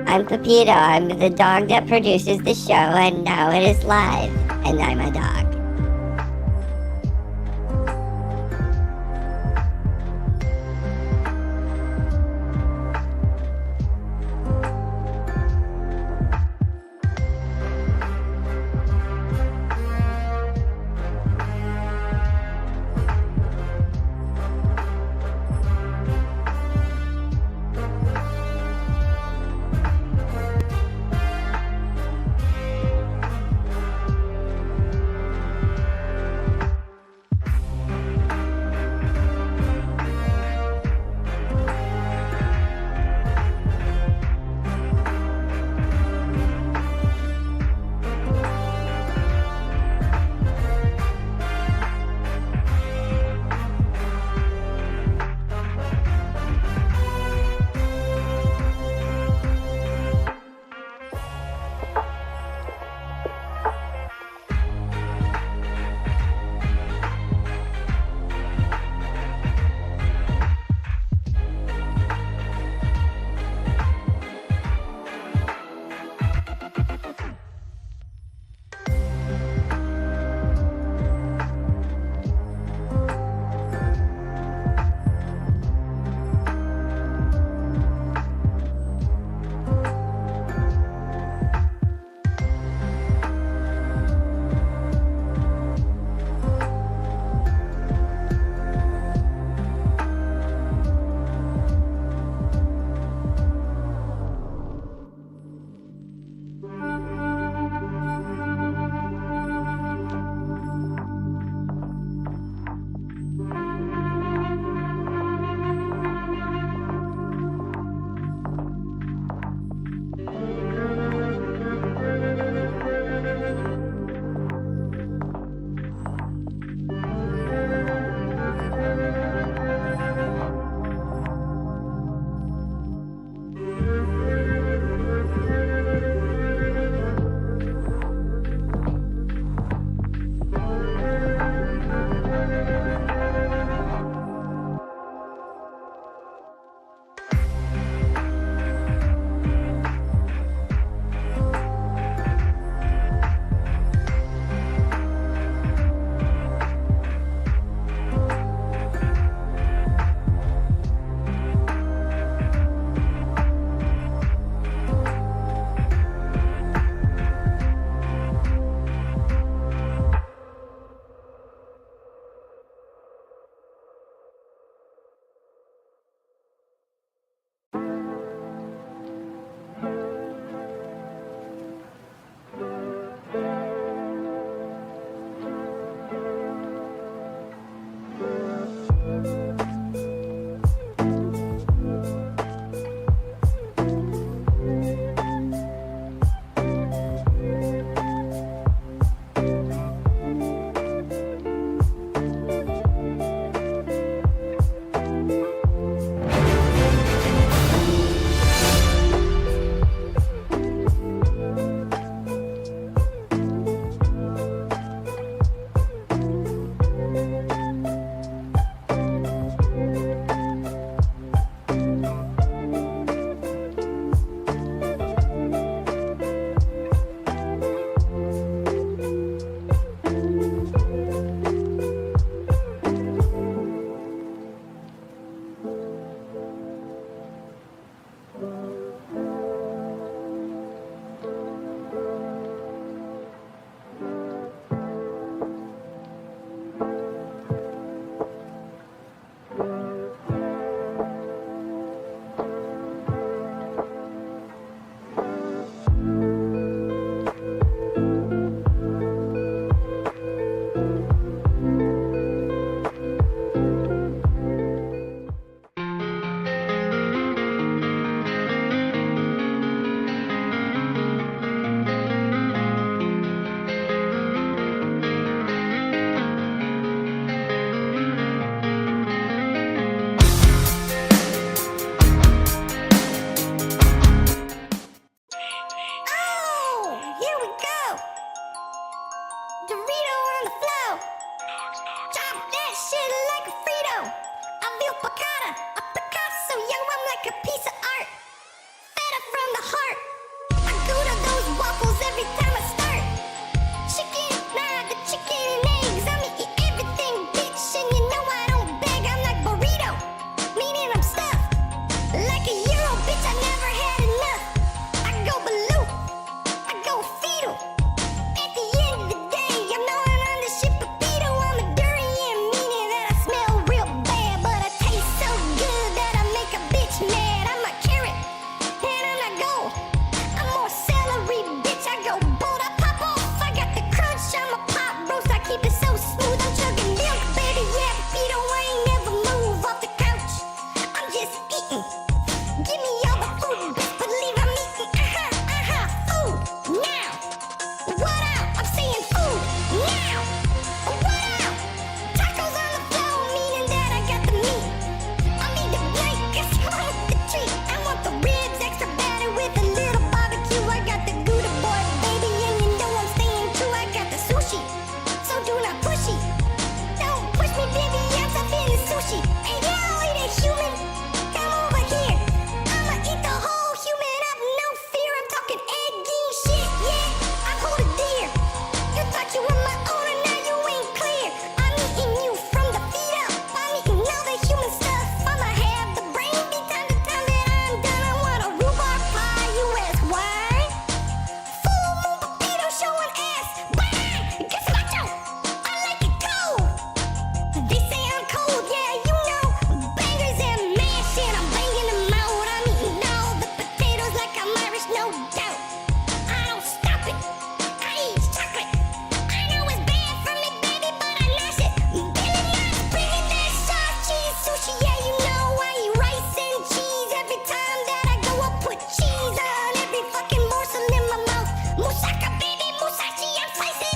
I'm Pepito. I'm the dog that produces the show, and now it is live, and I'm a dog.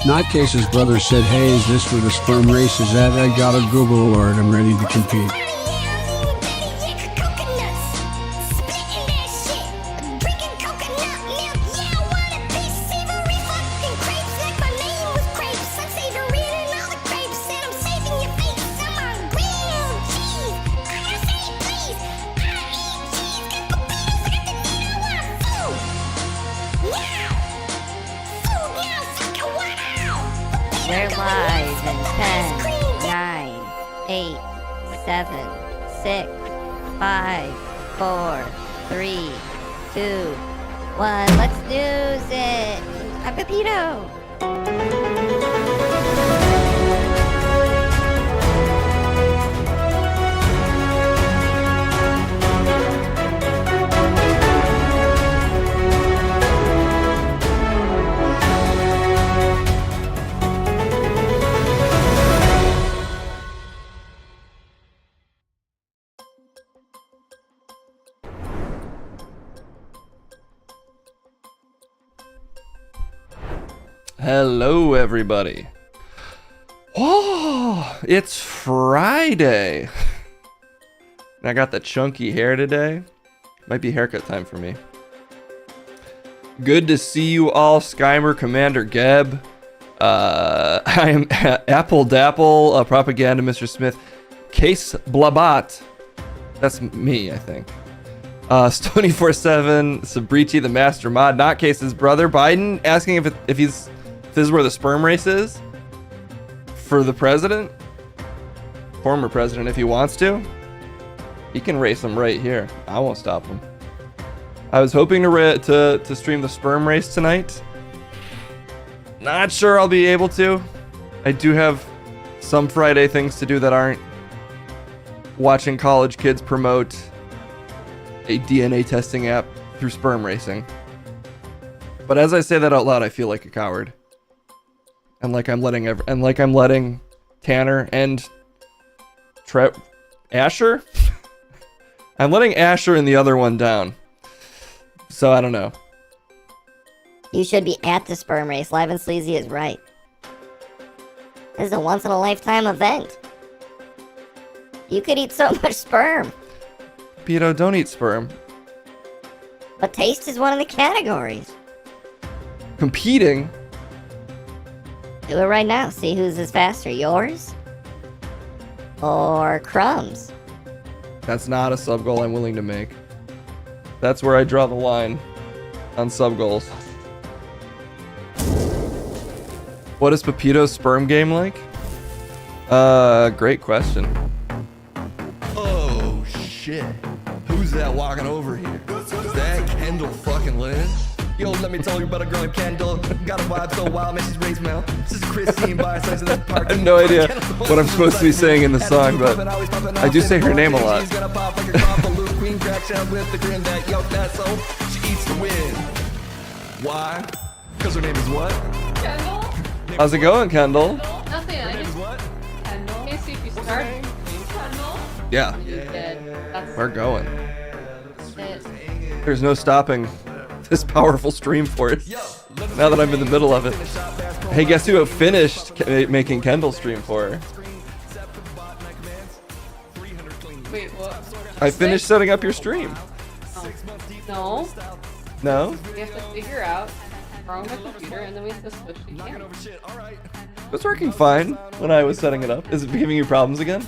Notcase's brother said, hey, is this for the sperm race? Is that? I got a Google alert. I'm ready to compete. We're live in 10, 9, 8, 7, 6, 5, 4, 3, 2, 1. Let's news it. I'm Pepito. Hello, everybody. Oh, it's Friday. And I got the chunky hair today. Might be haircut time for me. Good to see you all, Skymer, Commander Geb. I am Apple Dapple, Propaganda, Mr. Smith, Case Blabat. That's me, I think. Stony47, Sabrici, the Master Mod, not Case's brother. Biden asking if this is where the sperm race is for the president, former president, if he wants to. He can race him right here. I won't stop him. I was hoping to stream the sperm race tonight. Not sure I'll be able to. I do have some Friday things to do that aren't watching college kids promote a DNA testing app through sperm racing. But as I say that out loud, I feel like a coward. And like I'm letting Tanner and Asher? I'm letting Asher and the other one down. So I don't know. You should be at the sperm race. Live and Sleazy is right. This is a once-in-a-lifetime event. You could eat so much sperm. Pito, don't eat sperm. But taste is one of the categories. Competing? Do it right now. See whose is faster, yours or Crumbs? That's not a sub goal I'm willing to make. That's where I draw the line on sub goals. What is Pepito's sperm game like? Great question. Oh shit. Who's that walking over here? Is that Kendall fucking Lynn? Yo, let me tell you about a girl named Kendall. Got a vibe so wild, man, she's raised now. This is Christine by her side of the park. I have no idea what I'm supposed to be saying in the song, but I do say her name a lot. Queen crack shell with the grin that yo, that's so she eats the win. Why? Because her name is what? Kendall? How's it going, Kendall? Nothing, I just... Kendall? Can you see if you start? Kendall? Yeah, You did. That's we're going. it. There's no stopping this powerful stream for it. Now that I'm in the middle of it. Hey, guess who finished making Kendall stream for her? Wait, what? I finished setting up your stream. No. No? We have to figure out wrong with the computer and then we have to switch the camera. It was working fine when I was setting it up. Is it giving you problems again?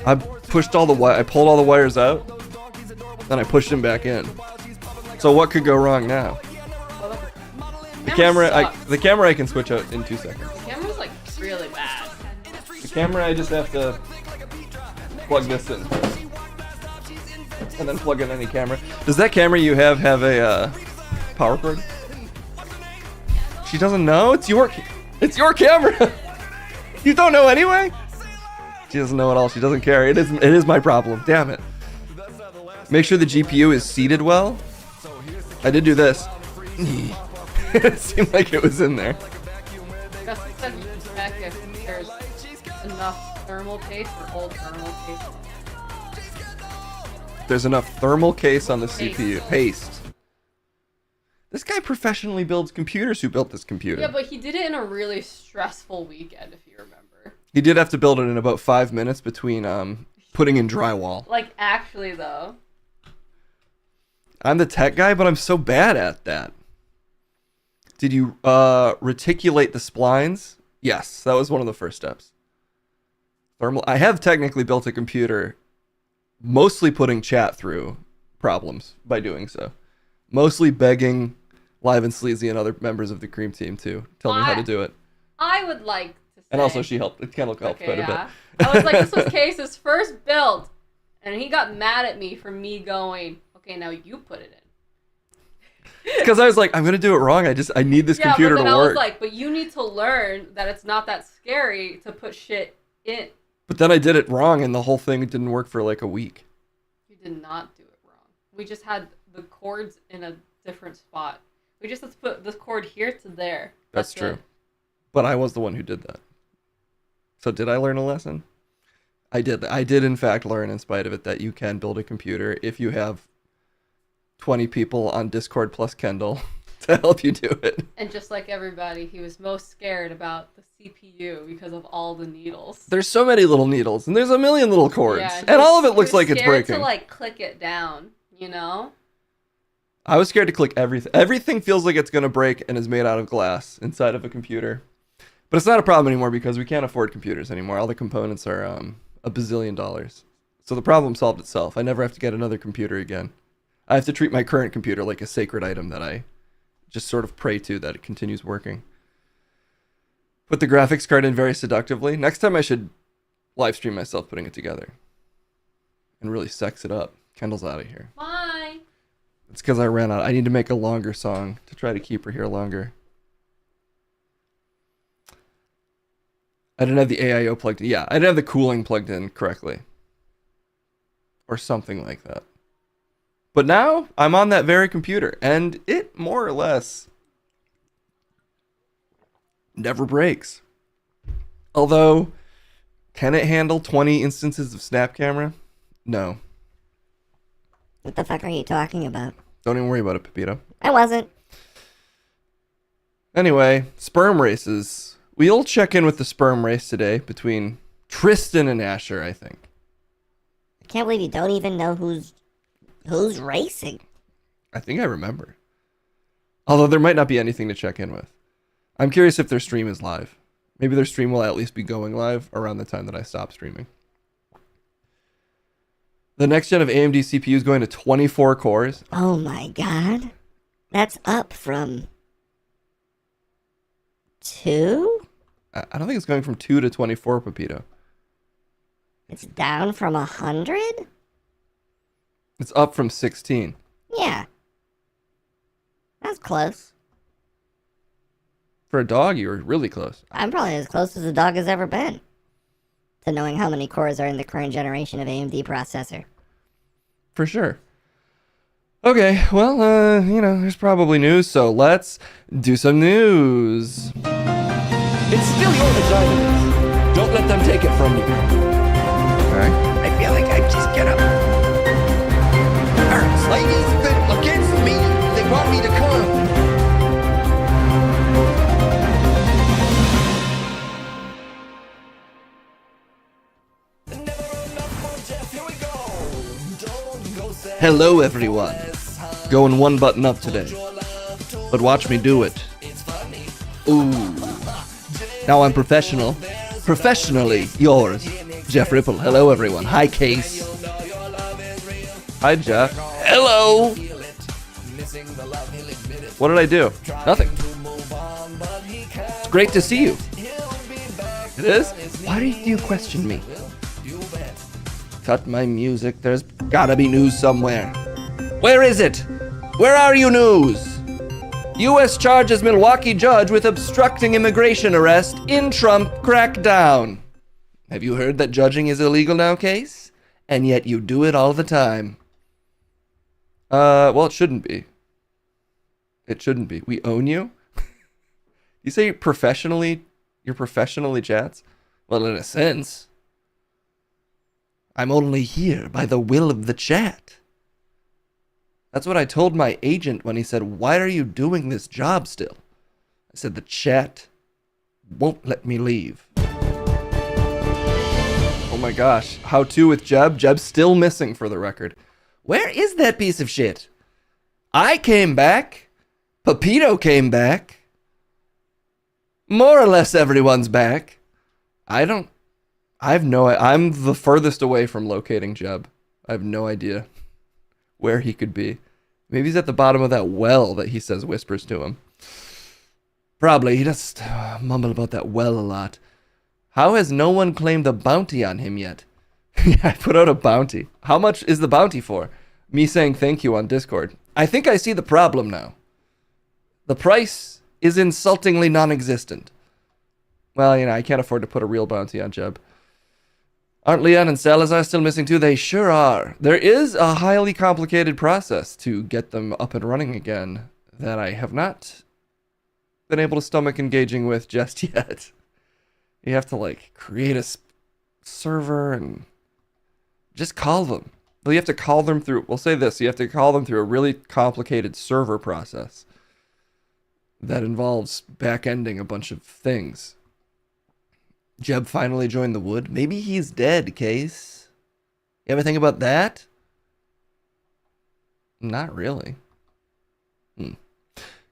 I pushed I pulled all the wires out, then I pushed them back in. So what could go wrong now? The camera I can switch out in 2 seconds. The camera's like really bad. The camera I just have to plug this in. And then plug in any camera. Does that camera you have a power cord? She doesn't know? It's your camera! You don't know anyway? She doesn't know at all. She doesn't care. It is my problem. Damn it. Make sure the GPU is seated well. I did do this. It seemed like it was in there. Gus said check if there's enough thermal paste or old thermal paste. There's enough thermal case on the CPU. Paste. This guy professionally builds computers. Who built this computer? Yeah, but he did it in a really stressful weekend, if you remember. He did have to build it in about 5 minutes between putting in drywall. Like, actually, though. I'm the tech guy, but I'm so bad at that. Did you reticulate the splines? Yes, that was one of the first steps. Thermal. I have technically built a computer, mostly putting chat through problems by doing so. Mostly begging Live and Sleazy and other members of the Cream Team to tell me how to do it. I would like to say... And also she helped. Kendall helped quite a bit. I was like, this was Case's first build. And he got mad at me for me going, okay, now you put it in. Because I was like, I'm going to do it wrong. I need this computer to work. I was like, but you need to learn that it's not that scary to put shit in. But then I did it wrong and the whole thing didn't work for like a week. You did not do it wrong. We just had the cords in a different spot. We just had to put this cord here to there. That's true. But I was the one who did that. So did I learn a lesson? I did. I did in fact learn, in spite of it, that you can build a computer if you have 20 people on Discord plus Kendall to help you do it. And just like everybody, he was most scared about the CPU because of all the needles. There's so many little needles, and there's a million little cords, Yeah, and all of it looks like it's breaking. To like click it down, you know? I was scared to click everything. Everything feels like it's gonna break and is made out of glass inside of a computer. But it's not a problem anymore because we can't afford computers anymore. All the components are $1 bazillion. So the problem solved itself. I never have to get another computer again. I have to treat my current computer like a sacred item that I just sort of pray to that it continues working. Put the graphics card in very seductively. Next time I should live stream myself putting it together. And really sex it up. Kendall's out of here. Bye. It's because I ran out. I need to make a longer song to try to keep her here longer. I didn't have the AIO plugged in. Yeah, I didn't have the cooling plugged in correctly. Or something like that. But now I'm on that very computer, and it more or less never breaks. Although, can it handle 20 instances of Snap Camera? No. What the fuck are you talking about? Don't even worry about it, Pepito. I wasn't. Anyway, sperm races. We'll check in with the sperm race today between Tristan and Asher, I think. I can't believe you don't even know who's racing. I think I remember. Although there might not be anything to check in with. I'm curious if their stream is live. Maybe their stream will at least be going live around the time that I stop streaming. The next gen of AMD CPU is going to 24 cores. Oh my god. That's up from 2? I don't think it's going from 2 to 24, Pepito. It's down from 100? It's up from 16. Yeah. That's close. For a dog, you were really close. I'm probably as close as a dog has ever been to knowing how many cores are in the current generation of AMD processor. For sure. Okay, well, there's probably news, so let's do some news. It's still your vagina. Don't let them take it from you. Okay. I feel like I just get up. Ladies that against me, they want me to come. Hello, everyone. Going one button up today. But watch me do it. Ooh. Now I'm professional. Professionally yours, Jeff Ripple. Hello, everyone. Hi, Case. Hi, Jeff. Hello. What did I do? Nothing. It's great to see you. It is? Why do you question me? Cut my music. There's gotta be news somewhere. Where is it? Where are you, news? U.S. charges Milwaukee judge with obstructing immigration arrest in Trump crackdown. Have you heard that judging is illegal now, Case? And yet you do it all the time. Well, it shouldn't be. It shouldn't be. We own you? You say professionally, you're professionally chats? Well, in a sense. I'm only here by the will of the chat. That's what I told my agent when he said, "Why are you doing this job still?" I said, "The chat won't let me leave." Oh my gosh. How to with Jeb? Jeb's still missing for the record. Where is that piece of shit? I came back. Pepito came back. More or less everyone's back. I'm the furthest away from locating Jeb. I have no idea where he could be. Maybe he's at the bottom of that well that he says whispers to him. Probably. He just mumble about that well a lot. How has no one claimed a bounty on him yet? Yeah, I put out a bounty. How much is the bounty for? Me saying thank you on Discord. I think I see the problem now. The price is insultingly non-existent. Well, I can't afford to put a real bounty on Jeb. Aren't Leon and Salazar still missing too? They sure are. There is a highly complicated process to get them up and running again that I have not been able to stomach engaging with just yet. You have to create a server and just call them. Well, you have to call them through, we'll say this, you have to call them through a really complicated server process that involves back-ending a bunch of things. Jeb finally joined the wood. Maybe he's dead, Case. You ever think about that? Not really.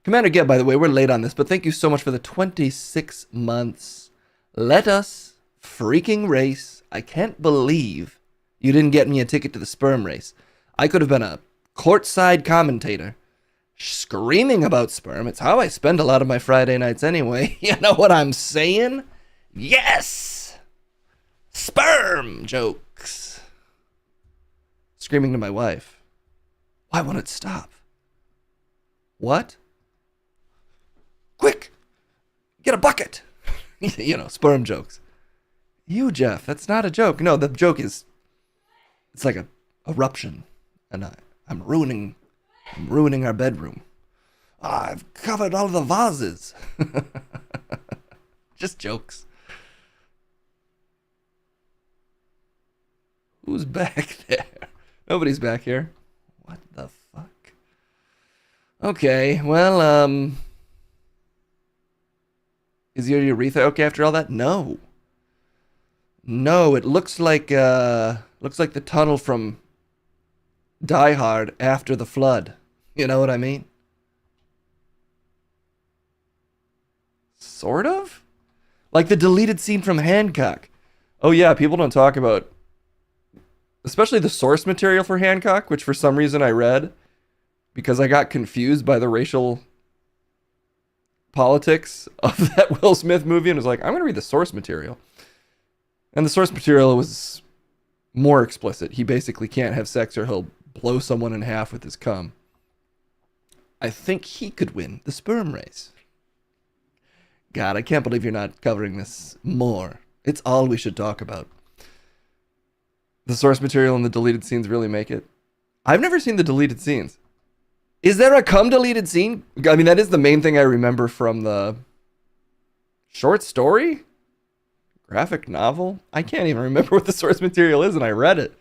Commander Geb, by the way, we're late on this, but thank you so much for the 26 months. Let us freaking race. I can't believe you didn't get me a ticket to the sperm race. I could have been a courtside commentator screaming about sperm. It's how I spend a lot of my Friday nights anyway. You know what I'm saying? Yes! Sperm jokes. Screaming to my wife. Why won't it stop? What? Quick! Get a bucket! Sperm jokes. You, Jeff, that's not a joke. No, the joke is, it's like a eruption. And I'm ruining our bedroom. I've covered all the vases. Just jokes. Who's back there? Nobody's back here. What the fuck? Okay, well, is your urethra okay after all that? No. No, it looks like the tunnel from Die Hard after the flood. You know what I mean? Sort of? Like the deleted scene from Hancock. Oh yeah, people don't talk about, especially the source material for Hancock, which for some reason I read because I got confused by the racial politics of that Will Smith movie and was like, I'm going to read the source material. And the source material was more explicit. He basically can't have sex or he'll blow someone in half with his cum. I think he could win the sperm race. God, I can't believe you're not covering this more. It's all we should talk about. The source material and the deleted scenes really make it. I've never seen the deleted scenes. Is there a cum deleted scene? I mean, that is the main thing I remember from the short story? Graphic novel? I can't even remember what the source material is, and I read it.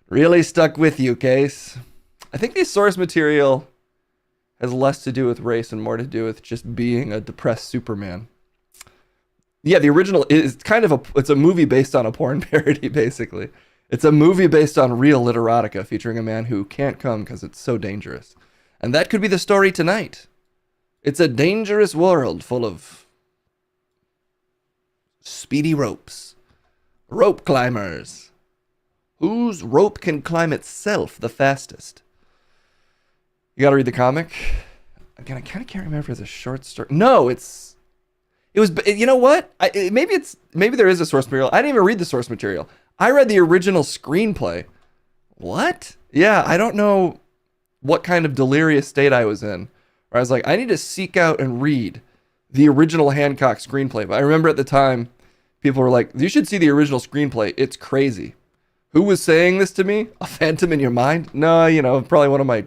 Really stuck with you, Case. I think the source material has less to do with race and more to do with just being a depressed Superman. Yeah, the original is kind of it's a movie based on a porn parody, basically. It's a movie based on real literotica featuring a man who can't come because it's so dangerous. And that could be the story tonight. It's a dangerous world full of speedy ropes. Rope climbers. Whose rope can climb itself the fastest? You gotta read the comic. Again, I kind of can't remember if it's a short story. No, it was, you know what? Maybe there is a source material. I didn't even read the source material. I read the original screenplay. What? Yeah, I don't know what kind of delirious state I was in. Where I was like, I need to seek out and read the original Hancock screenplay. But I remember at the time, people were like, you should see the original screenplay. It's crazy. Who was saying this to me? A phantom in your mind? No, probably one of my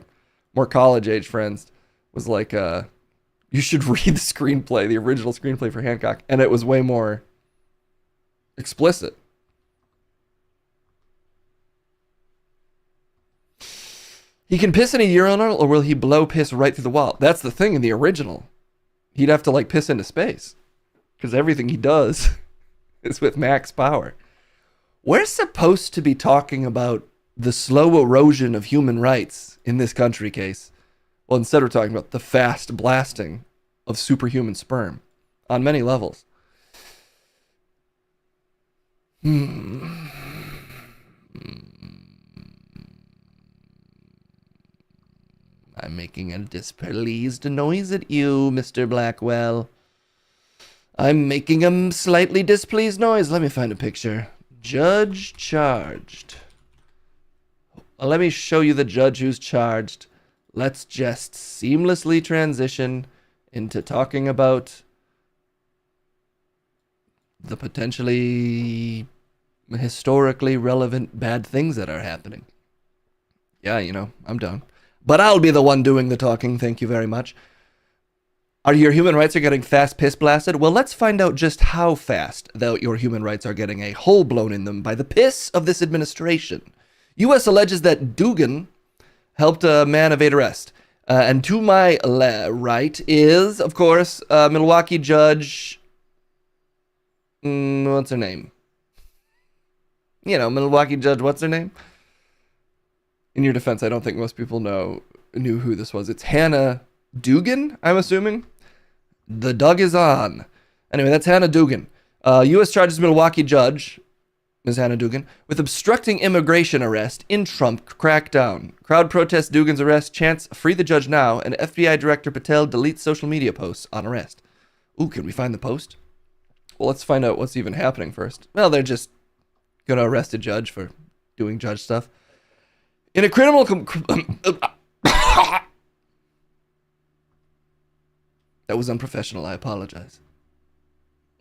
more college-age friends was like, you should read the screenplay, the original screenplay for Hancock. And it was way more explicit. He can piss in a urinal, or will he blow piss right through the wall? That's the thing in the original. He'd have to like piss into space because everything he does is with max power. We're supposed to be talking about the slow erosion of human rights in this country case. Well, instead we're talking about the fast blasting of superhuman sperm on many levels. I'm making a displeased noise at you, Mr. Blackwell. I'm making a slightly displeased noise. Let me find a picture. Judge charged. Let me show you the judge who's charged. Let's just seamlessly transition into talking about the potentially historically relevant bad things that are happening. Yeah, I'm done. But I'll be the one doing the talking, thank you very much. Are your human rights are getting fast piss blasted? Well, let's find out just how fast your human rights are getting a hole blown in them by the piss of this administration. U.S. alleges that Dugan helped a man evade arrest. And to my right is, of course, Milwaukee judge... what's her name? Milwaukee judge, what's her name? In your defense, I don't think most people knew who this was. It's Hannah Dugan, I'm assuming. The Doug is on. Anyway, that's Hannah Dugan. U.S. charges Milwaukee judge, Ms. Hannah Dugan, with obstructing immigration arrest in Trump crackdown. Crowd protests Dugan's arrest, chants free the judge now, and FBI Director Patel deletes social media posts on arrest. Ooh, can we find the post? Well, let's find out what's even happening first. Well, they're just going to arrest a judge for doing judge stuff. In a criminal... That was unprofessional. I apologize.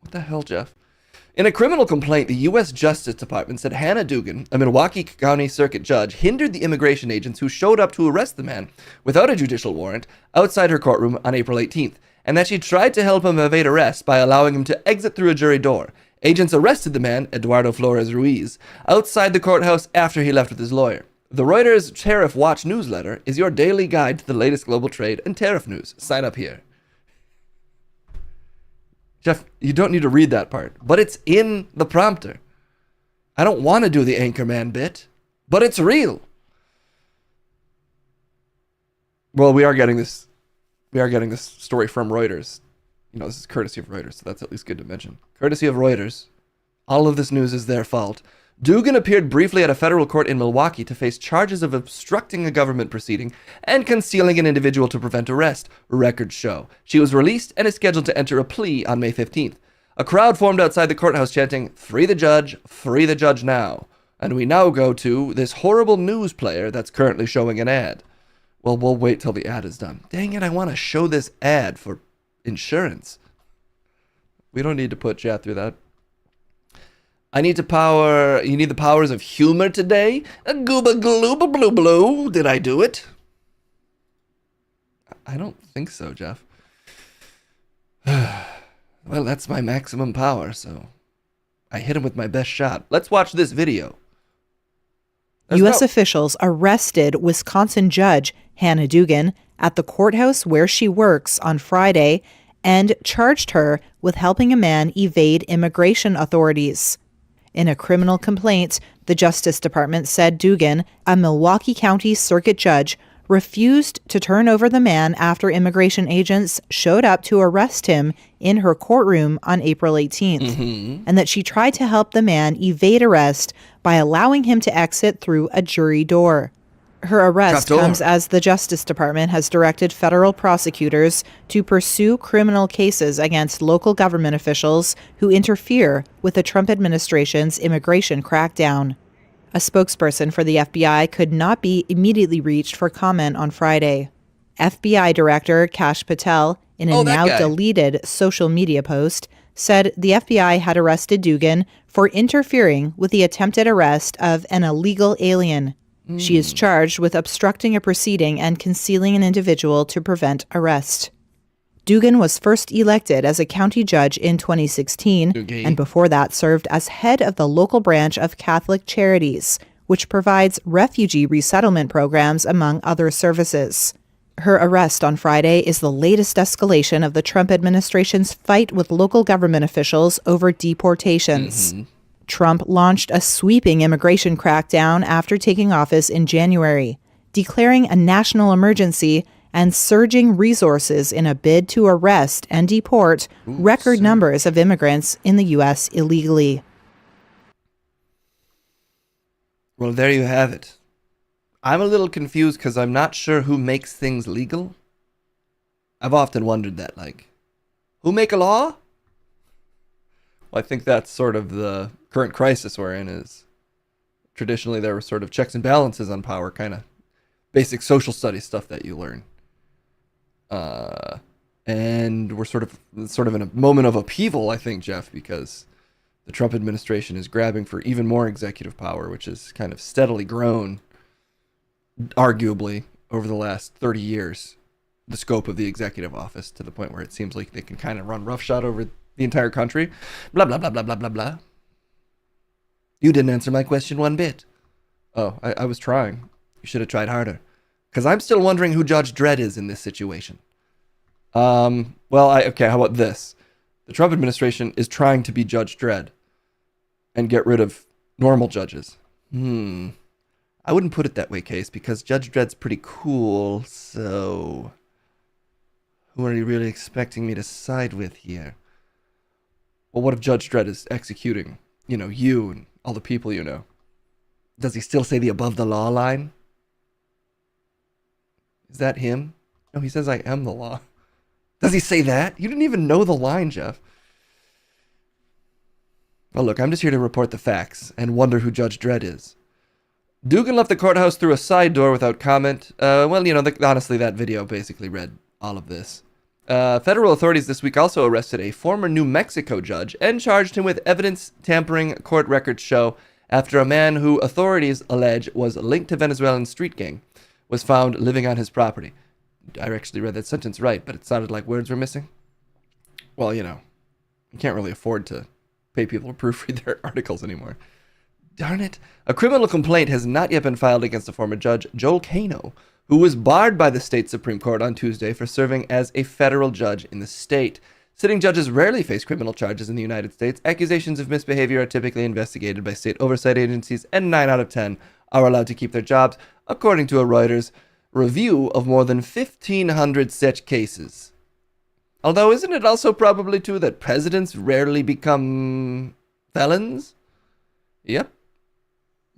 What the hell, Jeff? In a criminal complaint, the U.S. Justice Department said Hannah Dugan, a Milwaukee County Circuit judge, hindered the immigration agents who showed up to arrest the man without a judicial warrant outside her courtroom on April 18th, and that she tried to help him evade arrest by allowing him to exit through a jury door. Agents arrested the man, Eduardo Flores Ruiz, outside the courthouse after he left with his lawyer. The Reuters Tariff Watch newsletter is your daily guide to the latest global trade and tariff news. Sign up here. Jeff, you don't need to read that part, but it's in the prompter. I don't want to do the Anchorman bit, but it's real. Well, we are getting this story from Reuters. This is courtesy of Reuters, so that's at least good to mention. Courtesy of Reuters. All of this news is their fault. Dugan appeared briefly at a federal court in Milwaukee to face charges of obstructing a government proceeding and concealing an individual to prevent arrest, records show. She was released and is scheduled to enter a plea on May 15th. A crowd formed outside the courthouse chanting, free the judge now. And we now go to this horrible news player that's currently showing an ad. Well, we'll wait till the ad is done. Dang it, I want to show this ad for insurance. We don't need to put chat through that. You need the powers of humor today? A gooba glooba blue blue. Did I do it? I don't think so, Jeff. Well, that's my maximum power, so I hit him with my best shot. Let's watch this video. U.S. officials arrested Wisconsin judge Hannah Dugan at the courthouse where she works on Friday and charged her with helping a man evade immigration authorities. In a criminal complaint, the Justice Department said Dugan, a Milwaukee County Circuit judge, refused to turn over the man after immigration agents showed up to arrest him in her courtroom on April 18th, and that she tried to help the man evade arrest by allowing him to exit through a jury door. Her arrest comes as the Justice Department has directed federal prosecutors to pursue criminal cases against local government officials who interfere with the Trump administration's immigration crackdown. A spokesperson for the FBI could not be immediately reached for comment on Friday. FBI Director Kash Patel, in a now-deleted social media post, said the FBI had arrested Dugan for interfering with the attempted arrest of an illegal alien. She is charged with obstructing a proceeding and concealing an individual to prevent arrest. Dugan was first elected as a county judge in 2016, and before that served as head of the local branch of Catholic Charities, which provides refugee resettlement programs among other services. Her arrest on Friday is the latest escalation of the Trump administration's fight with local government officials over deportations. Trump launched a sweeping immigration crackdown after taking office in January, declaring a national emergency and surging resources in a bid to arrest and deport record numbers of immigrants in the U.S. illegally. Well, there you have it. I'm a little confused because I'm not sure who makes things legal. I've often wondered that, like, who make a law? Well, I think that's sort of the current crisis we're in is traditionally there were sort of checks and balances on power, kind of basic social studies stuff that you learn. And we're sort of in a moment of upheaval, I think, Jeff, because the Trump administration is grabbing for even more executive power, which has kind of steadily grown, arguably, over the last 30 years, the scope of the executive office to the point where it seems like they can kind of run roughshod over the entire country. Blah, blah, blah, blah, blah, blah, blah. You didn't answer my question one bit. Oh, I was trying. You should have tried harder. Because I'm still wondering who Judge Dredd is in this situation. Okay, how about this? The Trump administration is trying to be Judge Dredd and get rid of normal judges. I wouldn't put it that way, Case, because Judge Dredd's pretty cool, so who are you really expecting me to side with here? Well, what if Judge Dredd is executing, you and all the people you know? Does he still say the above the law line? Is that him? No, he says I am the law. Does he say that? You didn't even know the line, Jeff. Well, look, I'm just here to report the facts and wonder who Judge Dredd is. Dugan left the courthouse through a side door without comment. Honestly, that video basically read all of this. Federal authorities this week also arrested a former New Mexico judge and charged him with evidence tampering, court records show, after a man who authorities allege was linked to Venezuelan street gang was found living on his property. I actually read that sentence right, but it sounded like words were missing. Well, you can't really afford to pay people to proofread their articles anymore. Darn it. A criminal complaint has not yet been filed against the former judge, Joel Cano, who was barred by the state Supreme Court on Tuesday for serving as a federal judge in the state. Sitting judges rarely face criminal charges in the United States. Accusations of misbehavior are typically investigated by state oversight agencies, and 9 out of 10 are allowed to keep their jobs, according to a Reuters review of more than 1,500 such cases. Although, isn't it also probably true that presidents rarely become felons? Yep.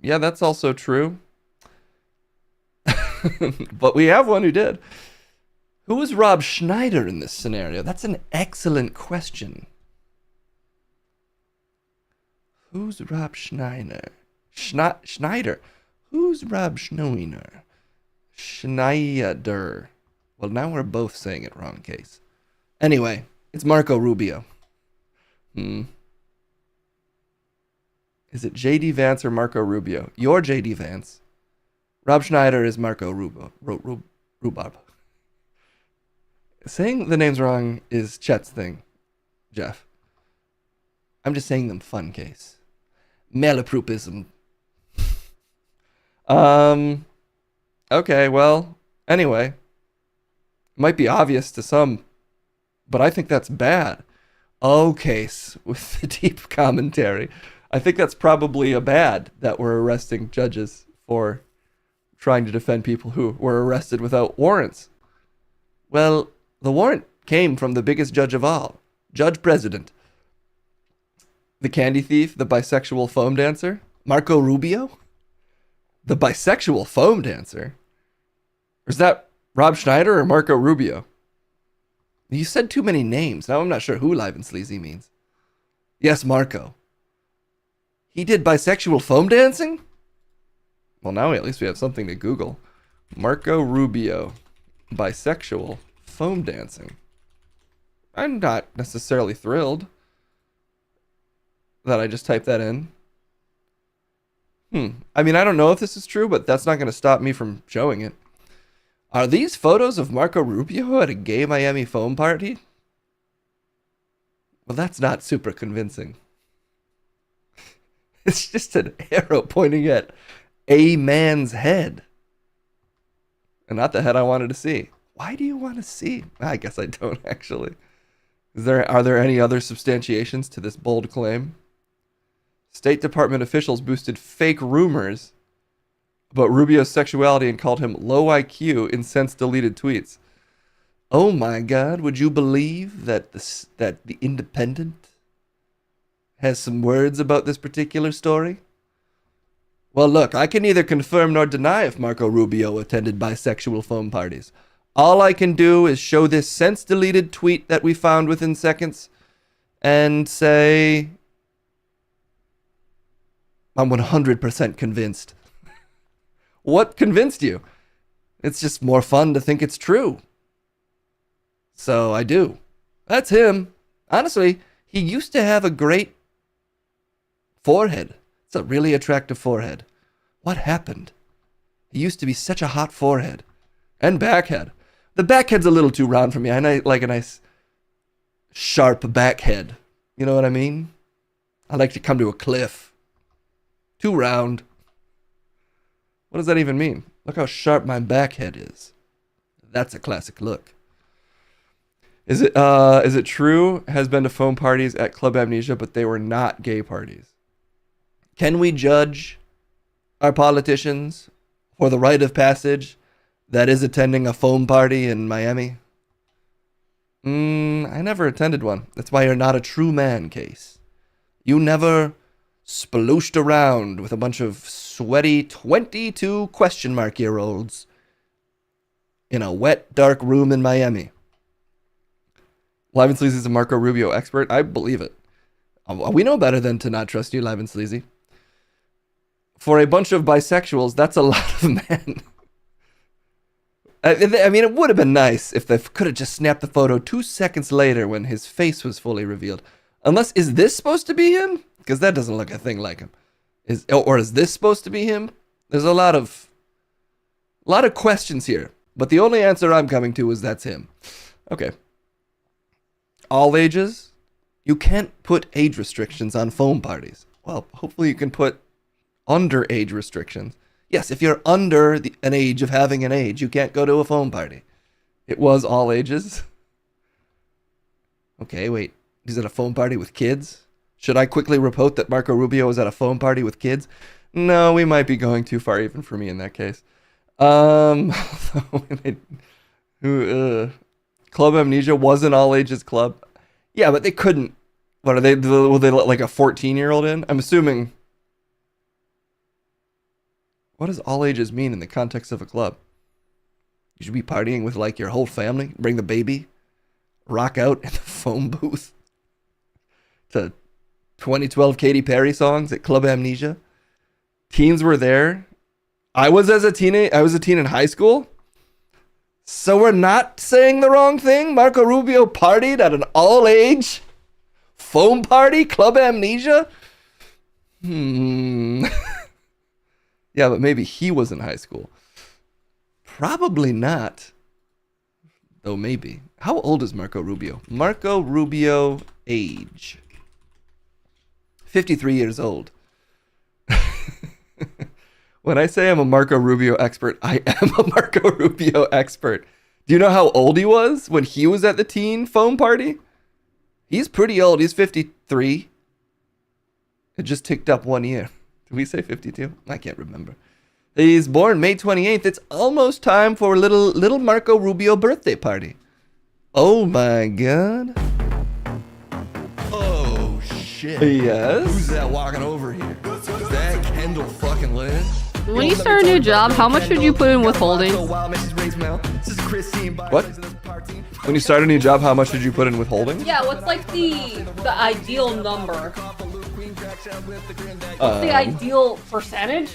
Yeah, that's also true. But we have one who did. Who is Rob Schneider in this scenario? That's an excellent question. Who's Rob Schneider? Schneider. Who's Rob Schneider? Schneider. Well, now we're both saying it wrong, Case. Anyway, it's Marco Rubio. Is it J.D. Vance or Marco Rubio? You're J.D. Vance. Rob Schneider is Marco Rhubarb. Saying the names wrong is Chet's thing, Jeff. I'm just saying them fun, Case. Malapropism. Okay, well, anyway. It might be obvious to some, but I think that's bad. Oh, Case, with the deep commentary. I think that's probably a bad that we're arresting judges for trying to defend people who were arrested without warrants. Well, the warrant came from the biggest judge of all, Judge President. The candy thief, the bisexual foam dancer, Marco Rubio? The bisexual foam dancer? Or is that Rob Schneider or Marco Rubio? You said too many names. Now I'm not sure who Live and Sleazy means. Yes, Marco. He did bisexual foam dancing? Well, now at least we have something to Google. Marco Rubio, bisexual foam dancing. I'm not necessarily thrilled that I just typed that in. I mean, I don't know if this is true, but that's not going to stop me from showing it. Are these photos of Marco Rubio at a gay Miami foam party? Well, that's not super convincing. It's just an arrow pointing at a man's head. And not the head I wanted to see. Why do you want to see? I guess I don't actually. Are there any other substantiations to this bold claim? State Department officials boosted fake rumors about Rubio's sexuality and called him low IQ in since deleted tweets. Oh my God, would you believe that the Independent has some words about this particular story? Well, look, I can neither confirm nor deny if Marco Rubio attended bisexual foam parties. All I can do is show this since-deleted tweet that we found within seconds and say, I'm 100% convinced. What convinced you? It's just more fun to think it's true. So I do. That's him. Honestly, he used to have a great forehead. It's a really attractive forehead. What happened? He used to be such a hot forehead. And backhead. The backhead's a little too round for me. I like a nice sharp backhead. You know what I mean? I like to come to a cliff. Too round. What does that even mean? Look how sharp my backhead is. That's a classic look. Is it true? Has been to foam parties at Club Amnesia, but they were not gay parties. Can we judge our politicians for the rite of passage that is attending a foam party in Miami? I never attended one. That's why you're not a true man, Case. You never splooshed around with a bunch of sweaty 22 question mark year olds in a wet, dark room in Miami. Live and Sleazy is a Marco Rubio expert. I believe it. We know better than to not trust you, Live and Sleazy. For a bunch of bisexuals, that's a lot of men. I mean, it would have been nice if they could have just snapped the photo 2 seconds later when his face was fully revealed. Unless, is this supposed to be him? Because that doesn't look a thing like him. Is this supposed to be him? There's a lot of questions here. But the only answer I'm coming to is that's him. Okay. All ages? You can't put age restrictions on foam parties. Well, hopefully you can put underage restrictions. Yes, if you're under an age of having an age, you can't go to a foam party. It was all ages. Okay, wait. He's at a foam party with kids? Should I quickly report that Marco Rubio was at a foam party with kids? No, we might be going too far even for me in that case. Club Amnesia was an all ages club. Yeah, but they couldn't. What are they? Will they let like a 14-year-old in? I'm assuming. What does all ages mean in the context of a club? You should be partying with like your whole family. Bring the baby. Rock out in the foam booth. To 2012 Katy Perry songs at Club Amnesia. Teens were there. I was a teen in high school. So we're not saying the wrong thing? Marco Rubio partied at an all-age foam party? Club Amnesia? Yeah, but maybe he was in high school. Probably not. Though maybe. How old is Marco Rubio? Marco Rubio age. 53 years old. When I say I'm a Marco Rubio expert, I am a Marco Rubio expert. Do you know how old he was when he was at the teen foam party? He's pretty old. He's 53. It just ticked up 1 year. Did we say 52? I can't remember. He's born May 28th. It's almost time for a little Marco Rubio birthday party. Oh my God. Oh shit. Yes. Who's that walking over here? Is that Kendall fucking Lynn? When you start a new job, how much should you put in withholding? What? When you start a new job, how much did you put in withholding? Yeah, what's like the ideal number? What's the ideal percentage?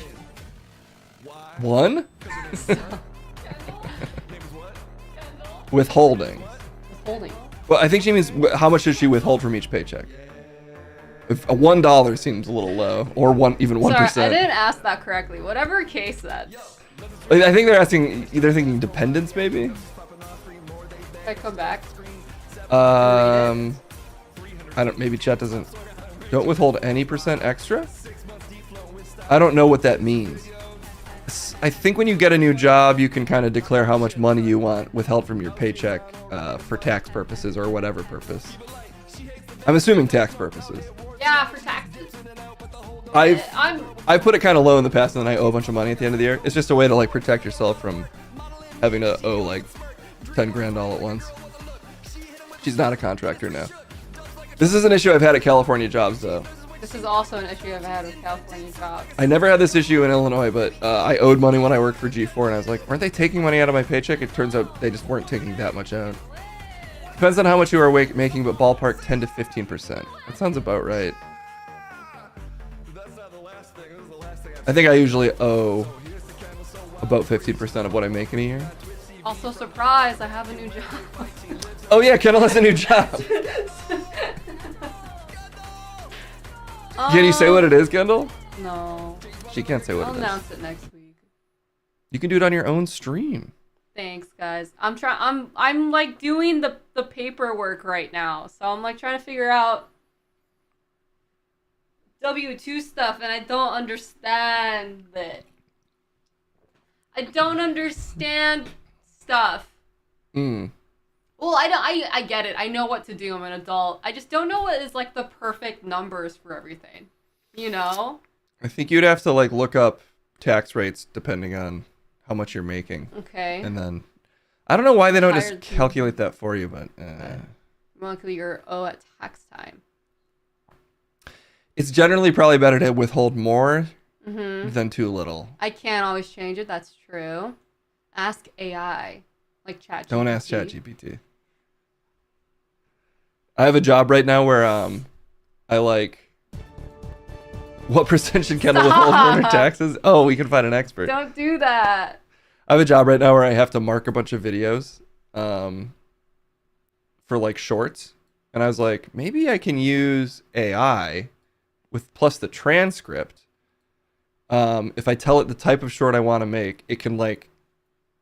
1? Withholding. Withholding. Well, I think she means how much does she withhold from each paycheck? If $1 seems a little low, or even 1%. Sorry, I didn't ask that correctly. Whatever case that. I think they're thinking dependents maybe. Can I come back? I don't. Maybe chat don't withhold any percent extra. I don't know what that means. I think when you get a new job, you can kind of declare how much money you want withheld from your paycheck for tax purposes or whatever purpose. I'm assuming tax purposes. Yeah, for taxes. I've put it kind of low in the past, and then I owe a bunch of money at the end of the year. It's just a way to like protect yourself from having to owe like 10 grand all at once. She's not a contractor now. This is an issue I've had at California jobs, though. This is also an issue I've had with California jobs. I never had this issue in Illinois, but I owed money when I worked for G4, and I was like, weren't they taking money out of my paycheck? It turns out they just weren't taking that much out. Depends on how much you are making, but ballpark 10 to 15%. That sounds about right. I think I usually owe about 15% of what I make in a year. Also, surprise, I have a new job. Oh yeah, Kendall has a new job. Can you say what it is, Kendall? No. She can't say what I'll it is. announce it next week. You can do it on your own stream. Thanks, guys. I'm like doing the paperwork right now, so I'm like trying to figure out W-2 stuff, and I don't understand it. I don't understand stuff. Well, I get it. I know what to do. I'm an adult. I just don't know what is like the perfect numbers for everything. You know? I think you'd have to like look up tax rates depending on how much you're making. Okay. And then I don't know why they don't just Hired calculate that for you, but Monthly or at tax time. it's generally probably better to withhold more than too little. I can't always change it. That's true. Ask AI, like ChatGPT. Don't ask ChatGPT. I have a job right now where I like what percent should Kendall withhold from her taxes? Oh, we can find an expert. Don't do that. I have a job right now where I have to mark a bunch of videos for like shorts, and I was like, maybe I can use AI with plus the transcript. If I tell it the type of short I want to make, it can like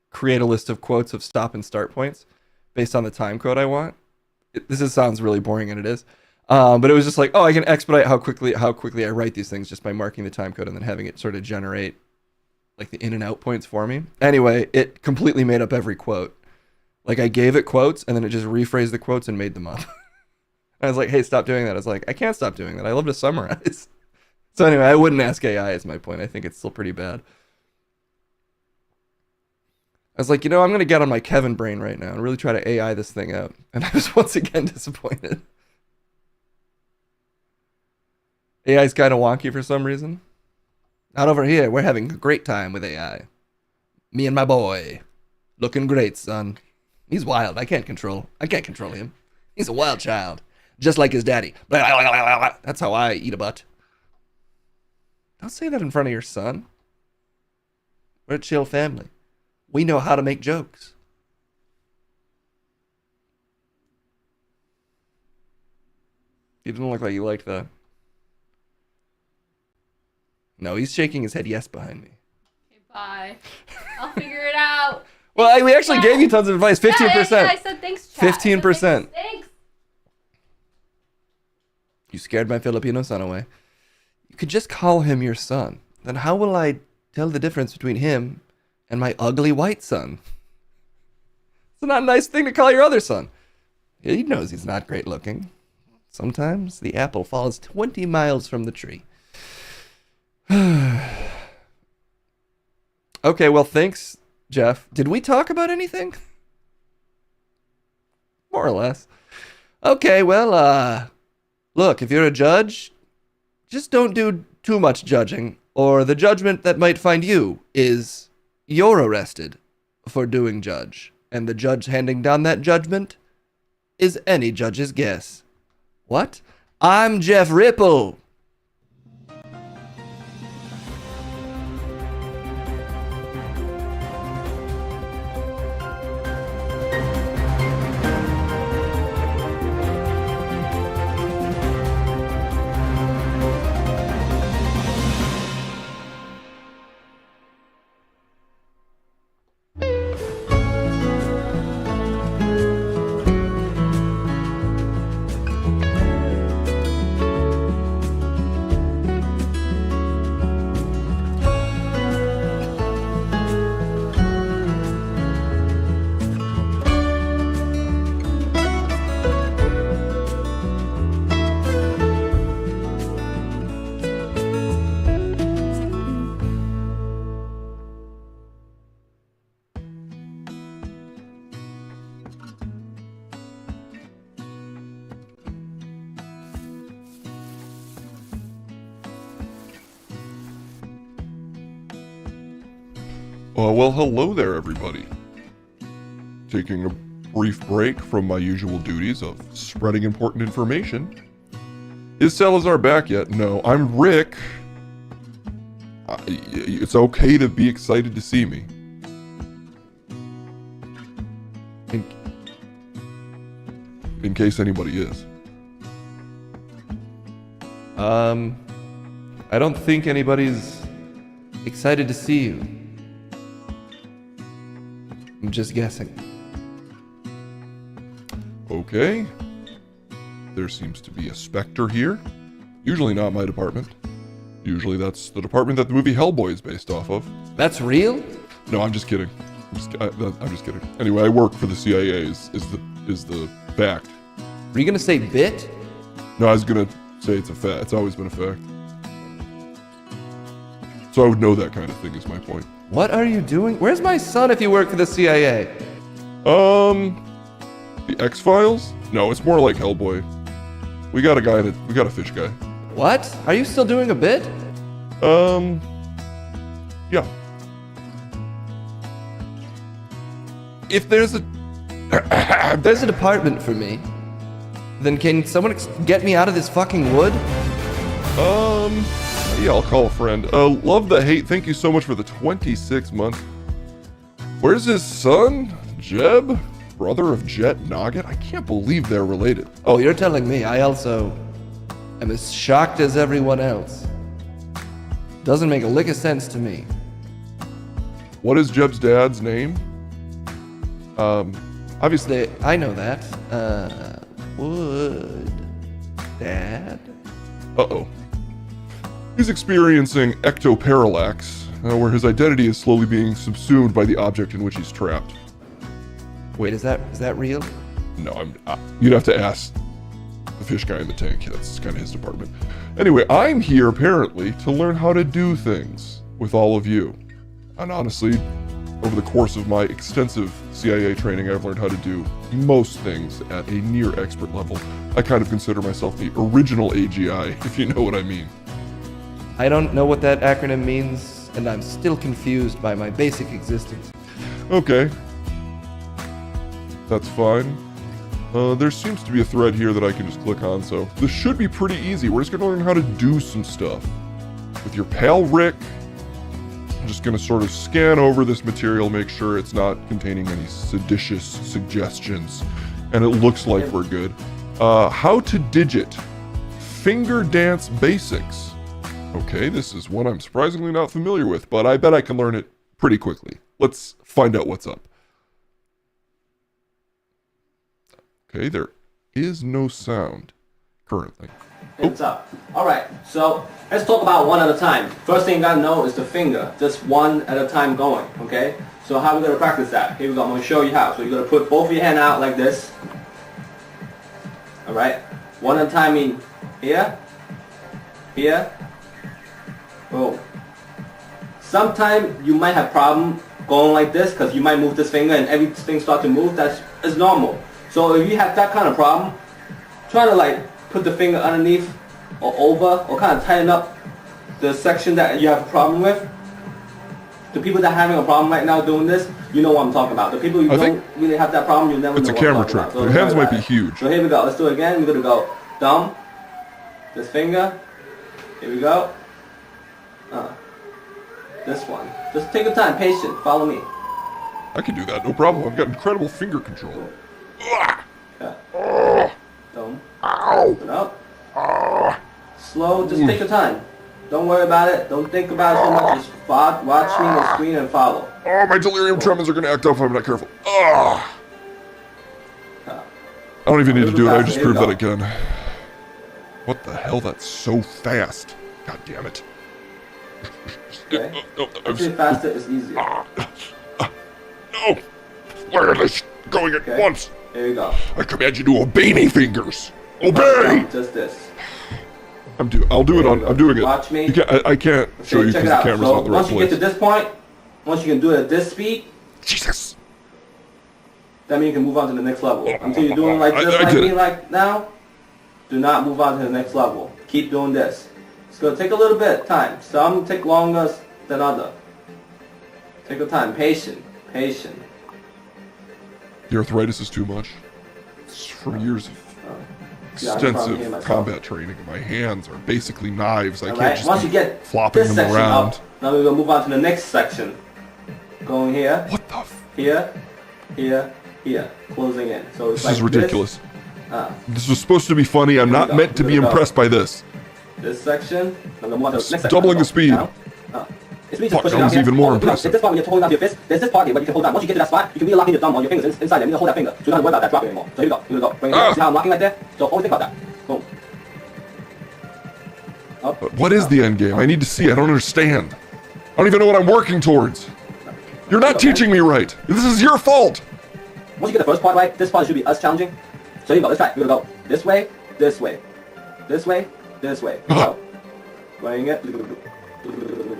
create a list of quotes of stop and start points based on the time code I want. Sounds really boring, and it is. But it was just like, oh, I can expedite how quickly I write these things just by marking the time code and then having it sort of generate like the in and out points for me. Anyway, it completely made up every quote. Like I gave it quotes and then it just rephrased the quotes and made them up. I was like, hey, stop doing that. I was like, I can't stop doing that. I love to summarize. So anyway, I wouldn't ask AI is my point. I think it's still pretty bad. I was like, I'm going to get on my Kevin brain right now and really try to AI this thing out. And I was once again disappointed. AI's kind of wonky for some reason. Not over here. We're having a great time with AI. Me and my boy. Looking great, son. He's wild. I can't control him. He's a wild child. Just like his daddy. That's how I eat a butt. Don't say that in front of your son. We're a chill family. We know how to make jokes. You didn't look like you liked that. No, he's shaking his head yes behind me. Okay, bye. I'll figure it out. Well, we actually gave you tons of advice. 15%. Yeah, I said thanks, chat. 15%. Thanks. You scared my Filipino son away. You could just call him your son. Then how will I tell the difference between him and my ugly white son? It's not a nice thing to call your other son. He knows he's not great looking. Sometimes the apple falls 20 miles from the tree. Okay, well, thanks, Jeff. Did we talk about anything? More or less. Okay, well, look, if you're a judge, just don't do too much judging, or the judgment that might find you is you're arrested for doing judge, and the judge handing down that judgment is any judge's guess. What? I'm Jeff Ripple. Well, hello there, everybody. Taking a brief break from my usual duties of spreading important information. Is Salazar back yet? No, I'm Rick. It's okay to be excited to see me. In case anybody is. I don't think anybody's excited to see you. I'm just guessing. Okay. There seems to be a specter here. Usually not my department. Usually that's the department that the movie Hellboy is based off of. That's real? No, I'm just kidding. I'm just kidding. Anyway, I work for the CIA is the fact. Were you gonna say bit? No, I was gonna say it's a fact. It's always been a fact. So I would know that kind of thing is my point. What are you doing? Where's my son if you work for the CIA? The X-Files? No, it's more like Hellboy. We got a fish guy. What? Are you still doing a bit? Yeah. If there's a department for me, then can someone get me out of this fucking wood? Yeah, I'll call a friend. Love the hate. Thank you so much for the 26 months. Where's his son? Jeb? Brother of Jet Nugget? I can't believe they're related. Oh, you're telling me. I also am as shocked as everyone else. Doesn't make a lick of sense to me. What is Jeb's dad's name? Obviously, I know that. Wood. Dad? Uh-oh. He's experiencing ectoparallax, where his identity is slowly being subsumed by the object in which he's trapped. Wait, is that real? No, you'd have to ask the fish guy in the tank. That's kind of his department. Anyway, I'm here apparently to learn how to do things with all of you. And honestly, over the course of my extensive CIA training, I've learned how to do most things at a near expert level. I kind of consider myself the original AGI, if you know what I mean. I don't know what that acronym means, and I'm still confused by my basic existence. Okay. That's fine. There seems to be a thread here that I can just click on, so this should be pretty easy. We're just gonna learn how to do some stuff. With your pal Rick, I'm just gonna sort of scan over this material, make sure it's not containing any seditious suggestions, and it looks like we're good. How to digit. Finger dance basics. Okay, this is one I'm surprisingly not familiar with, but I bet I can learn it pretty quickly. Let's find out what's up. Okay, there is no sound currently. It's up. Alright, so let's talk about one at a time. First thing you gotta know is the finger. Just one at a time going, okay? So how are we gonna practice that? Here we go, I'm gonna show you how. So you're gonna put both of your hands out like this. Alright? One at a time in here, here, boom. Sometimes you might have problem going like this because you might move this finger and everything start to move. That's normal. So if you have that kind of problem, try to like put the finger underneath or over or kind of tighten up the section that you have a problem with. The people that are having a problem right now doing this, you know what I'm talking about. The people who don't really have that problem, you never know what I'm talking about. It's a camera trick. Your hands might be huge. So here we go. Let's do it again. We're going to go thumb, this finger. Here we go. This one. Just take your time. Patient. Follow me. I can do that, no problem. I've got incredible finger control. Yeah. Thumb. Open up. Slow. Just take your time. Don't worry about it. Don't think about it so much. Just watch me on the screen and follow. Oh, my delirium tremens are going to act up if I'm not careful. I don't even need to do it. I just proved that again. What the hell? That's so fast. God damn it. Okay. Actually, faster is easier. No! Why are they going at once? Here you go. I command you to obey me, fingers. Obey! Just this. I'll do it on. I'm doing it. Watch me. I can't show you because the camera's not the right once you get to this point, once you can do it at this speed, Jesus. that means you can move on to the next level. Until you're doing like this, like me, like now, do not move on to the next level. Keep doing this. It's gonna take a little bit of time. Some take longer than other. Take your time. Patient. Patient. The arthritis is too much. It's for years of Yeah, I'm probably extensive here myself. combat training. My hands are basically knives. I can't Alright, just once you be get flopping this them section around. up, now we're gonna move on to the next section. Going here, What the f? here, here, here. Closing in. So it's This like is ridiculous. This, This was supposed to be funny. I'm Here we not go. meant to Here be we go. impressed by this. this section. I'm gonna move on to the next section. Doubling the speed. Down. It's me just Fuck, pushing that was down here. even more Oh, you know, impressive. At this point, when you're holding on to your fist, there's this part here where you can hold down. Once you get to that spot, you can really lock in your thumb on your fingers inside there. You need to hold that finger. So you don't have to worry about that dropping anymore. So here we go. Here we go. Bring it down. See how I'm locking right there? So always think about that. Boom. Up. But what is the end game? I need to see. I don't understand. I don't even know what I'm working towards. You're not teaching me right. This is your fault. Once you get the first part right, this part should be us challenging. So here you go. Let's try it. We're gonna go this way, this way, this way, this way. Here we go. Playing it.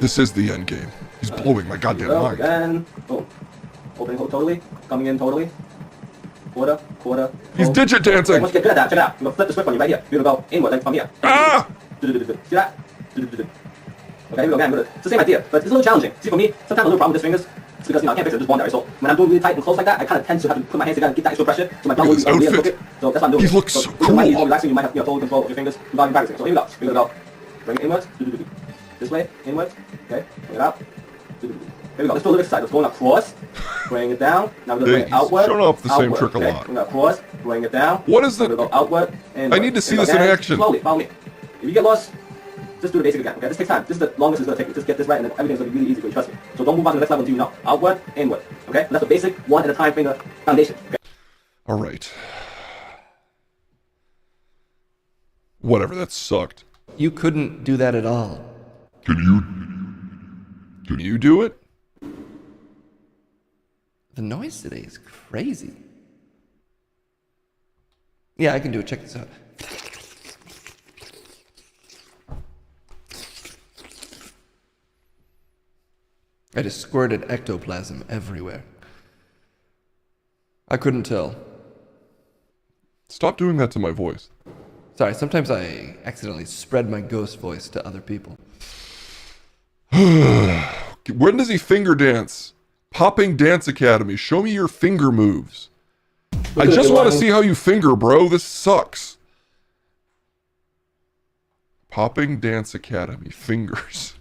This is the end game. He's blowing my goddamn Go mind. again. Boom. Opening hook totally. Coming in totally. Quarter, quarter. He's boom. digit dancing. Once you get good at that, check it out. You're gonna flip the script on you right here. You're gonna go inward, like from here. Ah! See that? Okay, here we go again. It's the same idea, but it's a little challenging. See, for me, sometimes a little problem with this fingers. It's because, you know, I can't fix it, just one there. So when I'm doing really tight and close like that, I kind of tend to have to put my hands together and get that extra pressure. So my thumb will be Look at his really outfit. crooked. So that's what I'm doing. He looks so It might be cool. more relaxing. You might have, you know, total control of your fingers without even practicing. So here we go. We're gonna go. Bring it inwards. This way, inwards. Okay, bring it out. Here we go. Let's do a little exercise. Let's go across. Bring it down. Now we're gonna bring it He's outward. showing off the same outward, trick a okay? lot. We're gonna cross. Bring it down. What is We're the... gonna go outward. Inward. I need to see Here we this go. in Again. action. Slowly, follow me. If you get lost, just do the basic again. Okay, this takes time. This is the longest it's gonna take me. Just get this right, and then everything's gonna be really easy for you. Trust me. So don't move on to the next level until you know. Outward, inward. Okay, and that's the basic one at a time finger foundation. Okay. All right. Whatever, that sucked. You couldn't do that at all. Can you do it? The noise today is crazy. Yeah, I can do it. Check this out. I just squirted ectoplasm everywhere. I couldn't tell. Stop doing that to my voice. Sorry, sometimes I accidentally spread my ghost voice to other people. When does he finger dance? Popping Dance Academy, show me your finger moves. I just want to see how you finger, bro. This sucks. Popping Dance Academy, fingers.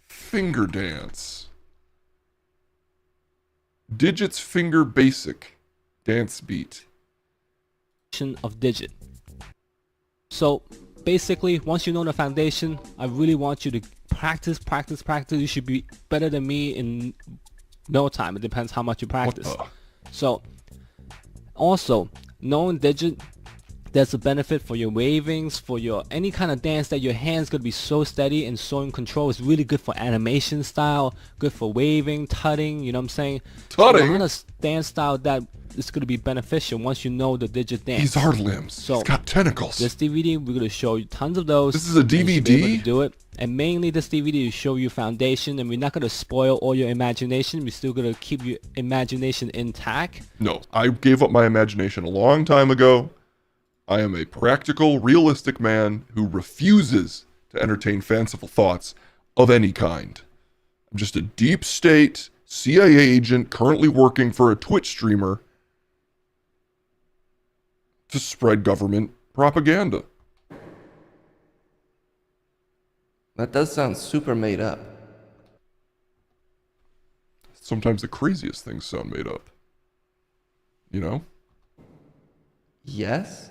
Finger dance. Digits finger basic. Dance beat. Of digit. So basically, once you know the foundation, I really want you to practice. You should be better than me in no time. It depends how much you practice. So also, knowing digit, there's a benefit for your wavings, for your any kind of dance that your hands gonna be so steady and so in control. It's really good for animation style, good for waving, tutting, you know what I'm saying? Tutting? So, a dance style that is gonna be beneficial once you know the digit dance. These are limbs. So He's got tentacles. this DVD, we're gonna show you tons of those. This is a and you should be able DVD? to do it, and mainly this DVD will show you foundation, and we're not gonna spoil all your imagination. We're still gonna keep your imagination intact. No, I gave up my imagination a long time ago. I am a practical, realistic man who refuses to entertain fanciful thoughts of any kind. I'm just a deep state CIA agent currently working for a Twitch streamer to spread government propaganda. That does sound super made up. Sometimes the craziest things sound made up. You know? Yes?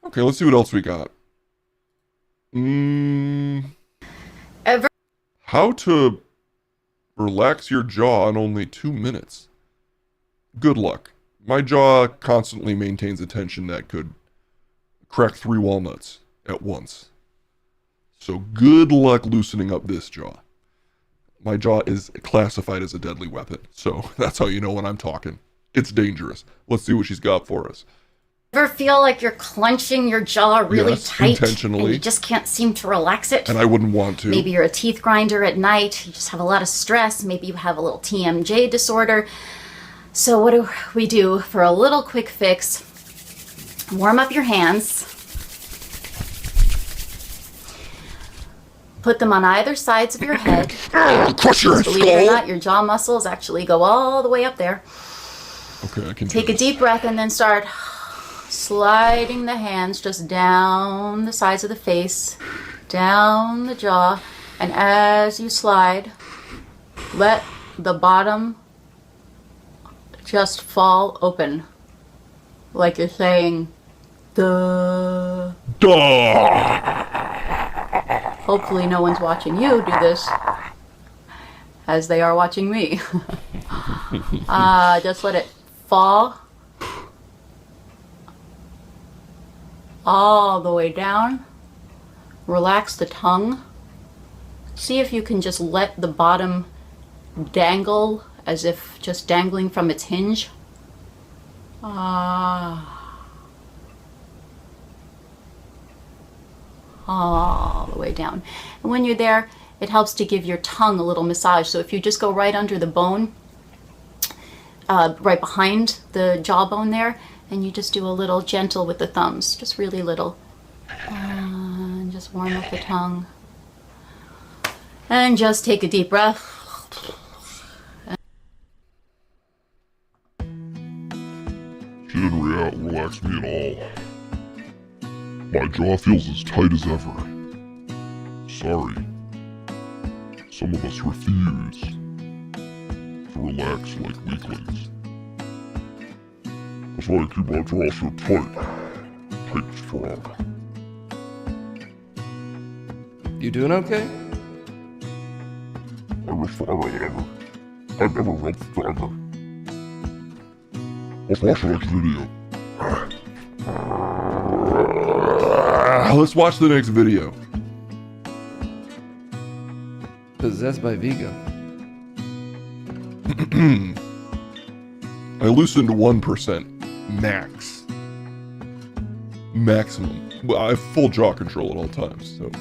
Okay, let's see what else we got. How to relax your jaw in only 2 minutes. Good luck. My jaw constantly maintains a tension that could crack 3 walnuts at once. So good luck loosening up this jaw. My jaw is classified as a deadly weapon, so that's how you know when I'm talking. It's dangerous. Let's see what she's got for us. Ever feel like you're clenching your jaw really Yes, tight intentionally. and you just can't seem to relax it? And I wouldn't want to. Maybe you're a teeth grinder at night, you just have a lot of stress, maybe you have a little TMJ disorder. So what do we do for a little quick fix? Warm up your hands. Put them on either sides of your head. Crush your Believe it or skull. not, your jaw muscles actually go all the way up there. Okay, I can Take a deep breath and then start sliding the hands just down the sides of the face, down the jaw, and as you slide, let the bottom just fall open, like you're saying, duh. Duh. Hopefully no one's watching you do this, as they are watching me. Just let it fall all the way down. Relax the tongue. See if you can just let the bottom dangle as if just dangling from its hinge. All the way down. And when you're there, it helps to give your tongue a little massage. So if you just go right under the bone, right behind the jawbone there, and you just do a little gentle with the thumbs, just really little. And just warm up the tongue. And just take a deep breath. She didn't relax me at all. My jaw feels as tight as ever. Sorry. Some of us refuse to relax like weaklings. That's why I keep my jaw so tight. Tight and strong. You doing okay? I'm a farmer than ever. I've never run forever. Let's watch the next video. Let's watch the next video. Possessed by Vigo. I loosened 1% max. Maximum. Well, I have full jaw control at all times, so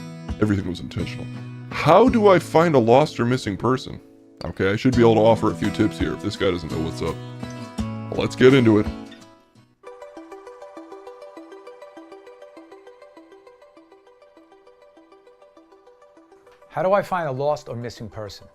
everything was intentional. How do I find a lost or missing person? Okay, I should be able to offer a few tips here if this guy doesn't know what's up. Let's get into it. How do I find a lost or missing person?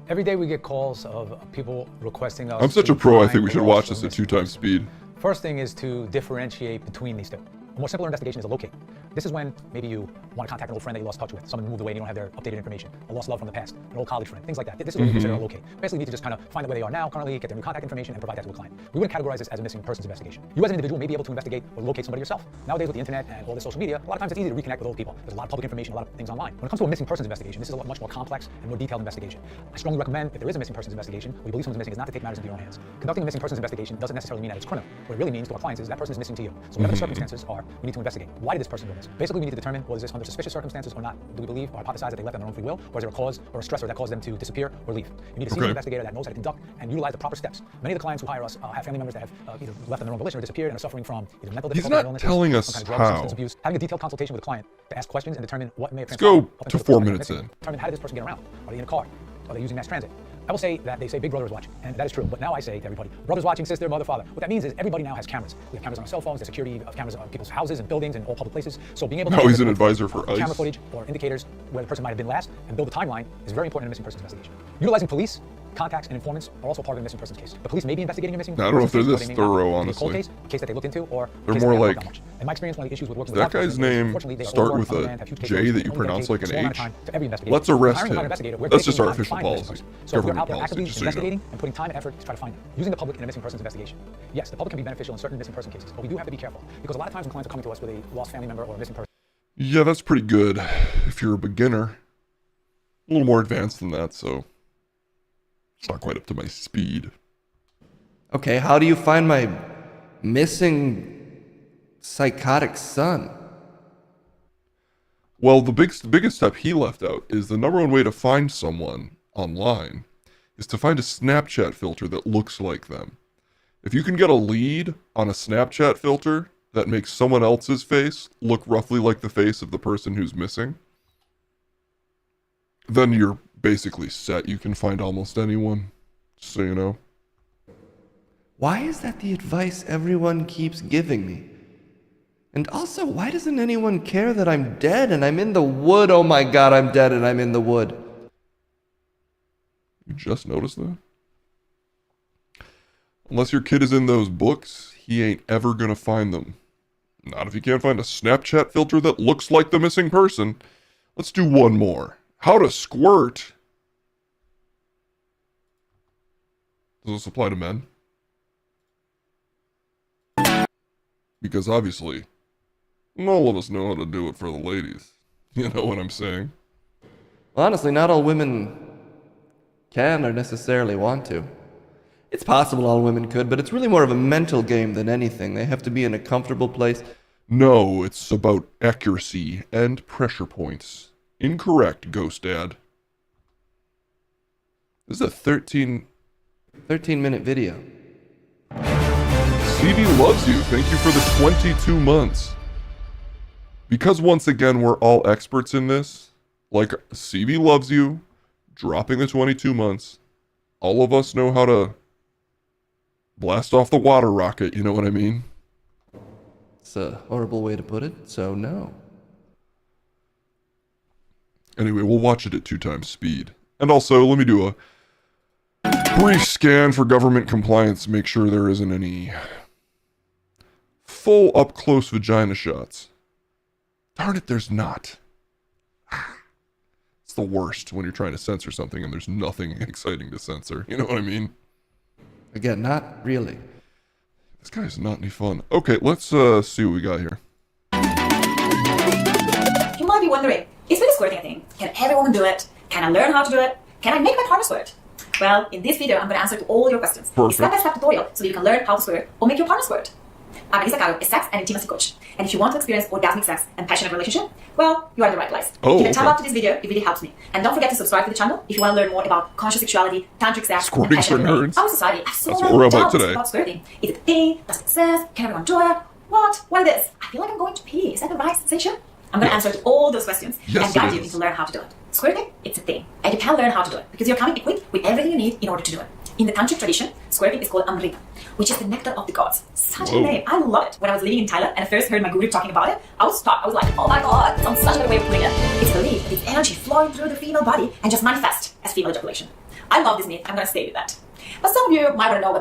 Every day we get calls of people requesting us. I'm such to a pro, I find think we a should lost watch or this at missing 2x person. speed. First thing is to differentiate between these two. A more simpler investigation is a locate. This is when maybe you want to contact an old friend that you lost touch with, someone who moved away and you don't have their updated information, a lost love from the past, an old college friend, things like that. This is what we consider a locate. Basically, you need to just kind of find out where they are now, currently, get their new contact information, and provide that to a client. We wouldn't categorize this as a missing persons investigation. You as an individual may be able to investigate or locate somebody yourself. Nowadays with the internet and all this social media, a lot of times it's easy to reconnect with old people. There's a lot of public information, a lot of things online. When it comes to a missing persons investigation, this is a much more complex and more detailed investigation. I strongly recommend, if there is a missing persons investigation, or you believe someone's missing, is not to take matters into your own hands. Conducting a missing persons investigation doesn't necessarily mean that it's criminal. What it really means to our clients is that person is missing to you. So whatever the circumstances are, we need to investigate. Why did this person go missing? Basically, we need to determine, was this under suspicious circumstances or not? Do we believe or hypothesize that they left on their own free will? Or is there a cause or a stressor that caused them to disappear or leave? You need a seasoned investigator that knows how to conduct and utilize the proper steps. Many of the clients who hire us have family members that have either left on their own volition or disappeared and are suffering from either mental difficulties or illnesses, telling us some kind of drug, how. substance abuse. Having a detailed consultation with a client to ask questions and determine what may have Let's go transpired to up until 4 the time minutes they're missing. in. Determine how did this person get around? Are they in a car? Are they using mass transit? I will say that they say Big Brother is watching, and that is true. But now I say to everybody, brother's watching, sister, mother, father. What that means is everybody now has cameras. We have cameras on our cell phones, there's security of cameras on people's houses and buildings and all public places. So being able to Now he's an advisor for camera ICE. footage or indicators where the person might have been last and build a timeline is very important in a missing persons investigation. Utilizing police, contacts, and informants are also part of a missing persons case. The police may be investigating a missing I don't know if they're persons this case, but they may not. thorough, It could be a honestly. cold case, a case that they looked into, or They're a case more that they haven't like- worked on much. In my experience, one of the issues with working Does with that law guy's enforcement is, name unfortunately, they are start overworked, with a undermanned, have huge J caseloads, that you only pronounce dedicate like an a small amount of H? time to every investigation. Let's arrest Hiring a private him. investigator, we're That's just taking our time to official find a missing policy. person. So if we're Government out there policy, actively just so you know. investigating and putting time and effort to try to find them, using the public in a missing persons investigation. Yes, the public can be beneficial in certain missing person cases, but we do have to be careful because a lot of times when clients are coming to us with a lost family member or a missing person. Yeah, that's pretty good if you're a beginner. A little more advanced than that, so it's not quite up to my speed. Okay, how do you find my missing psychotic son? Well, the biggest step he left out is the number one way to find someone online is to find a Snapchat filter that looks like them. If you can get a lead on a Snapchat filter that makes someone else's face look roughly like the face of the person who's missing, then you're basically set. You can find almost anyone, so you know. Why is that the advice everyone keeps giving me? And also, why doesn't anyone care that I'm dead and I'm in the wood? Oh my god, I'm dead and I'm in the wood. You just noticed that? Unless your kid is in those books, he ain't ever gonna find them. Not if you can't find a Snapchat filter that looks like the missing person. Let's do one more. How to squirt. Does this apply to men? Because obviously, all of us know how to do it for the ladies. You know what I'm saying? Honestly, not all women can or necessarily want to. It's possible all women could, but it's really more of a mental game than anything. They have to be in a comfortable place. No, it's about accuracy and pressure points. Incorrect, Ghost Dad. This is a 13-minute video. CB loves you. Thank you for the 22 months. Because once again, we're all experts in this. Like, CB loves you, dropping the 22 months. All of us know how to blast off the water rocket, you know what I mean? It's a horrible way to put it, so no. Anyway, we'll watch it at 2 times speed. And also, let me do a brief scan for government compliance to make sure there isn't any full up-close vagina shots. Darn it, there's not. It's the worst when you're trying to censor something and there's nothing exciting to censor. You know what I mean? Again, not really. This guy's not any fun. Okay, let's see what we got here. You might be wondering, is really squirting a thing? Can every woman do it? Can I learn how to do it? Can I make my partner squirt? Well, in this video, I'm going to answer to all your questions. Perfect. It's a step-by-step tutorial so that you can learn how to squirt or make your partner squirt. I'm Elisa Caro, a sex and intimacy coach. And if you want to experience orgasmic sex and passionate relationship, well, you are in the right place. Oh, Give a tap okay. up to this video, it really helps me. And don't forget to subscribe to the channel if you want to learn more about conscious sexuality, tantric sex, Squirting and passionate for living. nerds. Our society has so That's many what we're about doubts today. about squirting. Is it a thing? Does it exist? Can everyone do it? What? What is this? I feel like I'm going to pee. Is that the right sensation? I'm going to answer to all those questions Yes, and guide it you is. to learn how to do it. Squirting, it's a thing. And you can learn how to do it because you're coming equipped with everything you need in order to do it. In the tantric tradition, squirting is called Amrita, which is the nectar of the gods. Such Whoa. a name. I love it. When I was living in Thailand and I first heard my guru talking about it, I was stuck. I was like, oh my god, it sounds such a good way of putting it. It's believed that it's energy flowing through the female body and just manifest as female ejaculation. I love this myth. I'm going to stay with that. But some of you might want to know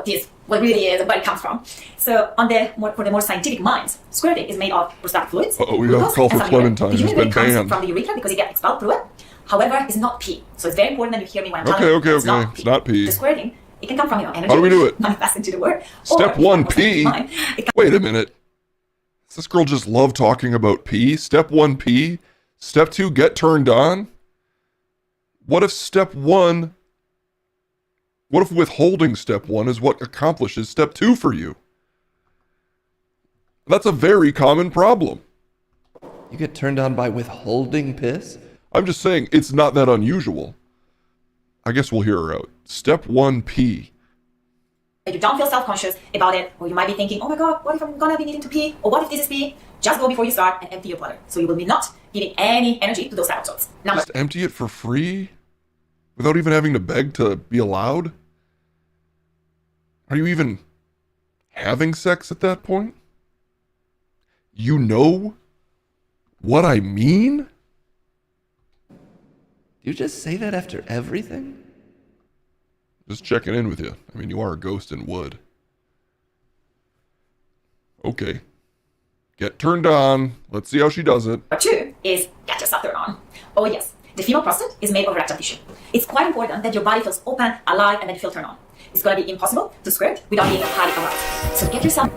what really is and where it comes from. So, for the more scientific minds, squirting is made of prostatic fluids. We got a call for Clementine. The It's urine been comes banned. from the urethra because it gets expelled through it. However, it's not pee. So it's very important that you hear me when I'm telling you. Okay. It's not pee. The squirting, it can come from energy. How do we do it? Manifest into the word. Step or 1, from pee. mind. It can- Wait a minute. Does this girl just love talking about pee? Step 1, pee. Step 2, get turned on. What if withholding step 1 is what accomplishes step 2 for you? That's a very common problem. You get turned on by withholding piss? I'm just saying, it's not that unusual. I guess we'll hear her out. Step 1, pee. You don't feel self-conscious about it, or you might be thinking, oh my god, what if I'm gonna be needing to pee? Or what if this is pee? Just go before you start and empty your bladder. So you will be not giving any energy to those type of thoughts. Number Just empty it for free? Without even having to beg to be allowed? Are you even having sex at that point? You know what I mean? You just say that after everything? Just checking in with you. I mean, you are a ghost in wood. Okay. Get turned on. Let's see how she does it. 2 is get yourself turned on. Oh yes, the female prostate is made of erectile tissue. It's quite important that your body feels open, alive, and then you feel turned on. It's gonna be impossible to squirt without being highly aroused. So get yourself.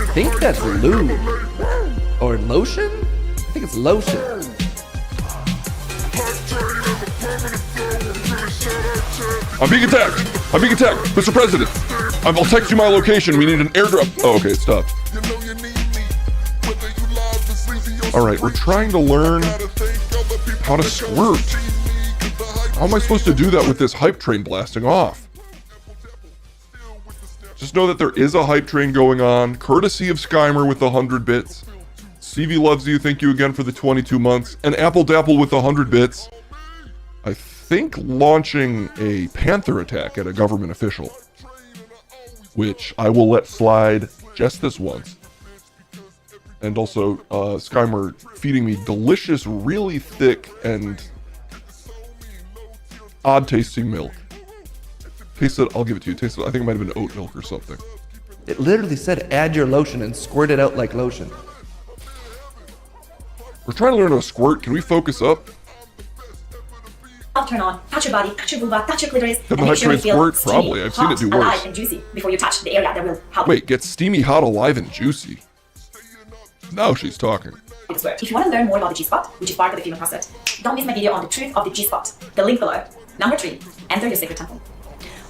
I think that's lube. Or lotion? I think it's lotion. I'm being attacked! I'm being attacked! Mr. President! I'll text you my location. We need an airdrop. Oh, okay, it stopped. Alright, we're trying to learn how to squirt. How am I supposed to do that with this hype train blasting off? Just know that there is a hype train going on, courtesy of Skymer with the 100 bits. CV loves you, thank you again for the 22 months. And Apple Dapple with the 100 bits. I think launching a Panther attack at a government official, which I will let slide just this once. And also, Skymer feeding me delicious, really thick, and odd-tasting milk. Taste it, I'll give it to you. Taste it, I think it might have been oat milk or something. It literally said add your lotion and squirt it out like lotion. We're trying to learn how to squirt. Can we focus up? I'll turn on, touch your body, touch your vulva, touch your clitoris, Can and the make sure you hype feel train squirt? steamy, Probably. I've seen hot, it do alive, worse. and juicy before you touch the area that will help. Wait, get steamy, hot, alive, and juicy. Now she's talking. If you want to learn more about the G-spot, which is part of the female prostate, don't miss my video on the truth of the G-spot. The link below. Number 3, enter your sacred temple.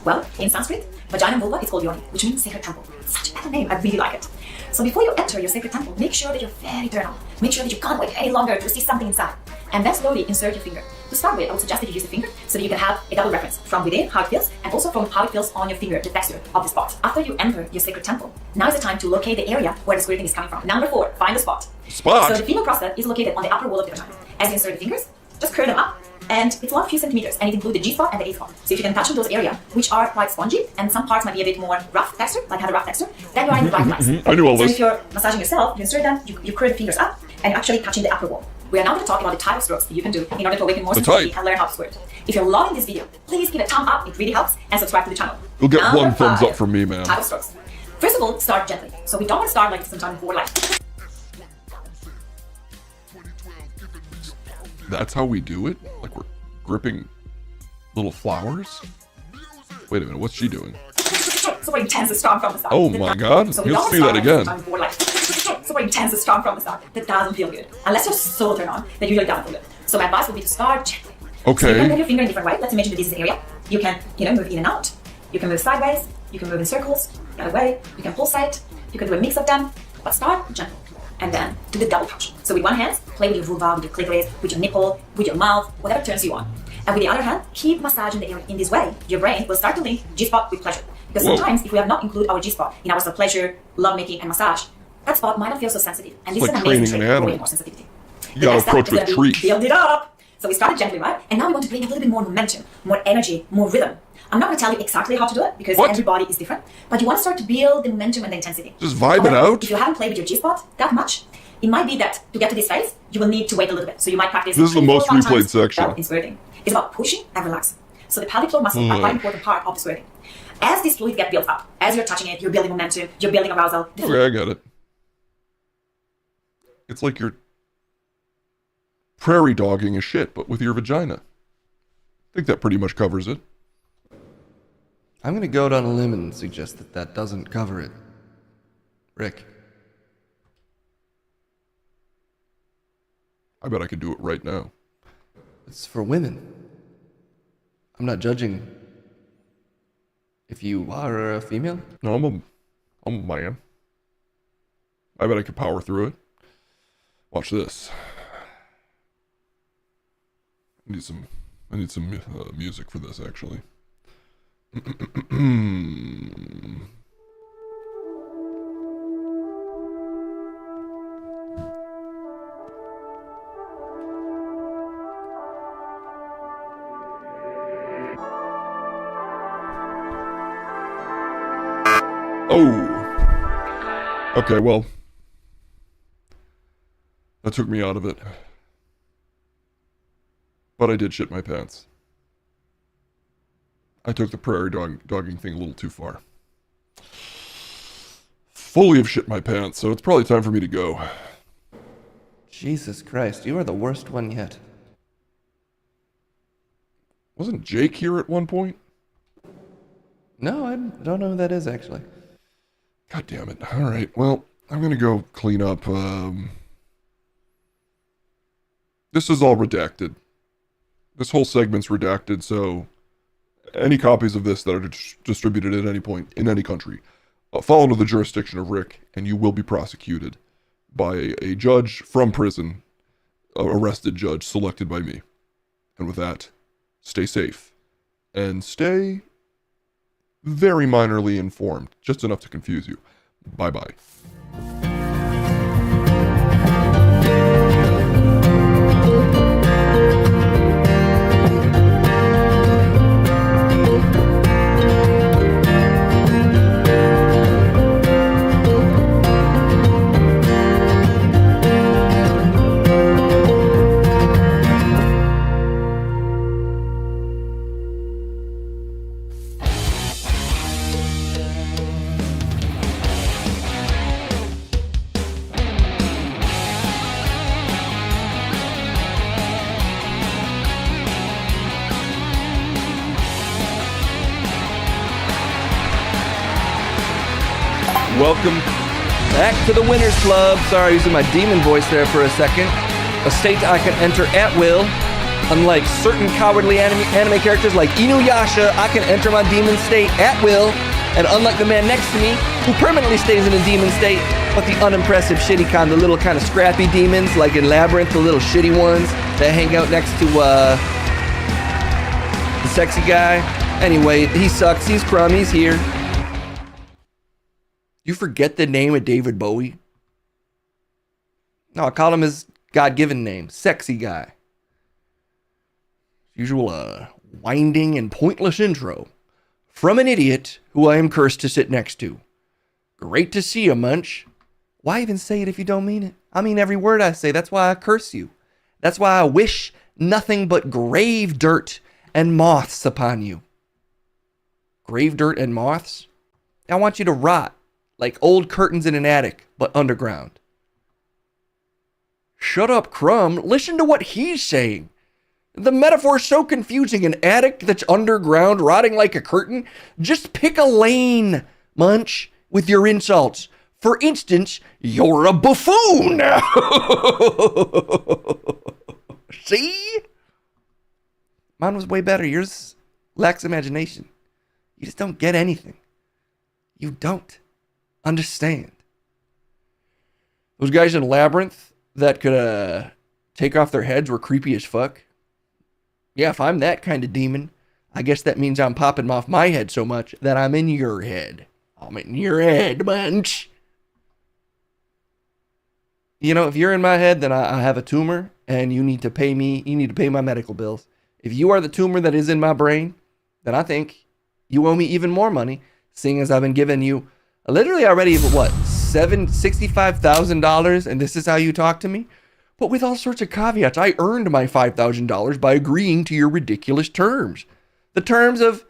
Well, in Sanskrit, vagina and vulva is called yoni, which means sacred temple. Such a better name, I really like it. So before you enter your sacred temple, make sure that you're very eternal. Make sure that you can't wait any longer to see something inside. And then slowly insert your finger. To start with, I would suggest that you use the finger so that you can have a double reference from within, how it feels, and also from how it feels on your finger, the texture of the spot. After you enter your sacred temple, now is the time to locate the area where the squirting is coming from. Number 4, find the spot. Spot? So the female prostate is located on the upper wall of the vagina. As you insert the fingers, just curl them up, and it's one few centimeters, and it includes the G-spot and the A-spot. So if you can touch on those areas, which are quite spongy, and some parts might be a bit more rough texture, like had a rough texture, then you are in the right place. I knew all So this. if you're massaging yourself, you insert them, you curl the fingers up, and you're actually touching the upper wall. We are now going to talk about the type of strokes that you can do in order to awaken more The sensitivity type. and learn how to squirt. If you're loving this video, please give it a thumb up, it really helps, and subscribe to the channel. You'll get Number one thumbs 5, up from me, man. type of strokes. First of all, start gently. So we don't want to start like sometimes more like... That's how we do it? Like we're gripping little flowers? Wait a minute, what's she doing? super intense and strong from the start. Oh my god, So we you'll don't see that start again. sometimes more like super intense and strong from the start. That doesn't feel good. Unless you're so turned on, that usually doesn't feel good. So my advice would be to start gently. Okay. So you can move your finger in different ways. Let's imagine that this is an area. You can, move in and out. You can move sideways. You can move in circles, the other way. You can pulsate. You can do a mix of them. But start gentle. And then do the double touch. So with one hand, play with your vulva, with your clitoris, with your nipple, with your mouth, whatever turns you on. And with the other hand, keep massaging the area in this way. Your brain will start to link G-spot with pleasure. Because sometimes if we have not included our G-spot in our pleasure, lovemaking, and massage, that spot might not feel so sensitive. And this It's is like an amazing training trick an for animal. way more sensitivity. You gotta approach with treats. Build it up. So we started gently, right? And now we want to bring a little bit more momentum, more energy, more rhythm. I'm not going to tell you exactly how to do it because everybody is different, but you want to start to build the momentum and the intensity. Just vibe it However, out. If you haven't played with your G-spot that much, it might be that to get to this phase, you will need to wait a little bit. So you might practice. This is the 3, 4, most 5 replayed times section. without inserting. It's about pushing and relaxing. So the pelvic floor muscles are quite an important part of the squirting. As this fluid gets built up, as you're touching it, you're building momentum, you're building arousal. Okay, I get it. It's like you're prairie dogging a shit, but with your vagina. I think that pretty much covers it. I'm going to go down a limb and suggest that that doesn't cover it. Rick. I bet I could do it right now. It's for women. I'm not judging if you are a female. No, I'm a man. I bet I could power through it. Watch this. I need some music for this, actually. Oh. Okay, well. That took me out of it. But I did shit my pants. I took the prairie dogging thing a little too far. Fully have shit my pants, so it's probably time for me to go. Jesus Christ, you are the worst one yet. Wasn't Jake here at one point? No, I don't know who that is, actually. God damn it. Alright, well, I'm gonna go clean up, This is all redacted. This whole segment's redacted, so any copies of this that are distributed at any point in any country fall under the jurisdiction of Rick, and you will be prosecuted by a judge from prison, a arrested judge selected by me. And with that, stay safe and stay very minorly informed, just enough to confuse you. Bye-bye. Welcome back to the Winners Club. Sorry, using my demon voice there for a second. A state I can enter at will. Unlike certain cowardly anime characters like Inuyasha, I can enter my demon state at will. And unlike the man next to me, who permanently stays in a demon state, but the unimpressive, shitty kind, the little kind of scrappy demons, like in Labyrinth, the little shitty ones that hang out next to the sexy guy. Anyway, he sucks. He's crumb. He's here. You forget the name of David Bowie? No, I call him his God-given name, Sexy Guy. Usual winding and pointless intro from an idiot who I am cursed to sit next to. Great to see you, Munch. Why even say it if you don't mean it? I mean every word I say. That's why I curse you. That's why I wish nothing but grave dirt and moths upon you. Grave dirt and moths? I want you to rot like old curtains in an attic, but underground. Shut up, Crumb. Listen to what he's saying. The metaphor's so confusing. An attic that's underground, rotting like a curtain. Just pick a lane, Munch, with your insults. For instance, you're a buffoon. See? Mine was way better. Yours lacks imagination. You just don't get anything. You don't understand. Those guys in Labyrinth that could take off their heads were creepy as fuck. Yeah, if I'm that kind of demon, I guess that means I'm popping off my head so much that I'm in your head. I'm in your head, Munch. You know, if you're in my head, then I have a tumor, and you need to pay me. You need to pay my medical bills. If you are the tumor that is in my brain, then I think you owe me even more money, seeing as I've been giving you literally already, what, $65,000, and this is how you talk to me? But with all sorts of caveats. I earned my $5,000 by agreeing to your ridiculous terms. The terms of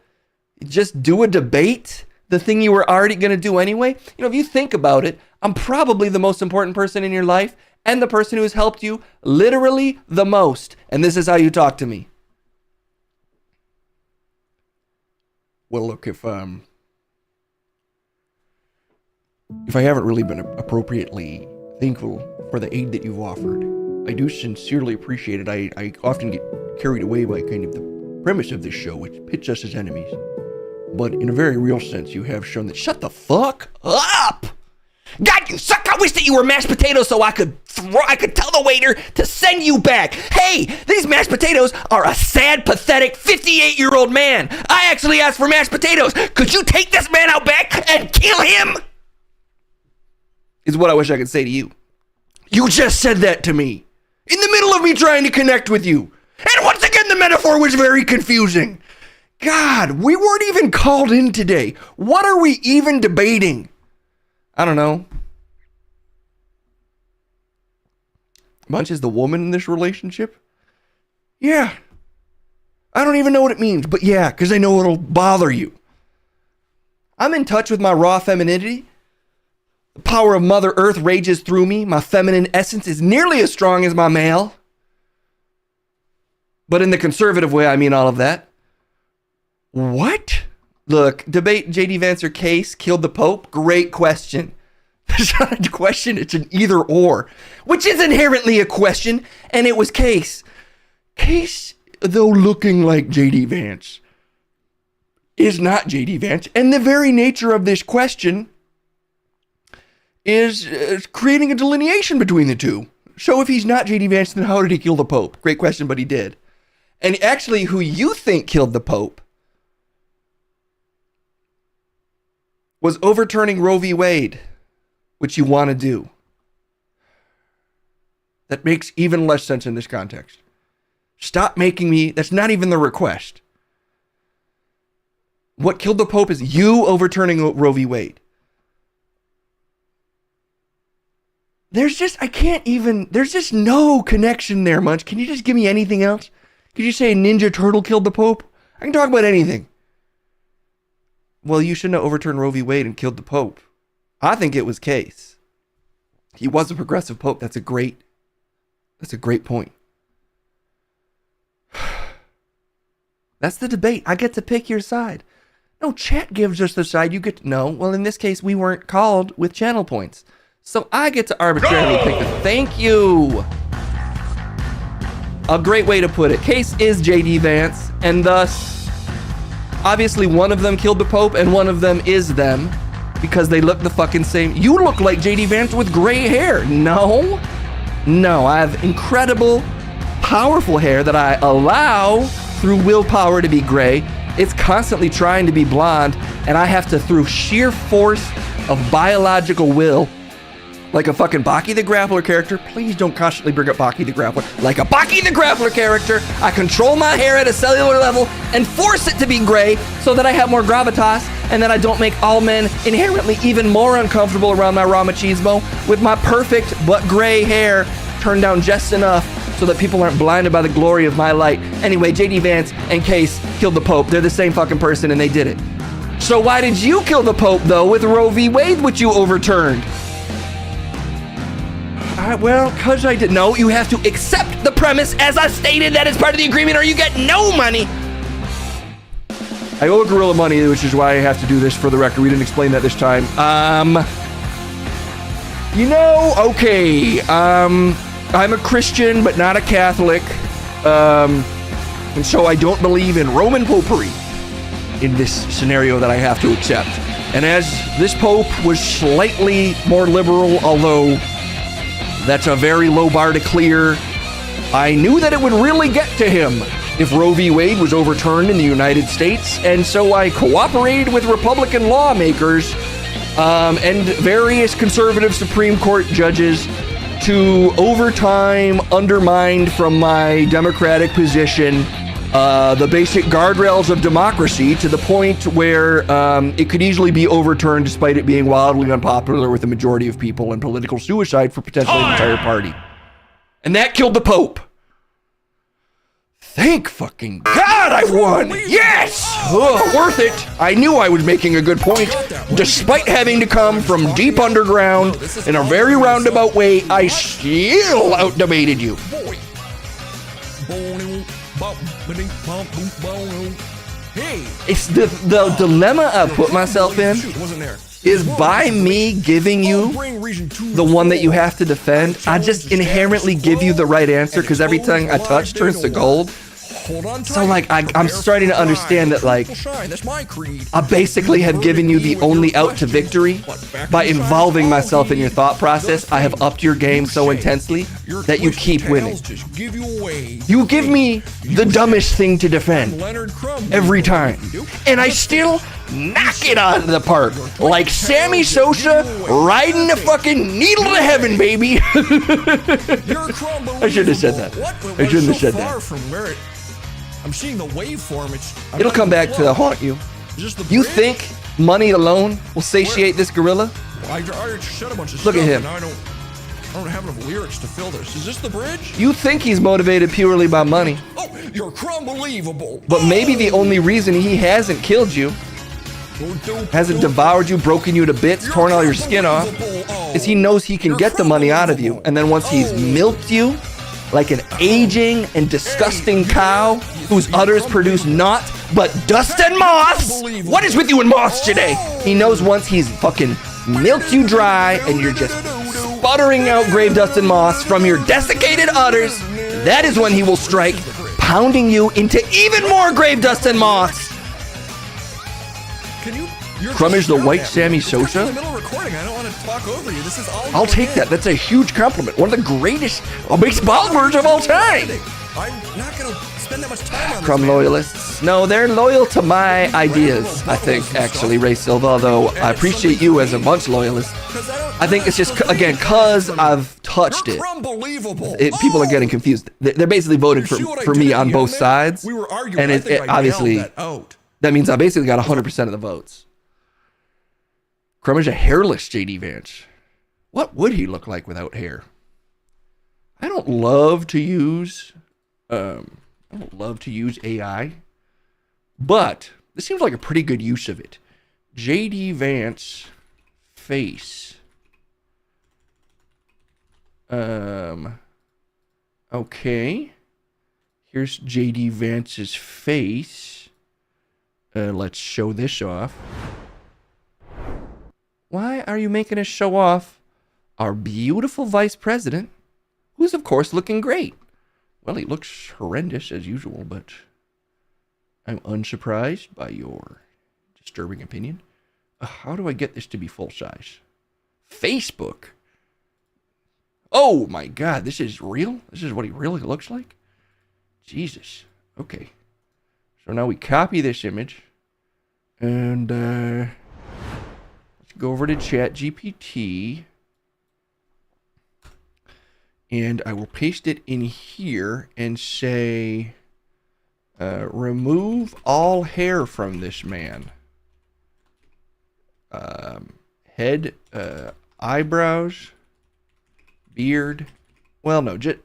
just do a debate, the thing you were already going to do anyway. You know, if you think about it, I'm probably the most important person in your life and the person who has helped you literally the most. And this is how you talk to me. Well, look, if I haven't really been appropriately thankful for the aid that you've offered, I do sincerely appreciate it. I often get carried away by kind of the premise of this show, which pits us as enemies. But in a very real sense, you have shown that. Shut the fuck up! God, you suck! I wish that you were mashed potatoes so I could tell the waiter to send you back. Hey, these mashed potatoes are a sad, pathetic 58-year-old man. I actually asked for mashed potatoes. Could you take this man out back and kill him? Is what I wish I could say to you. You just said that to me. In the middle of me trying to connect with you. And once again, the metaphor was very confusing. God, we weren't even called in today. What are we even debating? I don't know. Munch is the woman in this relationship? Yeah. I don't even know what it means, but yeah, because I know it'll bother you. I'm in touch with my raw femininity. The power of Mother Earth rages through me. My feminine essence is nearly as strong as my male. But in the conservative way, I mean all of that. What? Look, debate J.D. Vance or Case killed the Pope? Great question. It's not a question, it's an either or. Which is inherently a question, and it was Case. Case, though looking like J.D. Vance, is not J.D. Vance. And the very nature of this question is creating a delineation between the two. So if he's not J.D. Vance, then how did he kill the Pope? Great question, but he did. And actually, who you think killed the Pope was overturning Roe v. Wade, which you want to do. That makes even less sense in this context. Stop making me, that's not even the request. What killed the Pope is you overturning Roe v. Wade. There's just no connection there, Munch. Can you just give me anything else? Could you say a Ninja Turtle killed the Pope? I can talk about anything. Well, you shouldn't have overturned Roe v. Wade and killed the Pope. I think it was Case. He was a progressive Pope. That's a great point. That's the debate. I get to pick your side. No, chat gives us the side. You get to know. Well, in this case, we weren't called with channel points. So I get to arbitrarily pick the... Thank you. A great way to put it. Case is J.D. Vance, and thus, obviously one of them killed the Pope, and one of them is them, because they look the fucking same. You look like J.D. Vance with gray hair. No, I have incredible, powerful hair that I allow through willpower to be gray. It's constantly trying to be blonde, and I have to, through sheer force of biological will, like a fucking Baki the Grappler character. Please don't constantly bring up Baki the Grappler. Like a Baki the Grappler character, I control my hair at a cellular level and force it to be gray so that I have more gravitas and that I don't make all men inherently even more uncomfortable around my raw machismo with my perfect but gray hair turned down just enough so that people aren't blinded by the glory of my light. Anyway, J.D. Vance and Case killed the Pope. They're the same fucking person and they did it. So why did you kill the Pope though with Roe v. Wade, which you overturned? Well, because I did. No, you have to accept the premise as I stated that is part of the agreement or you get no money. I owe a gorilla money, which is why I have to do this for the record. We didn't explain that this time. Okay. I'm a Christian, but not a Catholic. And so I don't believe in Roman popery in this scenario that I have to accept. And as this Pope was slightly more liberal, although that's a very low bar to clear, I knew that it would really get to him if Roe v. Wade was overturned in the United States, and so I cooperated with Republican lawmakers and various conservative Supreme Court judges to over time undermine from my Democratic position the basic guardrails of democracy to the point where it could easily be overturned despite it being wildly unpopular with the majority of people and political suicide for potentially an entire party. And that killed the Pope. Thank fucking God I won! Yes! Worth it! I knew I was making a good point. Despite having to come from deep underground in a very roundabout way, I still outdebated you. It's the dilemma I put myself in is by me giving you the one that you have to defend, I just inherently give you the right answer because everything I touch turns to gold. So like I'm starting to understand that like I basically have given you the only out to victory by involving myself in your thought process. I have upped your game so intensely that you keep winning. You give me the dumbest thing to defend every time, and I still knock it out of the park like Sammy Sosa riding the fucking needle to heaven, baby. I shouldn't have said that. I shouldn't have said that. I'm seeing the waveform. It'll come back to haunt you. You think money alone will satiate this gorilla? I already said a bunch of Look stuff, at him. and I don't have enough lyrics to fill this. Is this the bridge? You think he's motivated purely by money. Oh, you're unbelievable. But maybe the only reason he hasn't killed you, hasn't devoured you, broken you to bits, torn all your skin off, is he knows he can get the money out of you. And then once he's milked you, like an aging and disgusting cow whose udders produce naught but dust and moths. What is with you and moths today? He knows once he's fucking milked you dry and you're just sputtering out grave dust and moths from your desiccated udders, that is when he will strike, pounding you into even more grave dust and moths. Crumb is the white Sammy In Sosa? the middle of recording, I don't want to talk over you. This is all. I'll take that. That's a huge compliment. One of the greatest baseball words of all time. I'm not gonna spend that much time on Crumb this, man. loyalists. No, they're loyal to my ideas, I think, actually, Ray Silva, although I appreciate you as a Munch loyalist. I think it's just, again, because I've touched it. Unbelievable. People are getting confused. They're basically voting for me on both sides. We were arguing. And I think I obviously, yelled that out. that means I basically got 100% of the votes. Crumb is a hairless J.D. Vance. What would he look like without hair? I don't love to use AI, but this seems like a pretty good use of it. J.D. Vance face. Okay. Here's J.D. Vance's face. Let's show this off. Why are you making us show off our beautiful vice president, who's of course looking great? Well, he looks horrendous as usual, but I'm unsurprised by your disturbing opinion. How do I get this to be full size? Facebook. Oh my God, this is real? This is what he really looks like? Jesus. Okay. So now we copy this image and let's go over to ChatGPT and I will paste it in here and say, remove all hair from this man. Head, eyebrows, beard. Well, no, just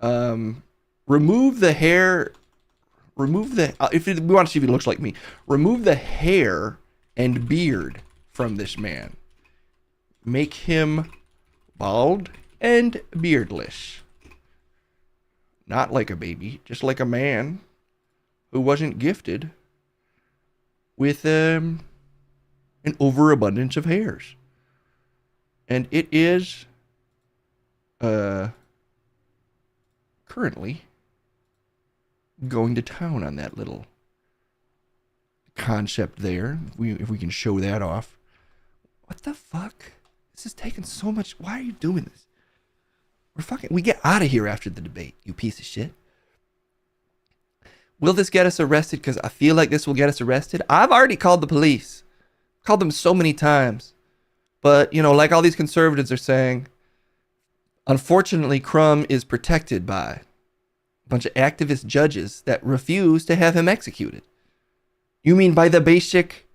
remove the hair. Remove the. If we want to see if he looks like me, remove the hair and beard from this man. Make him bald and beardless. Not like a baby, just like a man who wasn't gifted with an overabundance of hairs. And it is currently going to town on that little concept there. If we can show that off. What the fuck? This is taking so much. Why are you doing this? We get out of here after the debate, you piece of shit. Will this get us arrested? Because I feel like this will get us arrested. I've already called the police. Called them so many times. But, you know, like all these conservatives are saying, unfortunately, Crumb is protected by a bunch of activist judges that refuse to have him executed. You mean by the basic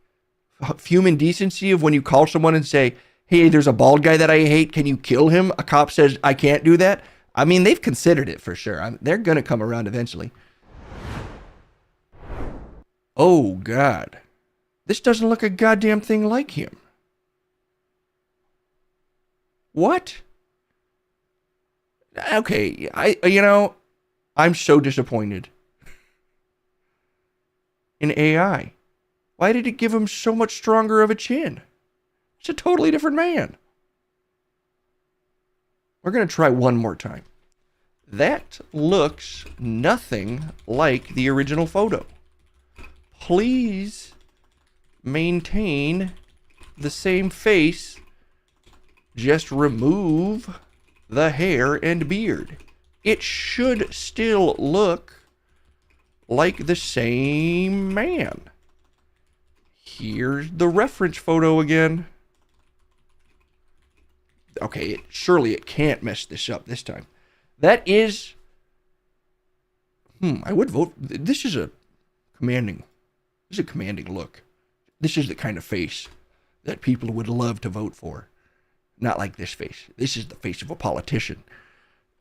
human decency of when you call someone and say, hey, there's a bald guy that I hate, can you kill him? A cop says, I can't do that. I mean, they've considered it for sure. They're going to come around eventually. Oh, God. This doesn't look a goddamn thing like him. What? Okay, I'm so disappointed in AI. Why did it give him so much stronger of a chin? It's a totally different man. We're going to try one more time. That looks nothing like the original photo. Please maintain the same face. Just remove the hair and beard. It should still look like the same man. Here's the reference photo again. Okay, surely it can't mess this up this time. That is... I would vote... This is a commanding look. This is the kind of face that people would love to vote for. Not like this face. This is the face of a politician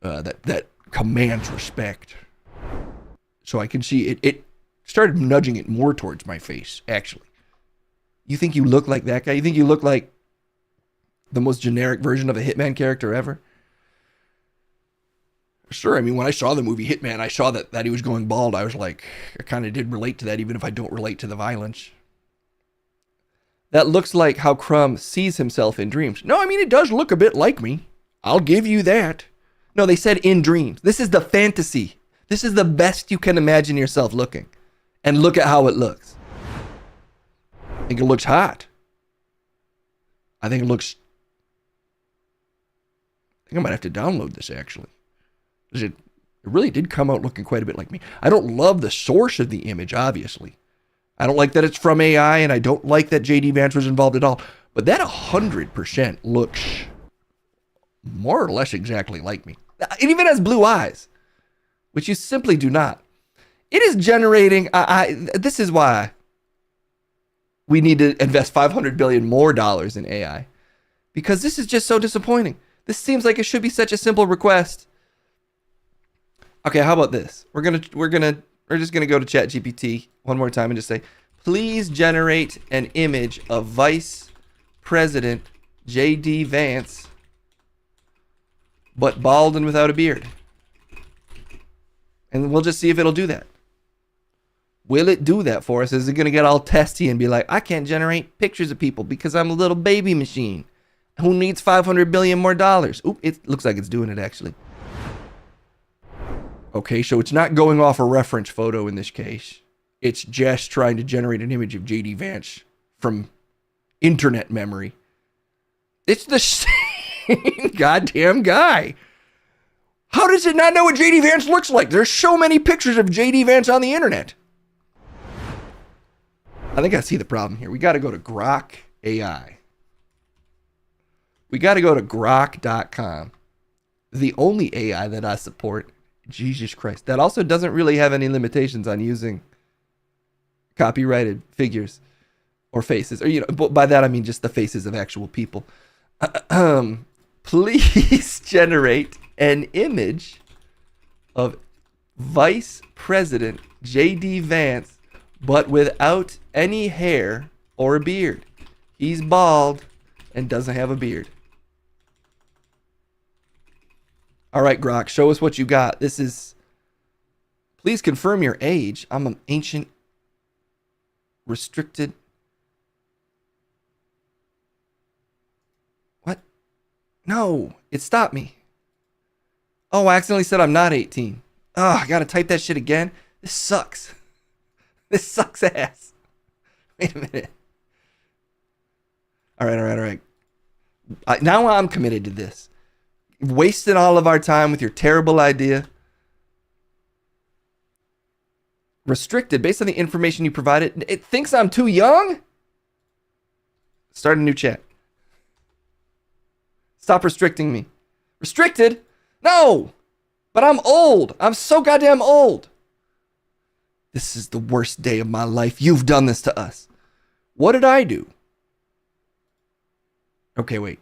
that commands respect. So I can see it started nudging it more towards my face, actually. You think you look like that guy? You think you look like the most generic version of a Hitman character ever? Sure, I mean, when I saw the movie Hitman, I saw that he was going bald. I was like, I kind of did relate to that, even if I don't relate to the violence. That looks like how Crumb sees himself in dreams. No, I mean, it does look a bit like me. I'll give you that. No, they said in dreams. This is the fantasy. This is the best you can imagine yourself looking. And look at how it looks. I think it looks hot. I think I might have to download this actually. It really did come out looking quite a bit like me. I don't love the source of the image, obviously. I don't like that it's from AI, and I don't like that JD Vance was involved at all. But that 100% looks more or less exactly like me. It even has blue eyes, which you simply do not. It is generating. This is why we need to invest $500 billion more in AI, because this is just so disappointing. This seems like it should be such a simple request. Okay, how about this? We're just gonna go to ChatGPT one more time and just say, please generate an image of Vice President J.D. Vance, but bald and without a beard. And we'll just see if it'll do that. Will it do that for us? Is it gonna get all testy and be like, I can't generate pictures of people because I'm a little baby machine who needs $500 billion more dollars? Oop, it looks like it's doing it actually. Okay, so it's not going off a reference photo in this case. It's just trying to generate an image of J.D. Vance from internet memory. It's the same goddamn guy. How does it not know what J.D. Vance looks like? There's so many pictures of J.D. Vance on the internet. I think I see the problem here. We got to go to Grok AI. We got to go to grok.com. The only AI that I support. Jesus Christ. That also doesn't really have any limitations on using copyrighted figures or faces. Or, by that I mean just the faces of actual people. Please generate an image of Vice President J.D. Vance, but without any hair or a beard. He's bald and doesn't have a beard. All right, Grok, show us what you got. This is, please confirm your age. I'm an ancient, restricted. What? No, it stopped me. Oh, I accidentally said I'm not 18. Oh, I got to type that shit again. This sucks. This sucks ass. Wait a minute. All right. Now I'm committed to this. Wasted all of our time with your terrible idea. Restricted based on the information you provided. It thinks I'm too young? Start a new chat. Stop restricting me. Restricted? No! But I'm old. I'm so goddamn old. This is the worst day of my life. You've done this to us. What did I do? Okay, wait.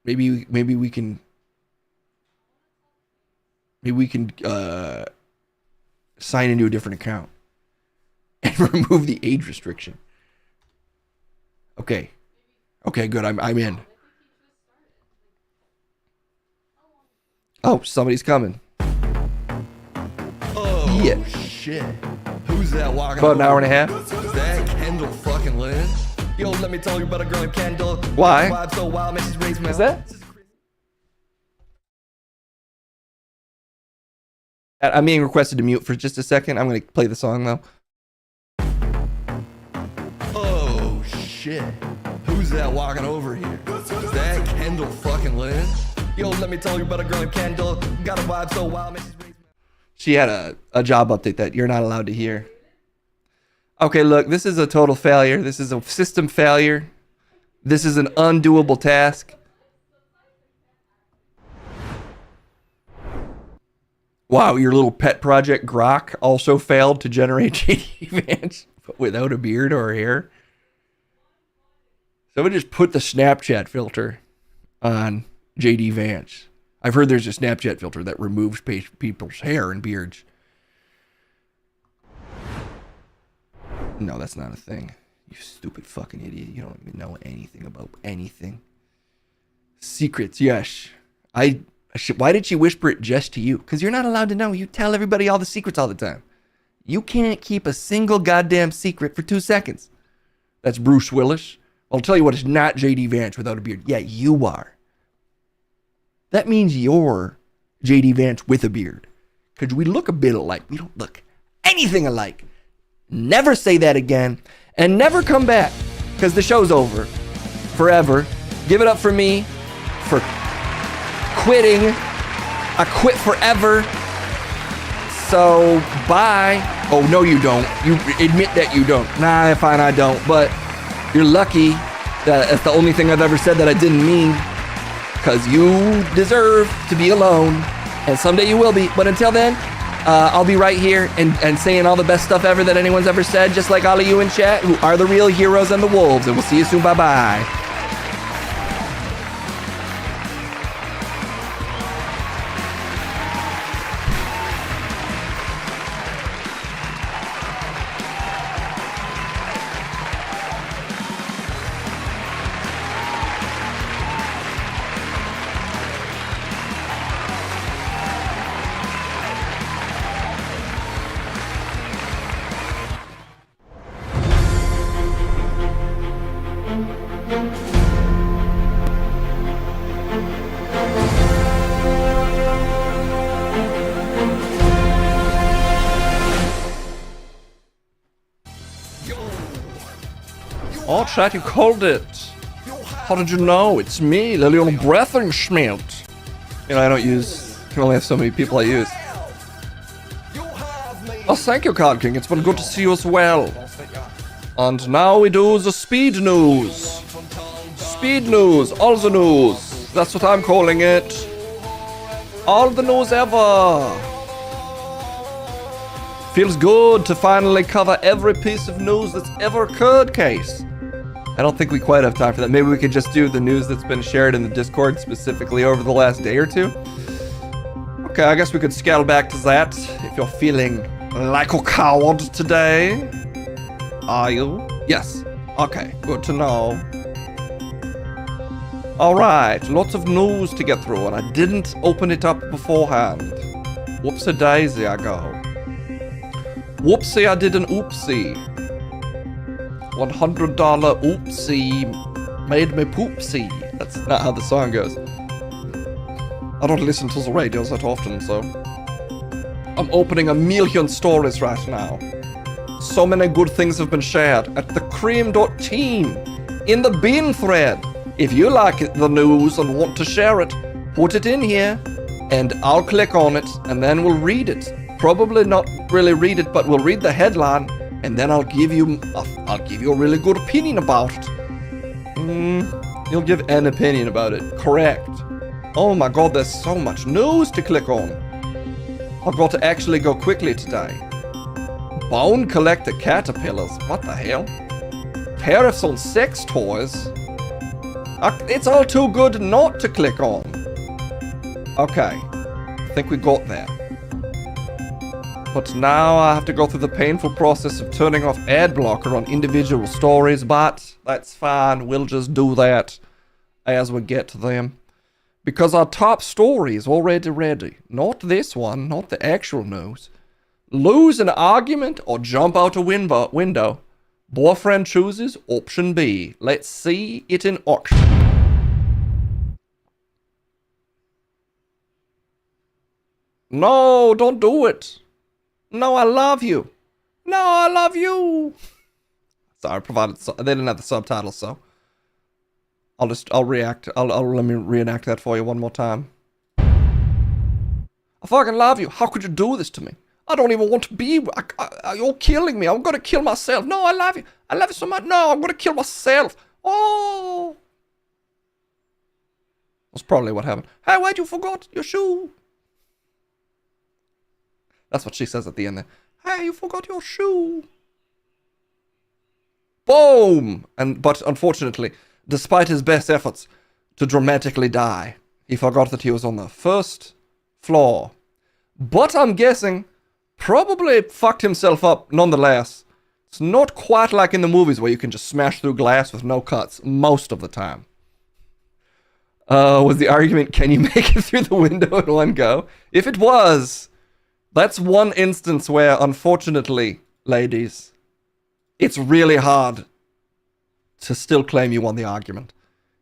Maybe we can sign into a different account and remove the age restriction. Okay, good. I'm in. Oh, somebody's coming. Oh, yeah. Shit. Who's that walking About an hour and a over? half. Is that Kendall fucking Lynn? Yo, let me tell you about a girl named Kendall. Why? Vibe so wild, man, she's raised Is that? I'm being requested to mute for just a second. I'm going to play the song though. Oh shit. Who's that walking over here? Is that Kendall fucking Lynn? Yo, let me tell you about a girl named Kendall. Got a vibe so wild, man, she's raised. She had a job update that you're not allowed to hear. Okay, look, this is a total failure. This is a system failure. This is an undoable task. Wow, your little pet project Grok also failed to generate J.D. Vance without a beard or hair. Someone just put the Snapchat filter on J.D. Vance. I've heard there's a Snapchat filter that removes people's hair and beards. No, that's not a thing. You stupid fucking idiot. You don't even know anything about anything. Secrets, yes. Why did she whisper it just to you? Because you're not allowed to know. You tell everybody all the secrets all the time. You can't keep a single goddamn secret for 2 seconds. That's Bruce Willis. I'll tell you what, it's not J.D. Vance without a beard. Yeah, you are. That means you're J.D. Vance with a beard. Because we look a bit alike. We don't look anything alike. Never say that again. and never come back, because the show's over. Forever. Give it up for me for quitting. I quit forever. So, bye. Oh, no, you don't. You admit that you don't. Nah, fine, I don't. But you're lucky that that's the only thing I've ever said that I didn't mean. Because you deserve to be alone. And someday you will be. But until then, I'll be right here and saying all the best stuff ever that anyone's ever said, just like all of you in chat, who are the real heroes and the wolves. And we'll see you soon. Bye-bye. Oh, chat, you called it. How did you know? It's me, Lilian Schmidt. You know, I can only have so many people I use. Oh, thank you, Card King. It's been good to see you as well. And now we do the speed news. Speed news, all the news. That's what I'm calling it. All the news ever. Feels good to finally cover every piece of news that's ever occurred, Case. I don't think we quite have time for that. Maybe we could just do the news that's been shared in the Discord specifically over the last day or two. Okay, I guess we could scale back to that if you're feeling like a coward today. Are you? Yes. Okay, good to know. Alright, lots of news to get through, and I didn't open it up beforehand. Whoopsie daisy, I go. Whoopsie, I did an oopsie. $100 oopsie made me poopsie. That's not how the song goes. I don't listen to the radio that often, so I'm opening a million stories right now. So many good things have been shared at the cream.team in the bean thread. If you like the news and want to share it, put it in here and I'll click on it and then we'll read it. Probably not really read it, but we'll read the headline and then I'll give you a really good opinion about it. You'll give an opinion about it. Correct. Oh my god, there's so much news to click on. I've got to actually go quickly today. Bone collector caterpillars. What the hell? Tariffs on sex toys. It's all too good not to click on. Okay. I think we got there. But now I have to go through the painful process of turning off ad blocker on individual stories, but that's fine. We'll just do that as we get to them. Because our top story is already ready. Not this one, not the actual news. Lose an argument or jump out a window. Boyfriend chooses option B. Let's see it in action. No, don't do it. No, I love you. No, I love you. Sorry, they didn't have the subtitles, so I'll let me reenact that for you one more time. I fucking love you. How could you do this to me? I don't even want to be. You're killing me. I'm gonna kill myself. No, I love you. I love you so much. No, I'm gonna kill myself. Oh, that's probably what happened. Hey, wait, you forgot your shoe. That's what she says at the end there. Hey, you forgot your shoe. Boom! But unfortunately, despite his best efforts to dramatically die, he forgot that he was on the first floor. But I'm guessing, probably fucked himself up nonetheless. It's not quite like in the movies where you can just smash through glass with no cuts most of the time. Was the argument, can you make it through the window in one go? If it was, that's one instance where, unfortunately, ladies, it's really hard to still claim you won the argument.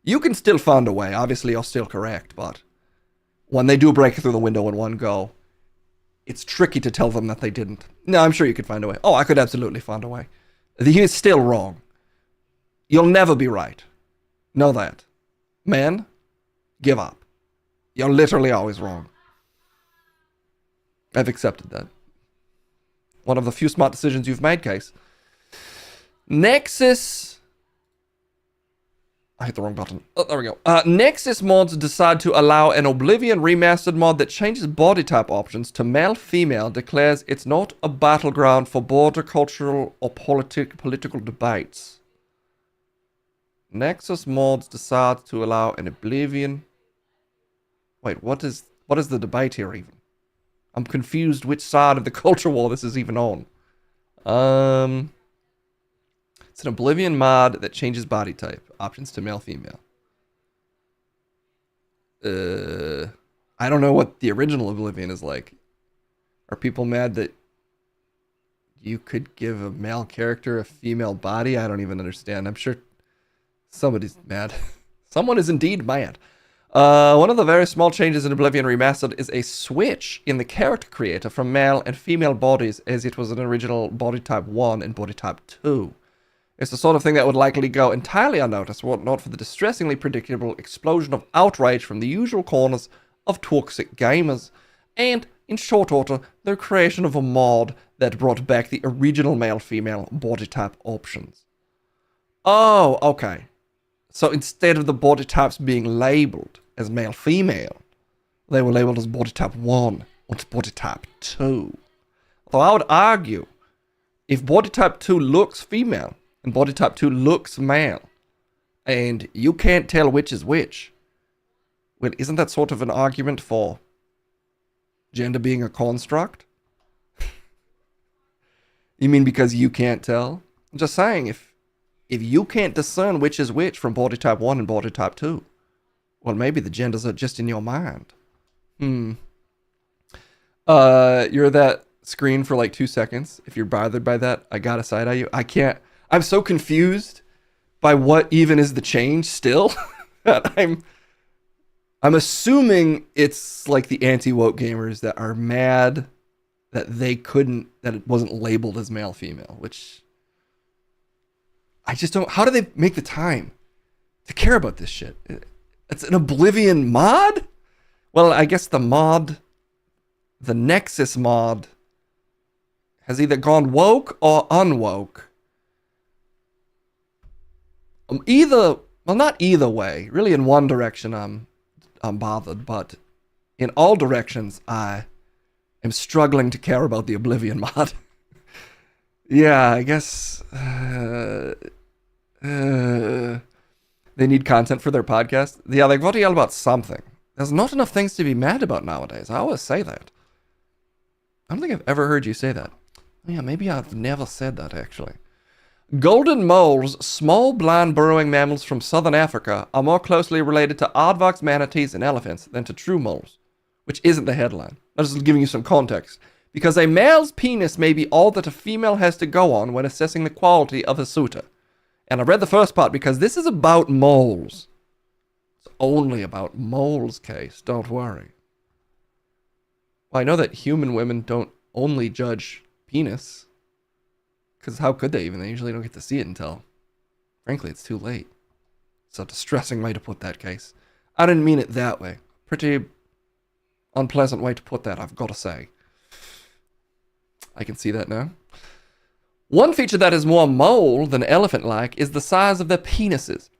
You can still find a way. Obviously, you're still correct, but when they do break through the window in one go, it's tricky to tell them that they didn't. No, I'm sure you could find a way. Oh, I could absolutely find a way. He is still wrong. You'll never be right. Know that. Men, give up. You're literally always wrong. I've accepted that. One of the few smart decisions you've made, Case. Nexus. I hit the wrong button. Oh, there we go. Nexus mods decide to allow an Oblivion remastered mod that changes body type options to male-female, declares it's not a battleground for border cultural or political debates. Nexus mods decide to allow an Oblivion... Wait, what is the debate here even? I'm confused which side of the culture war this is even on. It's an Oblivion mod that changes body type. Options to male-female. I don't know what the original Oblivion is like. Are people mad that you could give a male character a female body? I don't even understand. I'm sure somebody's mad. Someone is indeed mad. One of the very small changes in Oblivion Remastered is a switch in the character creator from male and female bodies, as it was an original body type 1 and body type 2. It's the sort of thing that would likely go entirely unnoticed were it not for the distressingly predictable explosion of outrage from the usual corners of toxic gamers, and, in short order, the creation of a mod that brought back the original male-female body type options. Oh, okay. So instead of the body types being labeled as male-female, they were labeled as body type 1 or body type 2. Although I would argue, if body type 2 looks female, and body type 2 looks male, and you can't tell which is which, well, isn't that sort of an argument for gender being a construct? You mean because you can't tell? I'm just saying, if you can't discern which is which from body type 1 and body type 2, well, maybe the genders are just in your mind. You're that screen for like 2 seconds. If you're bothered by that, I gotta side eye you. I can't. I'm so confused by what even is the change still. That I'm assuming it's like the anti-woke gamers that are mad that that it wasn't labeled as male-female, which I just don't, how do they make the time to care about this shit? It's an Oblivion mod? Well, I guess the Nexus mod has either gone woke or unwoke. Not either way. Really, in one direction, I'm bothered, but in all directions, I am struggling to care about the Oblivion mod. Yeah, I guess they need content for their podcast. Yeah, they've got to yell about something. There's not enough things to be mad about nowadays. I always say that. I don't think I've ever heard you say that. Yeah, maybe I've never said that, actually. Golden moles, small blind burrowing mammals from southern Africa, are more closely related to aardvarks, manatees, and elephants than to true moles, which isn't the headline. I'm just giving you some context. Because a male's penis may be all that a female has to go on when assessing the quality of a suitor. And I read the first part because this is about moles. It's only about moles, Case, don't worry. Well, I know that human women don't only judge penis. Because how could they even? They usually don't get to see it until, frankly, it's too late. It's a distressing way to put that, Case. I didn't mean it that way. Pretty unpleasant way to put that, I've got to say. I can see that now. One feature that is more mole than elephant-like is the size of their penises,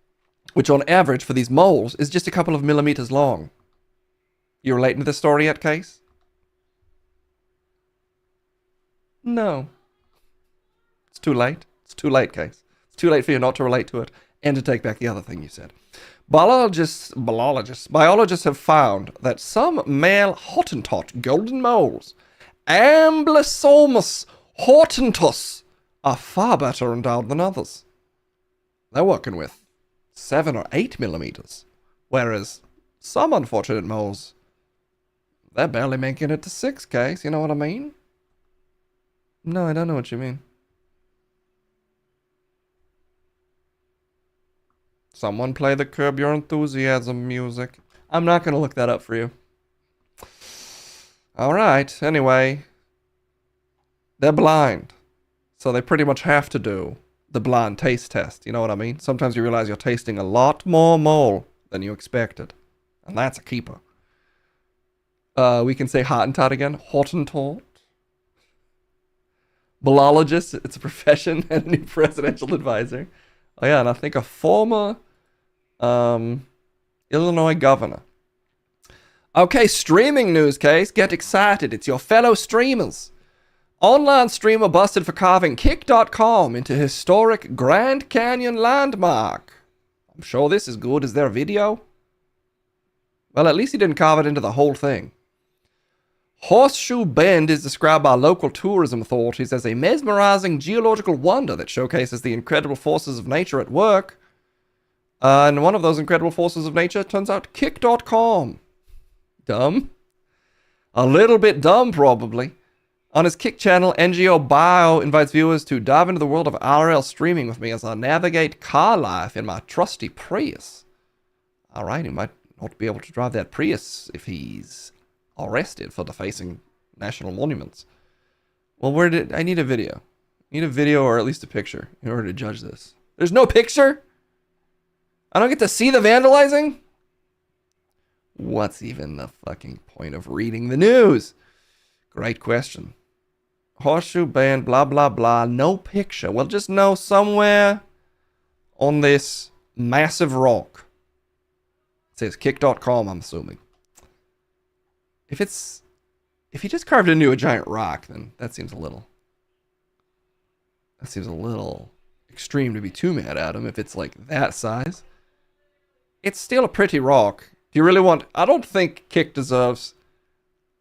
which on average for these moles is just a couple of millimeters long. You relating to this story yet, Case? No. It's too late. It's too late, Case. It's too late for you not to relate to it and to take back the other thing you said. Biologists have found that some male Hottentot golden moles, Amblysomus hortentus, are far better endowed than others. They're working with 7 or 8 millimeters, whereas some unfortunate moles, they're barely making it to 6, Case. You know what I mean? No, I don't know what you mean. Someone play the Curb Your Enthusiasm music. I'm not going to look that up for you. Alright, anyway. They're blind. So they pretty much have to do the blind taste test. You know what I mean? Sometimes you realize you're tasting a lot more mole than you expected. And that's a keeper. We can say Hottentot again. Hottentot. Ballologist. It's a profession and a new presidential advisor. Oh yeah, and I think a former Illinois governor. Okay, streaming news case. Get excited. It's your fellow streamers. Online streamer busted for carving Kick.com into historic Grand Canyon landmark. I'm sure this is good. Is there a video? Well, at least he didn't carve it into the whole thing. Horseshoe Bend is described by local tourism authorities as a mesmerizing geological wonder that showcases the incredible forces of nature at work. And one of those incredible forces of nature turns out Kick.com. Dumb? A little bit dumb, probably. On his Kick channel, NGO Bio invites viewers to dive into the world of IRL streaming with me as I navigate car life in my trusty Prius. Alright, he might not be able to drive that Prius if he's arrested for defacing national monuments. Well, I need a video. I need a video or at least a picture in order to judge this. There's no picture? I don't get to see the vandalizing? What's even the fucking point of reading the news? Great question. Horseshoe Bend, blah, blah, blah. No picture. Well, just know somewhere on this massive rock. It says Kick.com, I'm assuming. If he just carved into a giant rock, then that seems a little extreme to be too mad at him if it's like that size. It's still a pretty rock. Do you really want... I don't think Kick deserves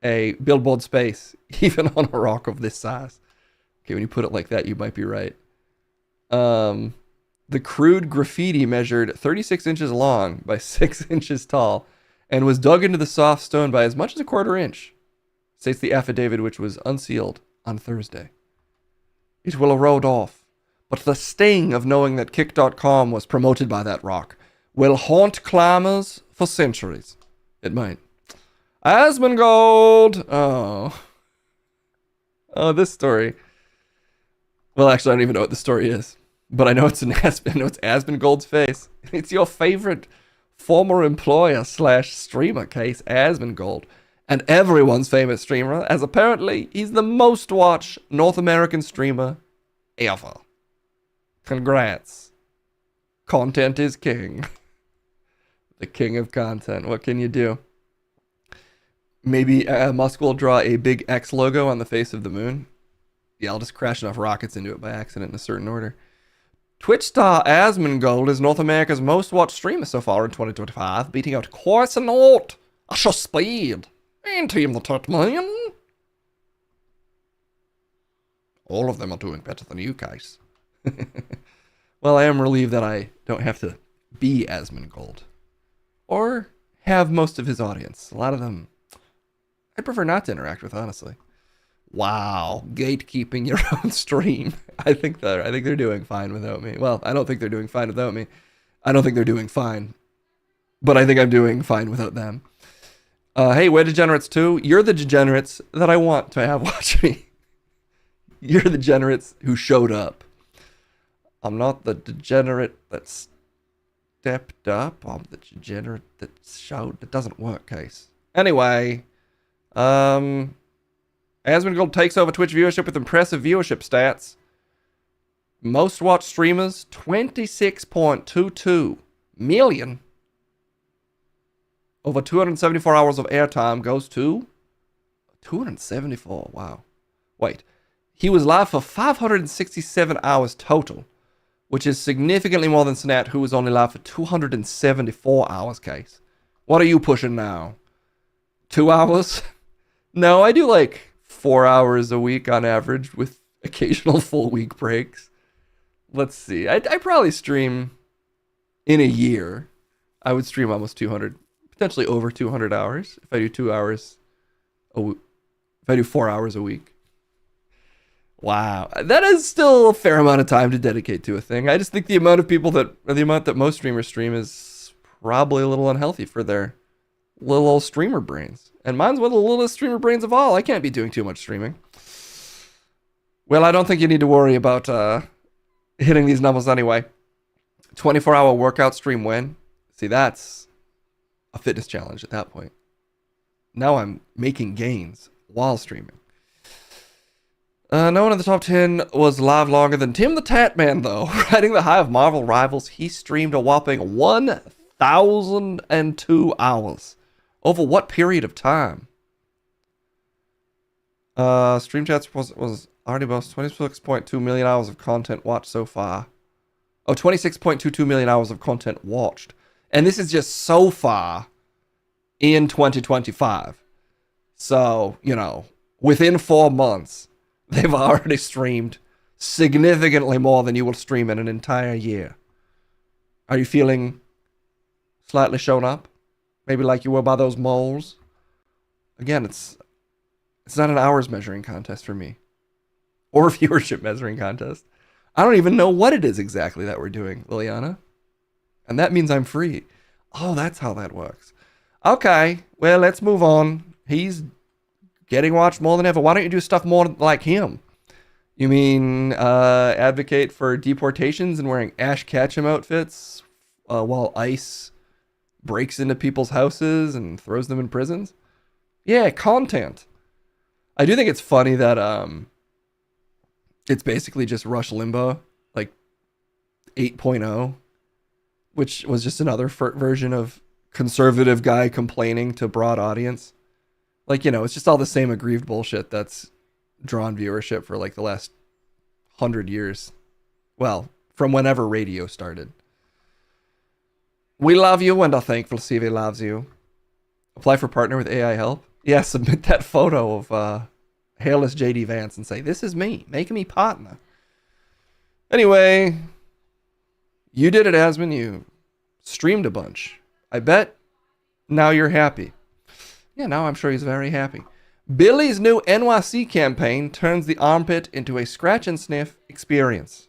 a billboard space, even on a rock of this size. Okay, when you put it like that, you might be right. The crude graffiti measured 36 inches long by 6 inches tall and was dug into the soft stone by as much as a quarter inch, states the affidavit, which was unsealed on Thursday. It will erode off, but the sting of knowing that Kick.com was promoted by that rock will haunt climbers for centuries. It might. Asmongold! Oh, this story. Well, actually, I don't even know what the story is, but I know it's Asmongold's face. It's your favorite former employer / streamer case, Asmongold, and everyone's favorite streamer, as apparently he's the most watched North American streamer ever. Congrats. Content is king. The king of content. What can you do? Maybe Musk will draw a big X logo on the face of the moon. Yeah, I'll just crash enough rockets into it by accident in a certain order. Twitch star Asmongold is North America's most watched streamer so far in 2025, beating out Course and Note, Usher Speed, and Team the Tatman. All of them are doing better than you guys. Well, I am relieved that I don't have to be Asmongold. Or have most of his audience. A lot of them I'd prefer not to interact with, honestly. Wow, gatekeeping your own stream. I think they're doing fine without me. Well, I don't think they're doing fine without me. I don't think they're doing fine. But I think I'm doing fine without them. Hey, we're degenerates too. You're the degenerates that I want to have watch me. You're the degenerates who showed up. I'm not the degenerate that stepped up. I'm the degenerate that showed. It doesn't work, case. Anyway, Asmongold takes over Twitch viewership with impressive viewership stats. Most watched streamers, 26.22 million. Over 274 hours of airtime goes to 274. Wow. Wait. He was live for 567 hours total, which is significantly more than Snat, who was only live for 274 hours, case. What are you pushing now? 2 hours? No, I do like 4 hours a week on average with occasional full week breaks. Let's see. I probably stream in a year. I would stream almost 200, potentially over 200 hours if I do 2 hours a week. If I do 4 hours a week. Wow. That is still a fair amount of time to dedicate to a thing. I just think the amount that most streamers stream is probably a little unhealthy for their little old streamer brains. And mine's one of the littlest streamer brains of all. I can't be doing too much streaming. Well, I don't think you need to worry about hitting these numbers anyway. 24-hour workout stream win. See, that's a fitness challenge at that point. Now I'm making gains while streaming. No one in the top 10 was live longer than Tim the Tatman, though. Riding the high of Marvel Rivals, he streamed a whopping 1,002 hours. Over what period of time? Stream chats was already boast 26.2 million hours of content watched so far. Oh, 26.22 million hours of content watched. And this is just so far in 2025. So, you know, within 4 months, they've already streamed significantly more than you will stream in an entire year. Are you feeling slightly shown up? Maybe like you were by those moles? Again, it's not an hours measuring contest for me. Or a viewership measuring contest. I don't even know what it is exactly that we're doing, Liliana. And that means I'm free. Oh, that's how that works. Okay, well, let's move on. He's getting watched more than ever. Why don't you do stuff more like him? You mean advocate for deportations and wearing Ash Ketchum outfits while ICE breaks into people's houses and throws them in prisons? Yeah, content. I do think it's funny that it's basically just Rush Limbaugh, like 8.0, which was just another version of conservative guy complaining to broad audience. Like, you know, it's just all the same aggrieved bullshit that's drawn viewership for like the last 100 years. Well, from whenever radio started. We love you and are thankful CV loves you. Apply for partner with AI Help. Yeah, submit that photo of hairless JD Vance and say, this is me, make me partner. Anyway, you did it, Asmon. You streamed a bunch. I bet now you're happy. Yeah, now I'm sure he's very happy. Billy's new NYC campaign turns the armpit into a scratch and sniff experience.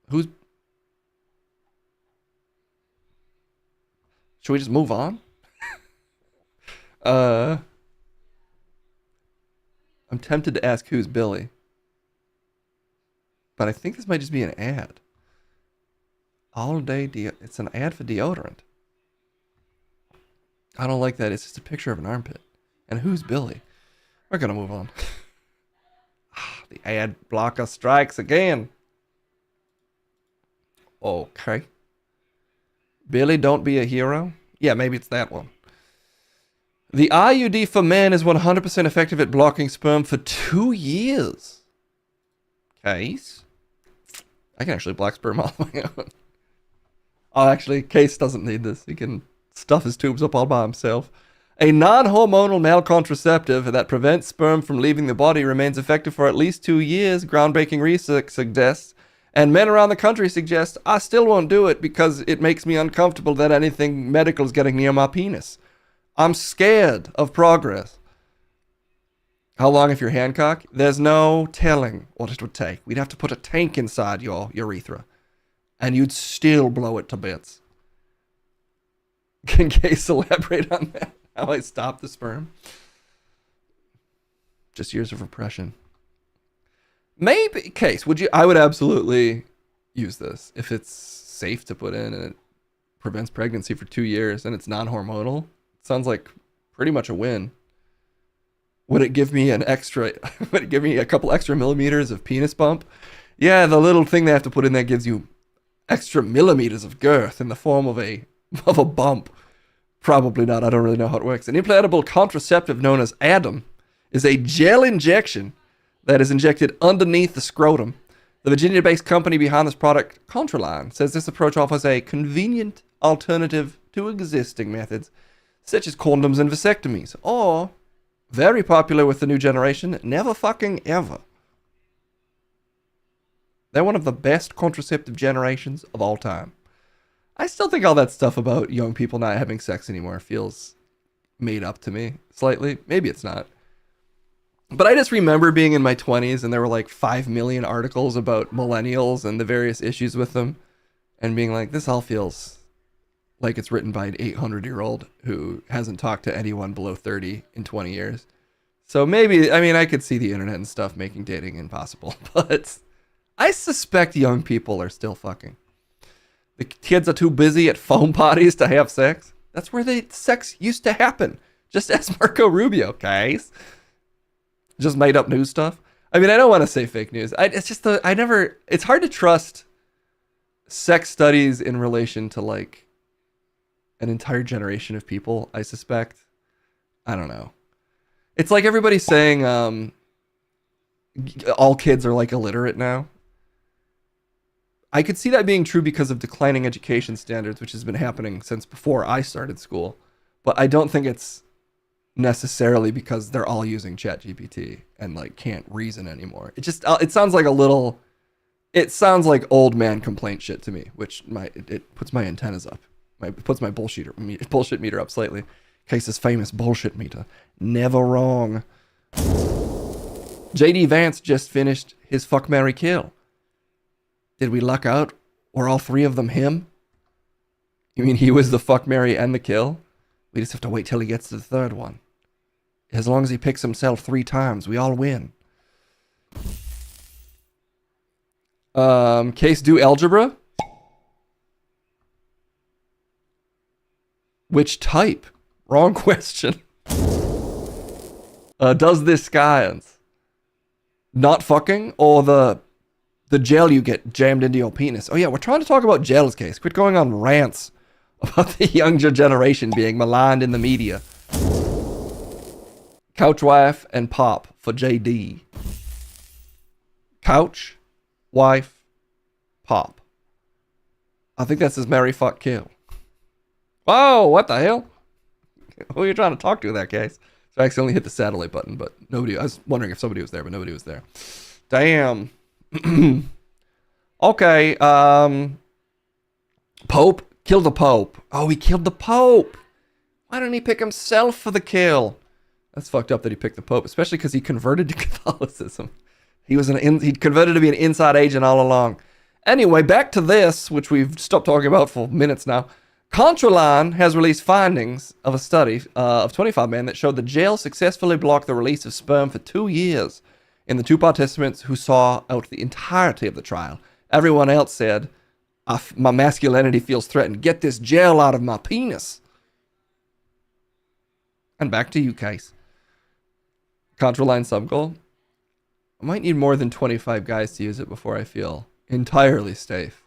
Should we just move on? I'm tempted to ask who's Billy. But I think this might just be an ad. All day it's an ad for deodorant. I don't like that. It's just a picture of an armpit. And who's Billy? We're gonna move on. The ad blocker strikes again. Okay. Billy, don't be a hero? Yeah, maybe it's that one. The IUD for men is 100% effective at blocking sperm for 2 years. Case? I can actually block sperm all my own. Oh, actually, Case doesn't need this. He can stuff his tubes up all by himself. A non-hormonal male contraceptive that prevents sperm from leaving the body remains effective for at least 2 years, groundbreaking research suggests. And men around the country suggest, I still won't do it because it makes me uncomfortable that anything medical is getting near my penis. I'm scared of progress. How long if you're Hancock? There's no telling what it would take. We'd have to put a tank inside your urethra. And you'd still blow it to bits. Can Case elaborate on that? How I stopped the sperm? Just years of repression. Maybe, Case, would you? I would absolutely use this if it's safe to put in and it prevents pregnancy for 2 years and it's non-hormonal. Sounds like pretty much a win. Would it give me would it give me a couple extra millimeters of penis bump? Yeah, the little thing they have to put in there gives you extra millimeters of girth in the form of a bump. Probably not. I don't really know how it works. An implantable contraceptive known as Adam is a gel injection that is injected underneath the scrotum. The Virginia-based company behind this product, Contraline, says this approach offers a convenient alternative to existing methods, such as condoms and vasectomies, or, very popular with the new generation, never fucking ever. They're one of the best contraceptive generations of all time. I still think all that stuff about young people not having sex anymore feels made up to me, slightly. Maybe it's not. But I just remember being in my 20s and there were like 5 million articles about millennials and the various issues with them and being like, this all feels like it's written by an 800-year-old who hasn't talked to anyone below 30 in 20 years. So maybe, I mean, I could see the internet and stuff making dating impossible, but I suspect young people are still fucking. The kids are too busy at phone parties to have sex. That's where the sex used to happen. Just ask Marco Rubio, guys. Just made up news stuff. I mean, I don't want to say fake news. It's hard to trust sex studies in relation to like an entire generation of people, I suspect. I don't know. It's like everybody's saying all kids are like illiterate now. I could see that being true because of declining education standards, which has been happening since before I started school. But I don't think it's necessarily because they're all using ChatGPT and like can't reason anymore. It sounds like old man complaint shit to me, which it puts my antennas up. It puts my bullshit meter up slightly. Case's famous bullshit meter. Never wrong. JD Vance just finished his fuck, marry, kill. Did we luck out? Were all three of them him? You mean he was the fuck, marry, and the kill? We just have to wait till he gets to the third one. As long as he picks himself 3 times, we all win. Case do algebra? Which type? Wrong question. Does this science? Not fucking or the gel you get jammed into your penis? Oh yeah, we're trying to talk about gels, Case. Quit going on rants about the younger generation being maligned in the media. Couch wife and pop for JD. Couch, wife, pop. I think that's his marry, fuck, kill. Whoa, what the hell? Who are you trying to talk to in that case? So I accidentally hit the satellite button, but nobody. I was wondering if somebody was there, but nobody was there. Damn. Okay. Pope killed the Pope. Oh, he killed the Pope. Why didn't he pick himself for the kill? That's fucked up that he picked the Pope, especially because he converted to Catholicism. He'd converted to be an inside agent all along. Anyway, back to this, which we've stopped talking about for minutes now. Contraline has released findings of a study of 25 men that showed the jail successfully blocked the release of sperm for 2 years in the 2 participants who saw out the entirety of the trial. Everyone else said, my masculinity feels threatened. Get this gel out of my penis. And back to you, Case. Contraline subgoal. I might need more than 25 guys to use it before I feel entirely safe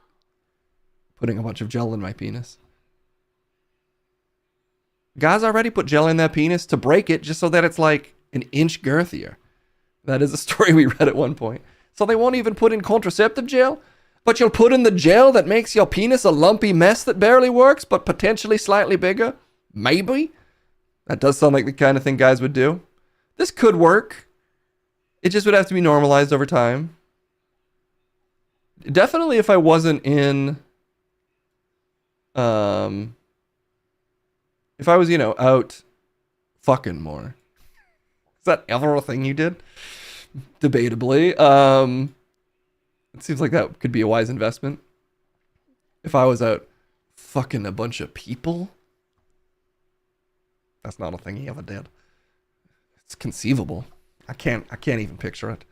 putting a bunch of gel in my penis. Guys already put gel in their penis to break it just so that it's like an inch girthier. That is a story we read at one point. So they won't even put in contraceptive gel? But you'll put in the gel that makes your penis a lumpy mess that barely works, but potentially slightly bigger? Maybe? That does sound like the kind of thing guys would do. This could work. It just would have to be normalized over time. Definitely if I wasn't in... If I was, out fucking more. Is that ever a thing you did? Debatably. It seems like that could be a wise investment. If I was out fucking a bunch of people. That's not a thing he ever did. It's conceivable. I can't even picture it.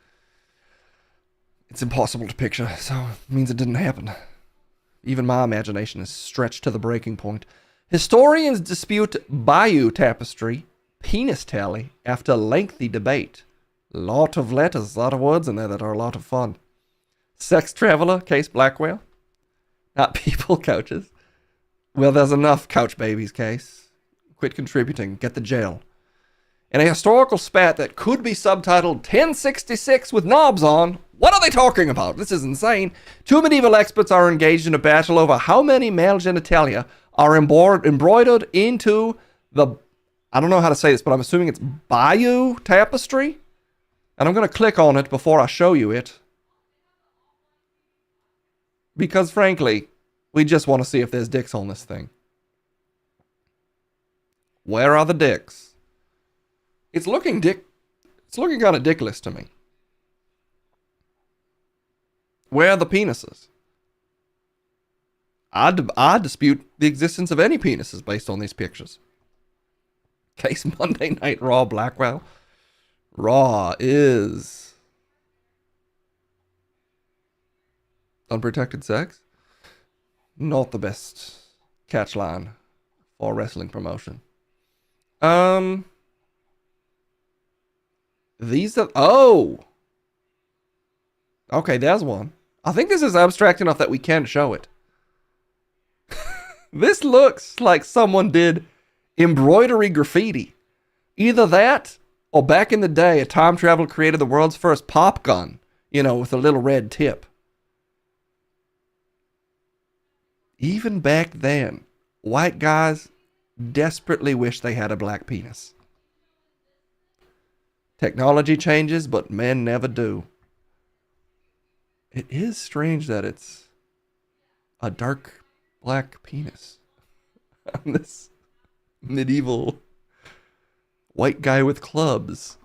It's impossible to picture, so it means it didn't happen. Even my imagination is stretched to the breaking point. Historians dispute Bayou Tapestry penis tally after lengthy debate. Lot of letters, a lot of words in there that are a lot of fun. Sex Traveler, Case Blackwell. Not people couches. Well, there's enough couch babies, Case. Quit contributing. Get the jail. In a historical spat that could be subtitled 1066 with knobs on. What are they talking about? This is insane. 2 medieval experts are engaged in a battle over how many male genitalia are embroidered into the... I don't know how to say this, but I'm assuming it's Bayou Tapestry. And I'm going to click on it before I show you it. Because frankly, we just want to see if there's dicks on this thing. Where are the dicks? It's looking kind of dickless to me. Where are the penises? I dispute the existence of any penises based on these pictures. Case Monday Night Raw Blackwell. Raw is unprotected sex. Not the best catch line for wrestling promotion. These are... Oh! Okay, there's one. I think this is abstract enough that we can show it. This looks like someone did embroidery graffiti. Either that, or back in the day, a time traveler created the world's first pop gun. You know, with a little red tip. Even back then, white guys desperately wish they had a black penis. Technology changes, but men never do. It is strange that it's a dark black penis on this medieval white guy with clubs.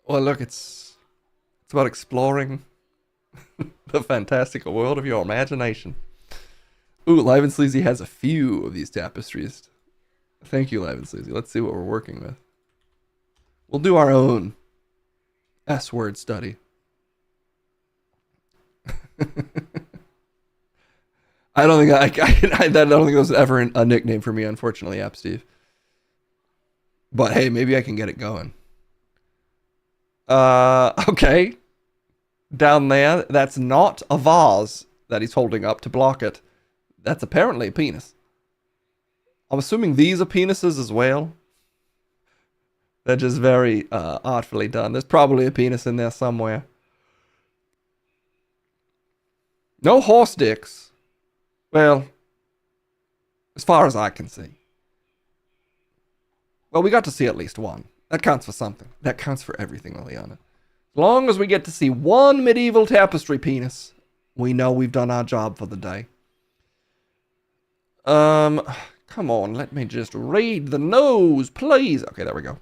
Well, look, it's about exploring the fantastical world of your imagination. Ooh, Live and Sleazy has a few of these tapestries. Thank you, Live and Sleazy. Let's see what we're working with. We'll do our own S-word study. I don't think I don't think that was ever a nickname for me, unfortunately, App Steve. But hey, maybe I can get it going. Okay. Down there, that's not a vase that he's holding up to block it. That's apparently a penis. I'm assuming these are penises as well. They're just very artfully done. There's probably a penis in there somewhere. No horse dicks. Well, as far as I can see. Well, we got to see at least one. That counts for something. That counts for everything, Liliana. As long as we get to see one medieval tapestry penis, we know we've done our job for the day. Come on, let me just read the news, please. Okay, there we go.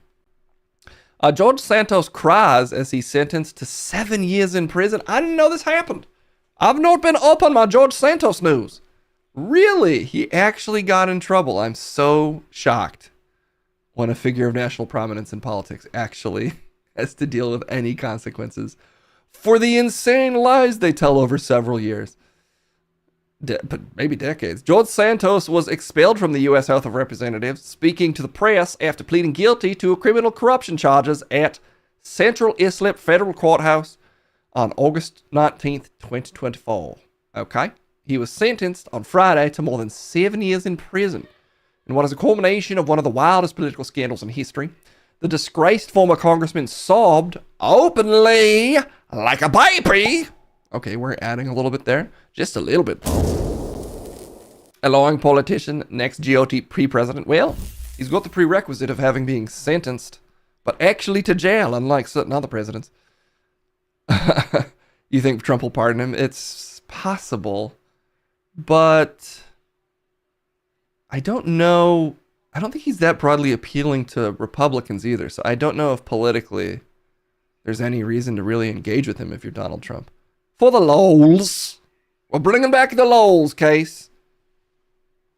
George Santos cries as he's sentenced to 7 years in prison. I didn't know this happened. I've not been up on my George Santos news. Really? He actually got in trouble. I'm so shocked when a figure of national prominence in politics actually has to deal with any consequences for the insane lies they tell over several years. But maybe decades. George Santos was expelled from the U.S. House of Representatives, speaking to the press after pleading guilty to criminal corruption charges at Central Islip Federal Courthouse on August 19th, 2024. Okay? He was sentenced on Friday to more than 7 years in prison in what is a culmination of one of the wildest political scandals in history. The disgraced former congressman sobbed openly like a baby. Okay, we're adding a little bit there. Just a little bit. Allowing politician, next GOP president, well, he's got the prerequisite of having been sentenced, but actually to jail, unlike certain other presidents. You think Trump will pardon him? It's possible, but I don't know. I don't think he's that broadly appealing to Republicans either, so I don't know if politically there's any reason to really engage with him if you're Donald Trump. For the lols. We're bringing back the lols case.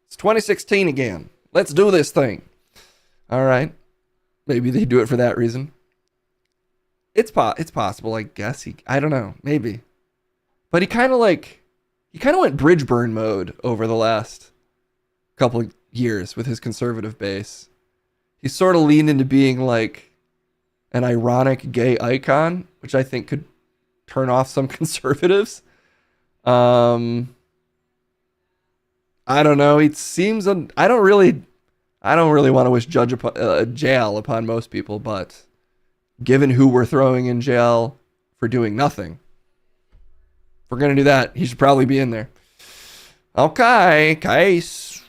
It's 2016 again. Let's do this thing. All right. Maybe they do it for that reason. It's possible, I guess. I don't know. Maybe. But he kind of went Bridgeburn mode over the last couple of years with his conservative base. He sort of leaned into being like an ironic gay icon, which I think could turn off some conservatives. I don't know. It seems I don't really want to wish jail upon most people, but given who we're throwing in jail for doing nothing, if we're gonna do that, he should probably be in there. Okay, case.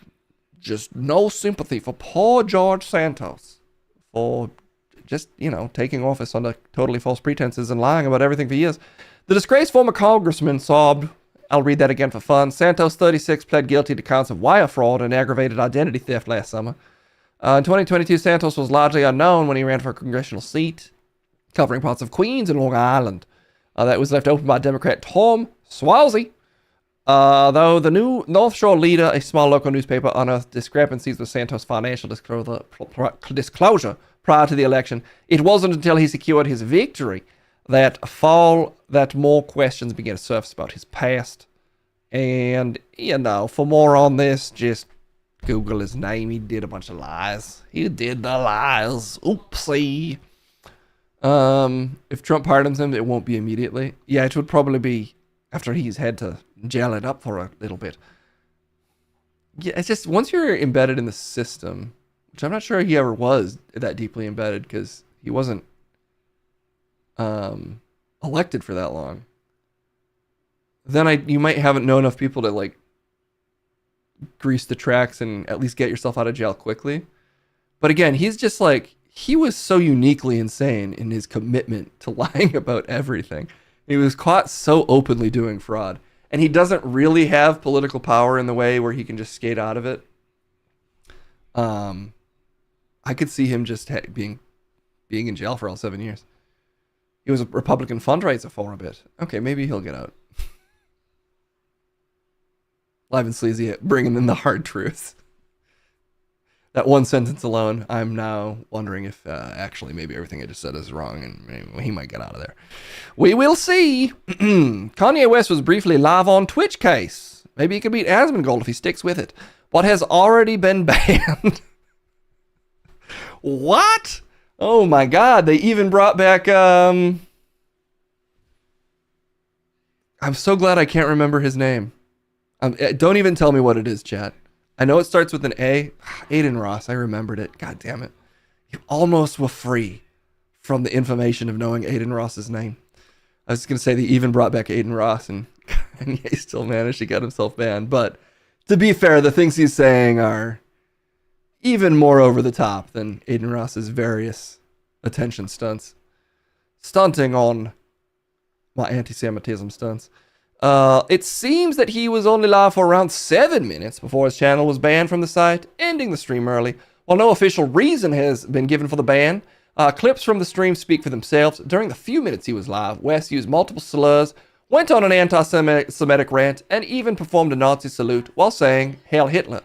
Just no sympathy for poor George Santos for just, taking office under totally false pretenses and lying about everything for years. The disgraced former congressman sobbed. I'll read that again for fun. Santos, 36, pled guilty to counts of wire fraud and aggravated identity theft last summer. In 2022, Santos was largely unknown when he ran for a congressional seat covering parts of Queens and Long Island. That was left open by Democrat Tom Suozzi. Though the new North Shore Leader, a small local newspaper, unearthed discrepancies with Santos' financial disclosure prior to the election, it wasn't until he secured his victory that more questions began to surface about his past. And, for more on this, just Google his name. He did a bunch of lies. He did the lies. Oopsie. If Trump pardons him, it won't be immediately. Yeah, it would probably be after he's had to gel it up for a little bit. Yeah, it's just once you're embedded in the system, which I'm not sure he ever was that deeply embedded because he wasn't elected for that long. Then you might haven't know enough people to like grease the tracks and at least get yourself out of jail quickly. But again, he's just like, he was so uniquely insane in his commitment to lying about everything. He was caught so openly doing fraud. And he doesn't really have political power in the way where he can just skate out of it. I could see him just being in jail for all 7 years. He was a Republican fundraiser for a bit. Okay, maybe he'll get out. Live and sleazy, bringing in the hard truth. That one sentence alone, I'm now wondering if actually maybe everything I just said is wrong and maybe he might get out of there. We will see. Kanye West was briefly live on Twitch case. Maybe he could beat Asmongold if he sticks with it. What has already been banned? What? Oh my God, they even brought back... I'm so glad I can't remember his name. Don't even tell me what it is, chat. I know it starts with an A. Aiden Ross, I remembered it. God damn it. You almost were free from the information of knowing Aiden Ross's name. I was going to say they even brought back Aiden Ross and Kanye still managed to get himself banned. But to be fair, the things he's saying are even more over the top than Aiden Ross's various attention stunts. Stunting on my anti-Semitism stunts. It seems that he was only live for around 7 minutes before his channel was banned from the site, ending the stream early. While no official reason has been given for the ban, clips from the stream speak for themselves. During the few minutes he was live, West used multiple slurs, went on an anti-Semitic rant, and even performed a Nazi salute while saying, "Hail Hitler."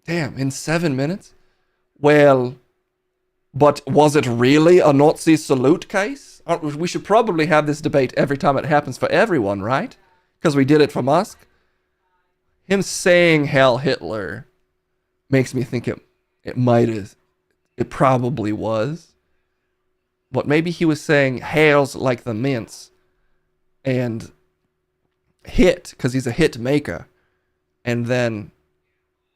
Damn, in 7 minutes? Well, but was it really a Nazi salute case? We should probably have this debate every time it happens for everyone, right? Because we did it for Musk. Him saying "Hail Hitler" makes me think it probably was. But maybe he was saying "Hails" like the mince and hit because he's a hit maker. And then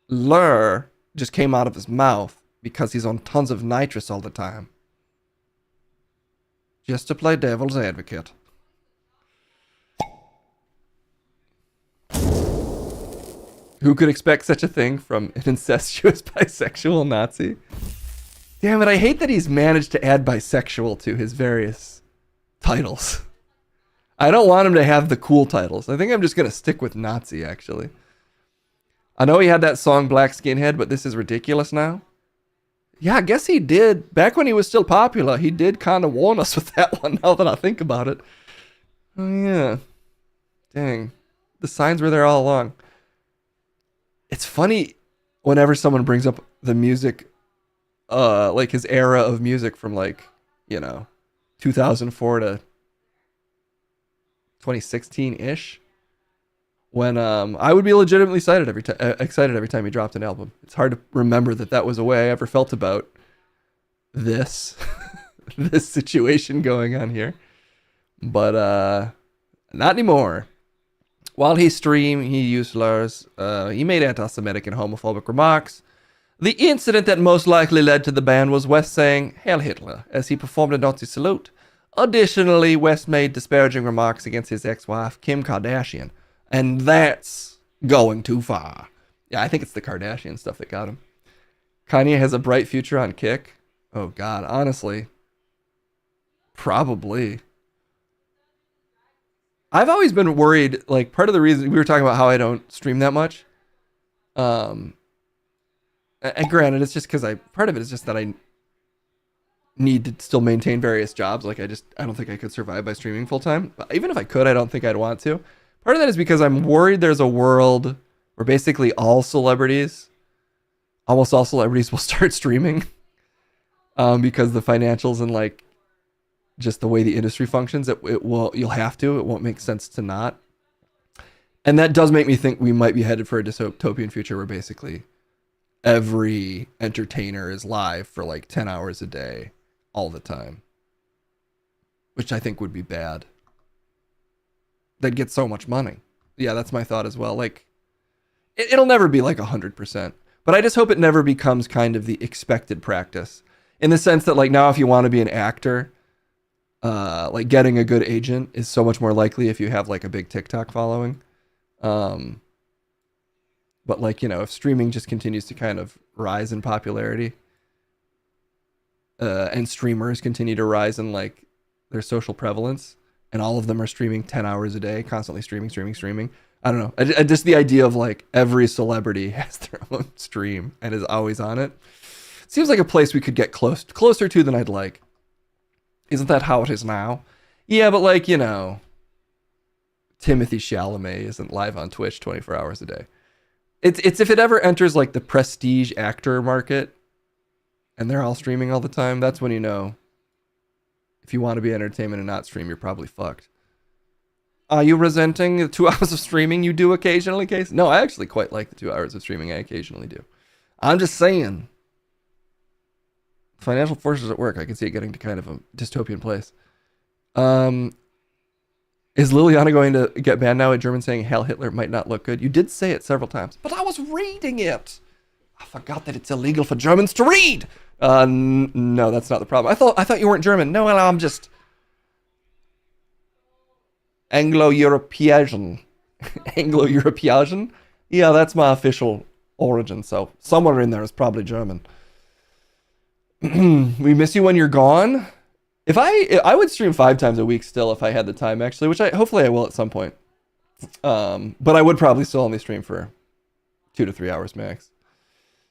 "lur" just came out of his mouth because he's on tons of nitrous all the time. Just to play devil's advocate. Who could expect such a thing from an incestuous bisexual Nazi? Damn it, I hate that he's managed to add bisexual to his various titles. I don't want him to have the cool titles. I think I'm just going to stick with Nazi, actually. I know he had that song Black Skinhead, but this is ridiculous now. Yeah, I guess he did. Back when he was still popular, he did kind of warn us with that one, now that I think about it. Oh, yeah. Dang. The signs were there all along. It's funny whenever someone brings up the music, like his era of music from 2004 to 2016-ish. When I would be legitimately excited every time he dropped an album. It's hard to remember that was a way I ever felt about this this situation going on here, but not anymore. While he streamed, he used slurs. He made anti-Semitic and homophobic remarks. The incident that most likely led to the ban was West saying "Hail Hitler" as he performed a Nazi salute. Additionally, West made disparaging remarks against his ex-wife Kim Kardashian. And that's going too far. Yeah, I think it's the Kardashian stuff that got him. Kanye has a bright future on Kick. Oh, God, honestly. Probably. I've always been worried, part of the reason we were talking about how I don't stream that much. And granted, it's just because part of it is just that I need to still maintain various jobs. Like I don't think I could survive by streaming full time. But even if I could, I don't think I'd want to. Part of that is because I'm worried there's a world where basically almost all celebrities will start streaming. Because the financials and like just the way the industry functions, you'll have to. It won't make sense to not. And that does make me think we might be headed for a dystopian future where basically every entertainer is live for like 10 hours a day all the time, which I think would be bad. They'd get so much money. Yeah, that's my thought as well. Like it'll never be like 100%, but I just hope it never becomes kind of the expected practice, in the sense that like now if you want to be an actor, like getting a good agent is so much more likely if you have like a big TikTok following. But like, you know, if streaming just continues to kind of rise in popularity, and streamers continue to rise in like their social prevalence, and all of them are streaming 10 hours a day, constantly streaming. I don't know. I just the idea of like every celebrity has their own stream and is always on it. Seems like a place we could get closer to than I'd like. Isn't that how it is now? Yeah, but like, you know, Timothy Chalamet isn't live on Twitch 24 hours a day. It's if it ever enters like the prestige actor market and they're all streaming all the time, that's when you know if you want to be entertainment and not stream, you're probably fucked. Are you resenting the 2 hours of streaming you do occasionally, Case? No, I actually quite like the 2 hours of streaming I occasionally do. I'm just saying. Financial forces at work, I can see it getting to kind of a dystopian place. Is Liliana going to get banned now? A German saying Heil Hitler might not look good. You did say it several times, but I was reading it. I forgot that it's illegal for Germans to read. No, that's not the problem. I thought you weren't German. No, well, I'm just Anglo-European. Anglo-European? Yeah, that's my official origin. So somewhere in there is probably German. We miss you when you're gone. If I would stream 5 times a week still if I had the time, actually, which hopefully I will at some point. But I would probably still only stream for 2 to 3 hours max.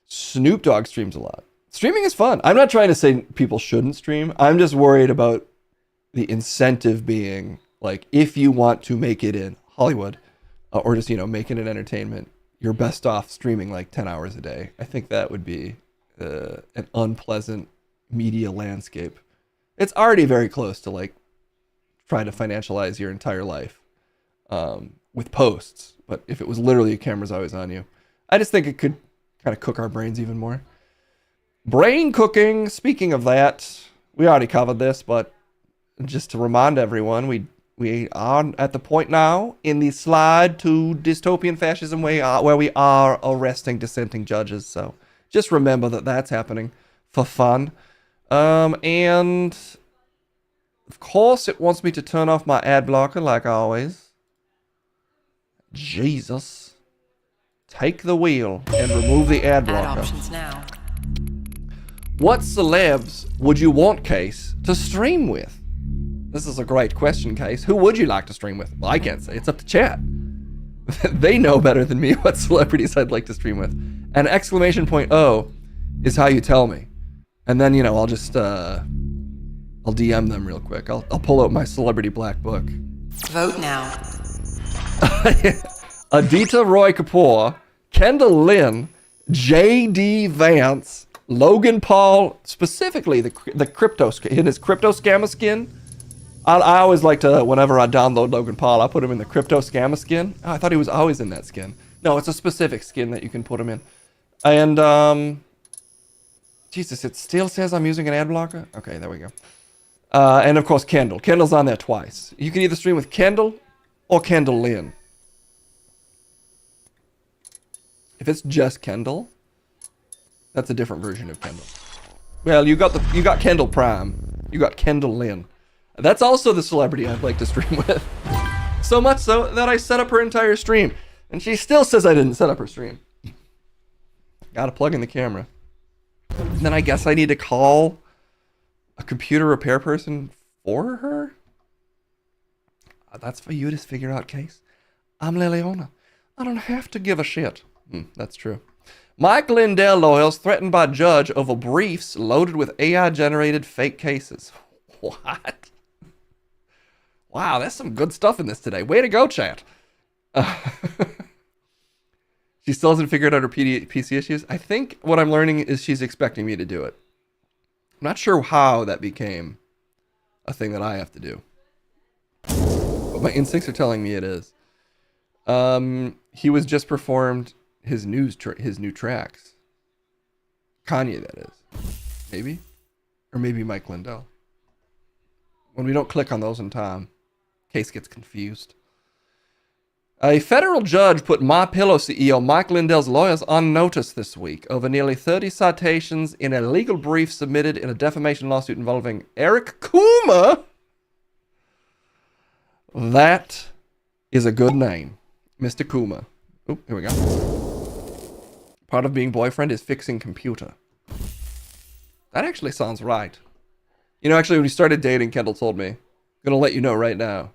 Snoop Dogg streams a lot. Streaming is fun. I'm not trying to say people shouldn't stream. I'm just worried about the incentive being like, if you want to make it in Hollywood, or just, you know, make it an entertainment, you're best off streaming like 10 hours a day. I think that would be an unpleasant media landscape. It's already very close to like trying to financialize your entire life with posts. But if it was literally camera's always on you, I just think it could kind of cook our brains even more. Brain cooking. Speaking of that, we already covered this, but just to remind everyone, we are at the point now in the slide to dystopian fascism where we are arresting dissenting judges. So just remember that that's happening for fun. And of course it wants me to turn off my ad blocker like always. Jesus. Take the wheel and remove the ad blocker. Ad options now. What celebs would you want, Case, to stream with? This is a great question, Case. Who would you like to stream with? Well, I can't say. It's up to chat. They know better than me what celebrities I'd like to stream with. And exclamation point O is how you tell me. And then, you know, I'll just, I'll DM them real quick. I'll pull out my celebrity black book. Vote now. Aditya Roy Kapoor, Kendall Lynn, J.D. Vance, Logan Paul, specifically the crypto, in his crypto scammer skin. I always like to, whenever I download Logan Paul, I put him in the crypto scammer skin. Oh, I thought he was always in that skin. No, it's a specific skin that you can put him in. And, Jesus, it still says I'm using an ad blocker? Okay, there we go. And of course, Kendall. Kendall's on there twice. You can either stream with Kendall or Kendall Lynn. If it's just Kendall, that's a different version of Kendall. Well, you got Kendall Prime. You got Kendall Lynn. That's also the celebrity I'd like to stream with. So much so that I set up her entire stream. And she still says I didn't set up her stream. Gotta plug in the camera. And then I guess I need to call a computer repair person for her? That's for you to figure out, Case. I'm Liliana. I don't have to give a shit. That's true. Mike Lindell lawyers threatened by judge over briefs loaded with AI-generated fake cases. What? Wow, there's some good stuff in this today. Way to go, chat. She still hasn't figured out her PC issues. I think what I'm learning is she's expecting me to do it. I'm not sure how that became a thing that I have to do. But my instincts are telling me it is. He was just performed his new tracks. Kanye, that is. Maybe? Or maybe Mike Lindell. When we don't click on those in time, case gets confused. A federal judge put MyPillow CEO Mike Lindell's lawyers on notice this week over nearly 30 citations in a legal brief submitted in a defamation lawsuit involving Eric Kuma. That is a good name, Mr. Kuma. Oh, here we go. Part of being boyfriend is fixing computer. That actually sounds right. You know, actually, when we started dating, Kendall told me, I'm going to let you know right now,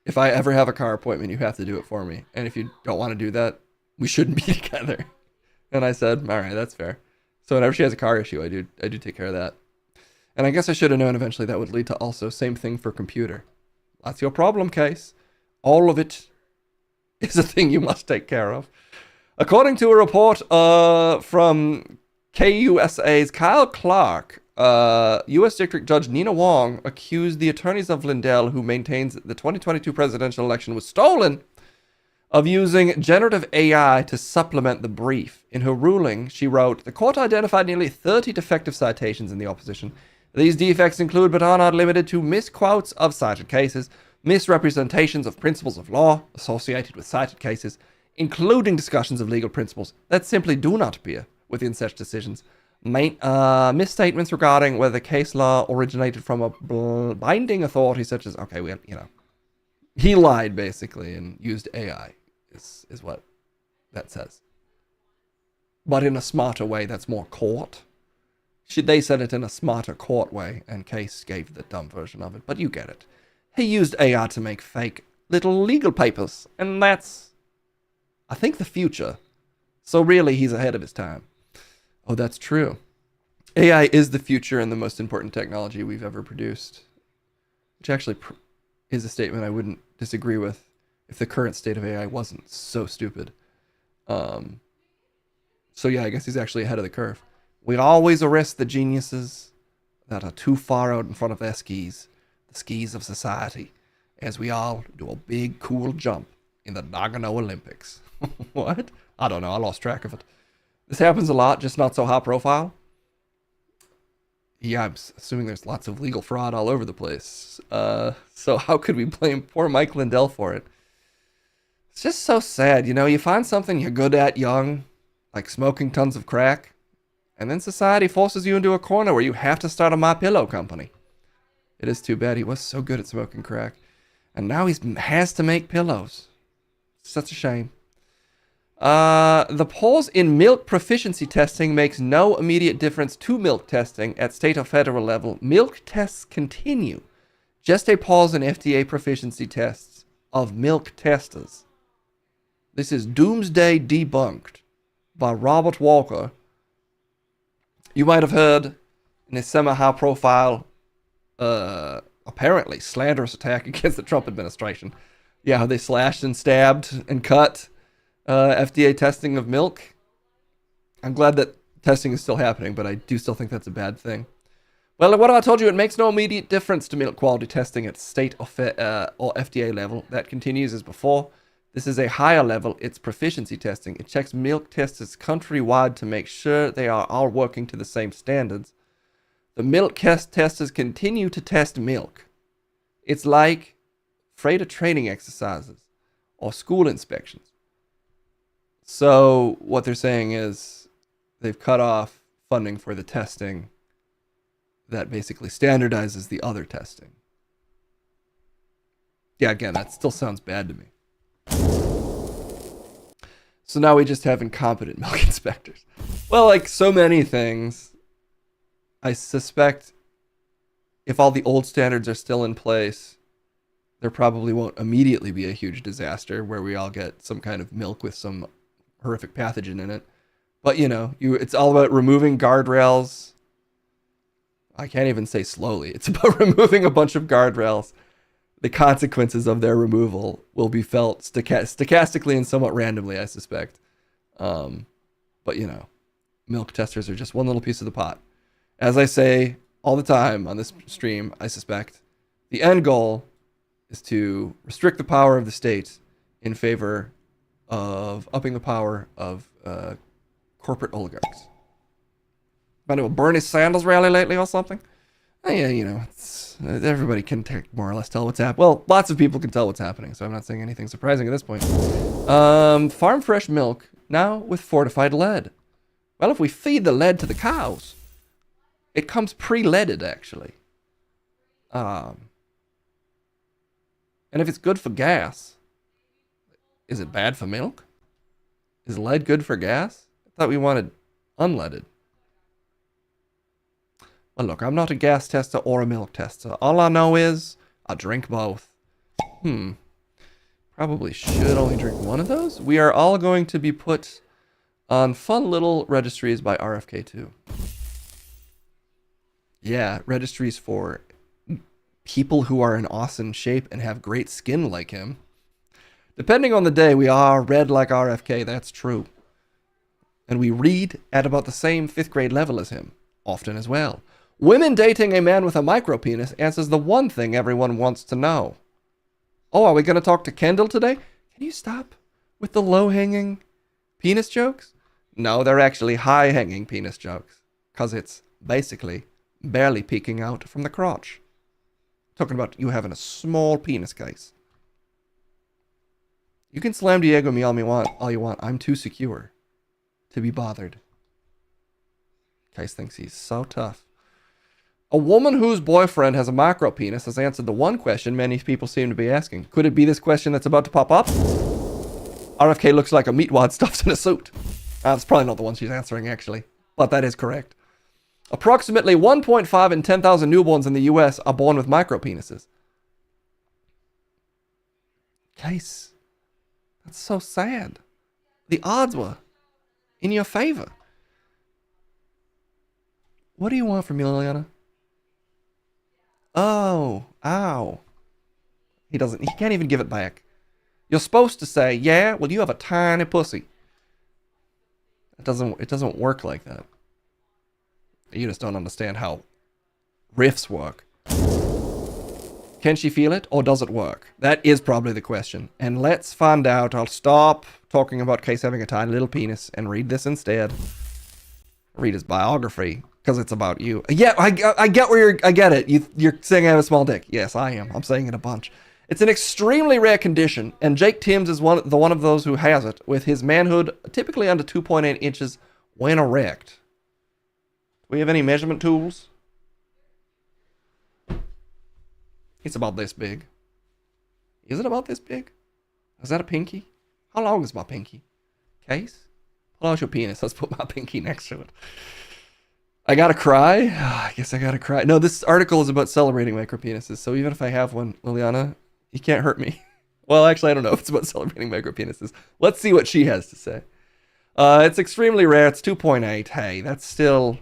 if I ever have a car appointment, you have to do it for me. And if you don't want to do that, we shouldn't be together. And I said, all right, that's fair. So whenever she has a car issue, I do take care of that. And I guess I should have known eventually that would lead to also same thing for computer. That's your problem, Case. All of it is a thing you must take care of. According to a report from KUSA's Kyle Clark, U.S. District Judge Nina Wong accused the attorneys of Lindell, who maintains the 2022 presidential election was stolen, of using generative AI to supplement the brief. In her ruling, she wrote, the court identified nearly 30 defective citations in the opposition. These defects include, but are not limited to, misquotes of cited cases, misrepresentations of principles of law associated with cited cases, including discussions of legal principles that simply do not appear within such decisions, misstatements regarding whether case law originated from a binding authority such as, okay, well, you know, he lied basically and used AI is what that says. But in a smarter way that's more court. They said it in a smarter court way, and Case gave the dumb version of it, but you get it. He used AI to make fake little legal papers, and that's, I think, the future. So really, he's ahead of his time. Oh, that's true. AI is the future and the most important technology we've ever produced. Which actually is a statement I wouldn't disagree with if the current state of AI wasn't so stupid. So yeah, I guess he's actually ahead of the curve. We always arrest the geniuses that are too far out in front of their skis, the skis of society, as we all do a big, cool jump in the Nagano Olympics. What? I don't know. I lost track of it. This happens a lot, just not so high profile. Yeah, I'm assuming there's lots of legal fraud all over the place. So how could we blame poor Mike Lindell for it? It's just so sad. You know, you find something you're good at young, like smoking tons of crack, and then society forces you into a corner where you have to start a MyPillow company. It is too bad. He was so good at smoking crack. And now he has to make pillows. Such a shame. The pause in milk proficiency testing makes no immediate difference to milk testing at state or federal level. Milk tests continue. Just a pause in FDA proficiency tests of milk testers. This is Doomsday Debunked by Robert Walker. You might have heard in a semi-high profile, apparently slanderous attack against the Trump administration. Yeah, how they slashed and stabbed and cut FDA testing of milk. I'm glad that testing is still happening, but I do still think that's a bad thing. Well, what I told you, it makes no immediate difference to milk quality testing at state or FDA level. That continues as before. This is a higher level. It's proficiency testing. It checks milk testers countrywide to make sure they are all working to the same standards. The milk testers continue to test milk. It's like freighter training exercises or school inspections. So what they're saying is they've cut off funding for the testing that basically standardizes the other testing. Yeah, again, that still sounds bad to me. So now we just have incompetent milk inspectors. Well, like so many things, I suspect if all the old standards are still in place, there probably won't immediately be a huge disaster where we all get some kind of milk with some horrific pathogen in it. But it's all about removing guardrails. I can't even say slowly. It's about removing a bunch of guardrails. The consequences of their removal will be felt stochastically and somewhat randomly, I suspect. But milk testers are just one little piece of the pot. As I say all the time on this stream, I suspect the end goal is to restrict the power of the state in favor of upping the power of corporate oligarchs. Been to a Bernie Sanders rally lately or something? Yeah, everybody can more or less tell what's happening. Well, lots of people can tell what's happening, so I'm not saying anything surprising at this point. Farm fresh milk, now with fortified lead. Well, if we feed the lead to the cows, it comes pre-leaded, actually. And if it's good for gas, is it bad for milk? Is lead good for gas? I thought we wanted unleaded. Well, look, I'm not a gas tester or a milk tester. All I know is I drink both. Probably should only drink one of those. We are all going to be put on fun little registries by RFK2. Yeah, registries for people who are in awesome shape and have great skin like him. Depending on the day, we are red like RFK, that's true. And we read at about the same 5th grade level as him, often as well. Women dating a man with a micropenis answers the one thing everyone wants to know. Oh, are we going to talk to Kendall today? Can you stop with the low-hanging penis jokes? No, they're actually high-hanging penis jokes. Because it's basically barely peeking out from the crotch. Talking about you having a small penis case. You can slam Diego me all you want. I'm too secure to be bothered. Case thinks he's so tough. A woman whose boyfriend has a micro penis has answered the one question many people seem to be asking. Could it be this question that's about to pop up? RFK looks like a meatwad stuffed in a suit. That's probably not the one she's answering, actually. But that is correct. Approximately 1.5 in 10,000 newborns in the US are born with micro penises. Case. That's so sad. The odds were in your favor. What do you want from me, Liliana? Oh, ow. He can't even give it back. You're supposed to say, yeah, well, you have a tiny pussy. It doesn't work like that. You just don't understand how riffs work. Can she feel it, or does it work? That is probably the question. And let's find out. I'll stop talking about Case having a tiny little penis and read this instead. Read his biography. Because it's about you. Yeah, I get where I get it. You're saying I have a small dick. Yes, I am. I'm saying it a bunch. It's an extremely rare condition, and Jake Timms is one of those who has it, with his manhood typically under 2.8 inches when erect. Do we have any measurement tools? It's about this big. Is it about this big? Is that a pinky? How long is my pinky? Case? Pull out your penis. Let's put my pinky next to it. I gotta cry? I guess I gotta cry. No, this article is about celebrating micropenises, so even if I have one, Liliana, you can't hurt me. Well, actually, I don't know if it's about celebrating micropenises. Let's see what she has to say. It's extremely rare. It's 2.8. Hey, that's still...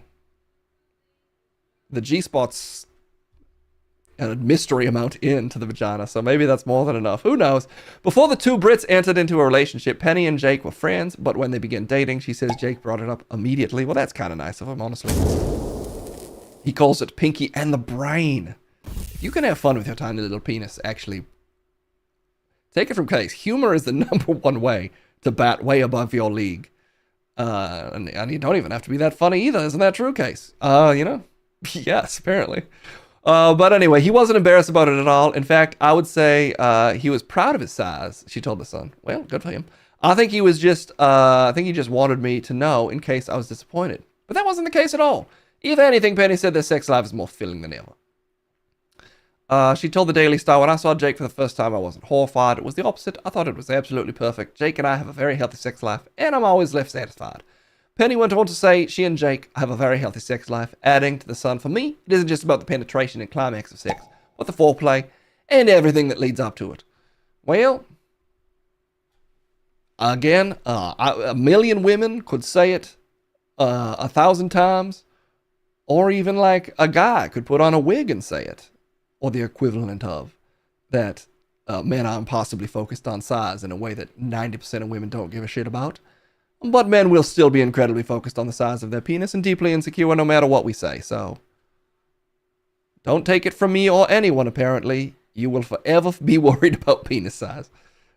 The G-spot's a mystery amount into the vagina, so maybe that's more than enough. Who knows? Before the two Brits entered into a relationship, Penny and Jake were friends, but when they began dating, she says Jake brought it up immediately. Well, that's kind of nice of him, honestly. He calls it Pinky and the Brain. If you can have fun with your tiny little penis, actually, take it from Case. Humor is the number one way to bat way above your league. And you don't even have to be that funny either. Isn't that true, Case? Yes, apparently. But anyway, he wasn't embarrassed about it at all. In fact, I would say he was proud of his size. She told the Sun. Well, good for him. I think he was just, I think he just wanted me to know in case I was disappointed. But that wasn't the case at all. If anything, Penny said their sex life is more filling than ever. She told the Daily Star, when I saw Jake for the first time, I wasn't horrified. It was the opposite. I thought it was absolutely perfect. Jake and I have a very healthy sex life, and I'm always left satisfied. Penny went on to say she and Jake have a very healthy sex life, adding to the Sun, for me, it isn't just about the penetration and climax of sex, but the foreplay and everything that leads up to it. Well, again, a million women could say it 1,000 times, or even like a guy could put on a wig and say it, or the equivalent of that. Men are impossibly focused on size in a way that 90% of women don't give a shit about. But men will still be incredibly focused on the size of their penis and deeply insecure no matter what we say. So, don't take it from me or anyone, apparently. You will forever be worried about penis size.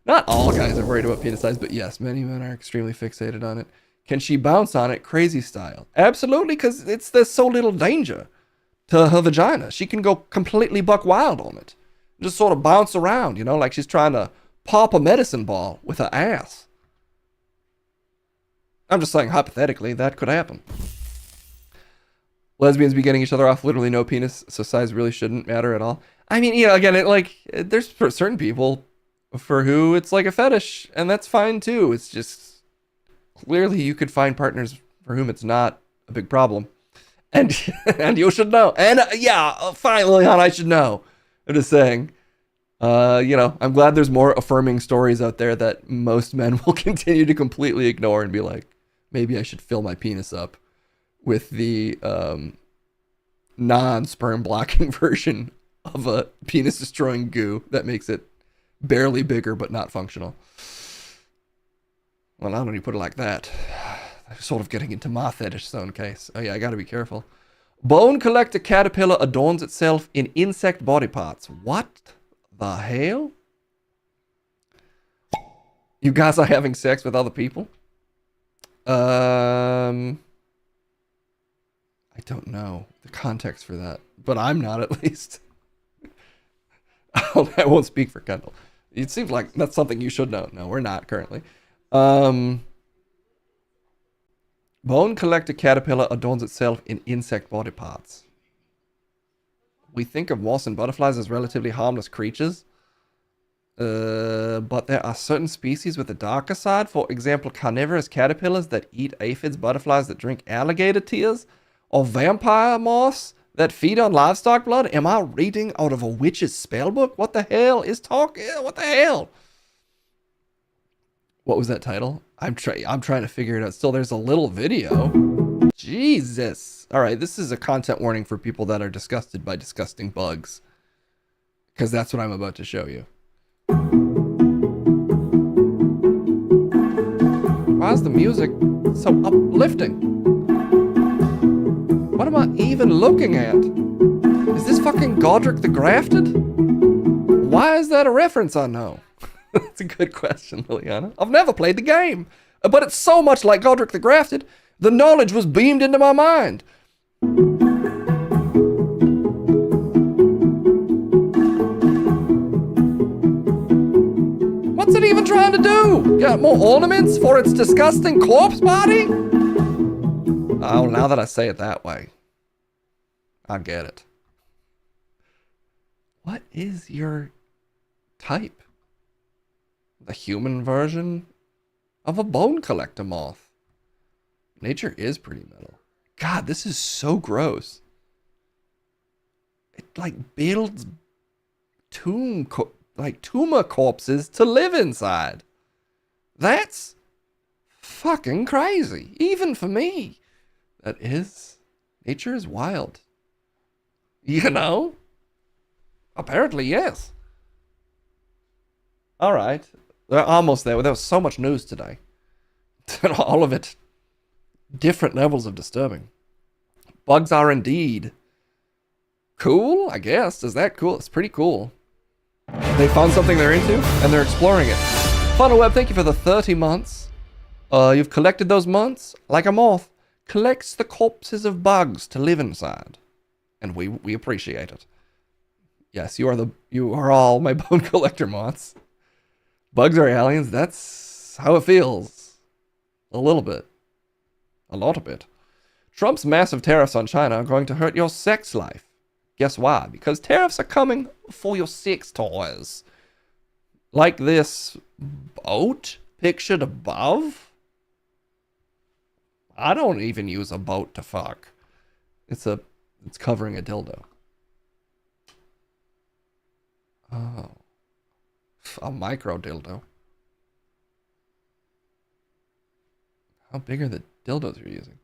Not all guys are worried about penis size, but yes, many men are extremely fixated on it. Can she bounce on it crazy style? Absolutely, because there's so little danger to her vagina. She can go completely buck wild on it. Just sort of bounce around, like she's trying to pop a medicine ball with her ass. I'm just saying, hypothetically, that could happen. Lesbians be getting each other off literally no penis, so size really shouldn't matter at all. I mean, again, there's certain people for who it's like a fetish, and that's fine too. It's just, clearly you could find partners for whom it's not a big problem. And you should know. And finally, hon, I should know. I'm just saying, I'm glad there's more affirming stories out there that most men will continue to completely ignore and be like, maybe I should fill my penis up with the non-sperm blocking version of a penis destroying goo that makes it barely bigger but not functional. Well, not when you put it like that. Sort of getting into my fetish zone case. Oh yeah, I gotta be careful. Bone collector caterpillar adorns itself in insect body parts. What the hell? You guys are having sex with other people? I don't know the context for that, but I'm not, at least. I won't speak for Kendall. It seems like that's something you should know. No, we're not currently. Bone collector caterpillar adorns itself in insect body parts. We think of moths and butterflies as relatively harmless creatures. But there are certain species with a darker side. For example, carnivorous caterpillars that eat aphids, butterflies that drink alligator tears, or vampire moths that feed on livestock blood. Am I reading out of a witch's spell book? What the hell is talking? What the hell? What was that title? I'm trying to figure it out. Still, there's a little video. Jesus. All right, this is a content warning for people that are disgusted by disgusting bugs, because that's what I'm about to show you. Why is the music so uplifting? What am I even looking at? Is this fucking Godric the Grafted? Why is that a reference I know? That's a good question, Liliana. I've never played the game, but it's so much like Godric the Grafted, the knowledge was beamed into my mind. What's it even trying to do? Got more ornaments for its disgusting corpse body? Oh, now that I say it that way, I get it. What is your type? The human version of a bone collector moth. Nature is pretty metal. God, this is so gross. It builds tumor corpses to live inside. That's fucking crazy, even for me. Nature is wild. Apparently, yes. All right. They're almost there. There was so much news today. All of it different levels of disturbing. Bugs are indeed cool, I guess. Is that cool? It's pretty cool. They found something they're into, and they're exploring it. Funnel Web, thank you for the 30 months. You've collected those months like a moth collects the corpses of bugs to live inside. And we appreciate it. Yes, you are all my bone collector moths. Bugs are aliens. That's how it feels. A little bit. A lot of it. Trump's massive tariffs on China are going to hurt your sex life. Guess why? Because tariffs are coming for your sex toys. Like this boat pictured above. I don't even use a boat to fuck. It's covering a dildo. Oh. A micro dildo. How big are the dildos you're using?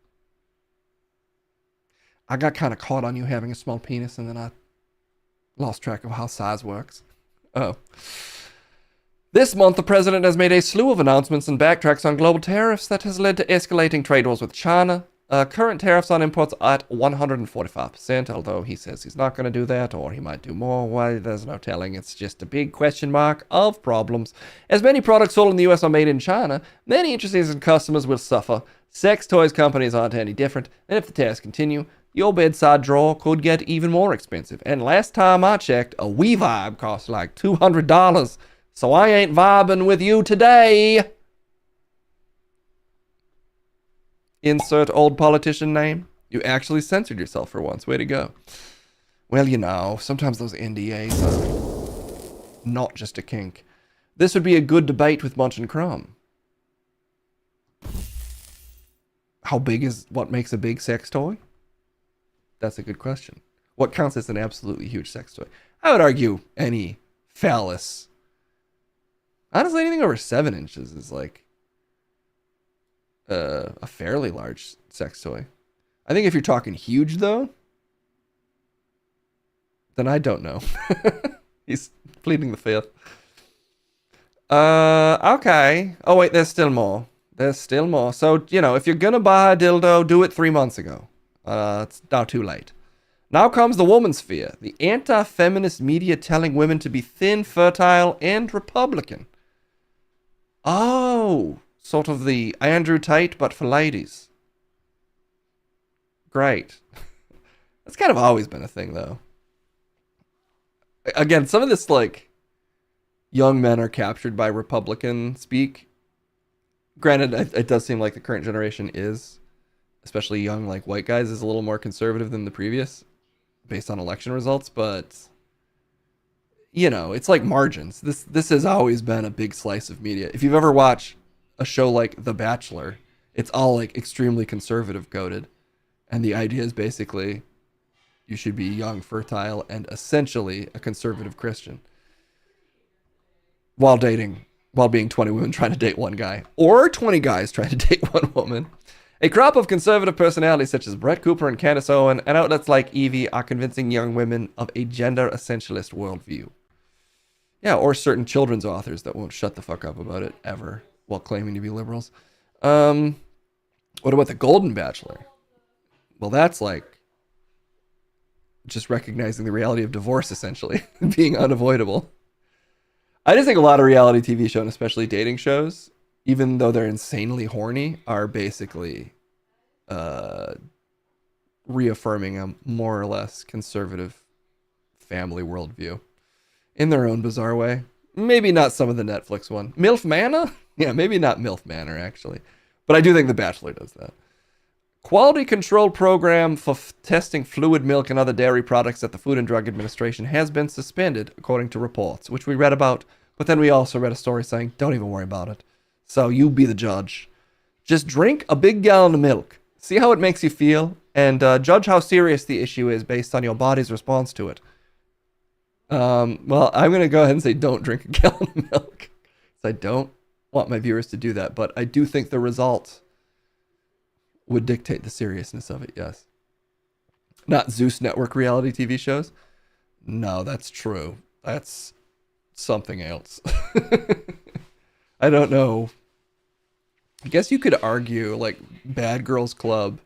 I got kind of caught on you having a small penis, and then I lost track of how size works. Oh. This month, the president has made a slew of announcements and backtracks on global tariffs that has led to escalating trade wars with China. Current tariffs on imports are at 145%, although he says he's not going to do that, or he might do more. Well, there's no telling. It's just a big question mark of problems. As many products sold in the US are made in China, many interested customers will suffer. Sex toys companies aren't any different, and if the tariffs continue, your bedside drawer could get even more expensive. And last time I checked, a Wii Vibe cost like $200, so I ain't vibing with you today. Insert old politician name. You actually censored yourself for once. Way to go. Well, you know, sometimes those NDAs are not just a kink. This would be a good debate with Munch and Crumb. How big is what makes a big sex toy? That's a good question. What counts as an absolutely huge sex toy? I would argue any phallus. Honestly, anything over 7 inches is like a fairly large sex toy. I think if you're talking huge, though, then I don't know. He's pleading the fifth. Okay. Oh, wait, there's still more. There's still more. So, you know, if you're gonna buy a dildo, do it 3 months ago. It's now too late. Now comes the woman's sphere. The anti-feminist media telling women to be thin, fertile, and Republican. Oh, sort of the Andrew Tate, but for ladies. Great. That's kind of always been a thing, though. Again, some of this, like, young men are captured by Republican speak. Granted, it does seem like the current generation is, especially young, like, white guys, is a little more conservative than the previous, based on election results, but, you know, it's like margins. This has always been a big slice of media. If you've ever watched a show like The Bachelor, it's all, like, extremely conservative coded, and the idea is basically you should be young, fertile, and essentially a conservative Christian while being 20 women trying to date one guy, or 20 guys trying to date one woman. A crop of conservative personalities such as Brett Cooper and Candace Owen and outlets like Evie are convincing young women of a gender essentialist worldview. Yeah, or certain children's authors that won't shut the fuck up about it ever while claiming to be liberals. What about the Golden Bachelor? Well, that's like just recognizing the reality of divorce, essentially, being unavoidable. I just think a lot of reality TV shows, and especially dating shows, even though they're insanely horny, are basically reaffirming a more or less conservative family worldview in their own bizarre way. Maybe not some of the Netflix one. MILF Manor? Yeah, maybe not MILF Manor, actually. But I do think The Bachelor does that. Quality control program for testing fluid milk and other dairy products at the Food and Drug Administration has been suspended, according to reports, which we read about, but then we also read a story saying, don't even worry about it. So you be the judge. Just drink a big gallon of milk. See how it makes you feel, and judge how serious the issue is based on your body's response to it. Well, I'm going to go ahead and say don't drink a gallon of milk. I don't want my viewers to do that, but I do think the result would dictate the seriousness of it, yes. Not Zeus Network reality TV shows? No, that's true. That's something else. I don't know. I guess you could argue, like, Bad Girls Club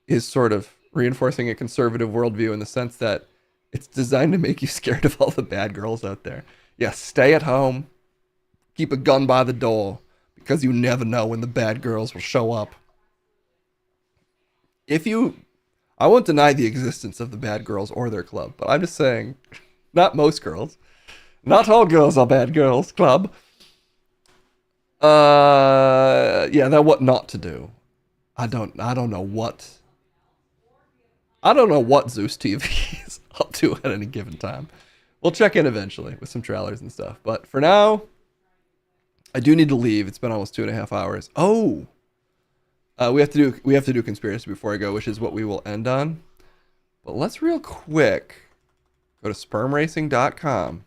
is sort of reinforcing a conservative worldview in the sense that it's designed to make you scared of all the bad girls out there. Yeah, stay at home. Keep a gun by the door, because you never know when the bad girls will show up. I won't deny the existence of the bad girls or their club, but I'm just saying, not most girls. Not all girls are bad girls club. Yeah, that what not to do. I don't know what Zeus TV is up to at any given time. We'll check in eventually with some trailers and stuff, but for now, I do need to leave. It's been almost 2.5 hours. Oh. We have to do conspiracy before I go, which is what we will end on. But let's real quick go to spermracing.com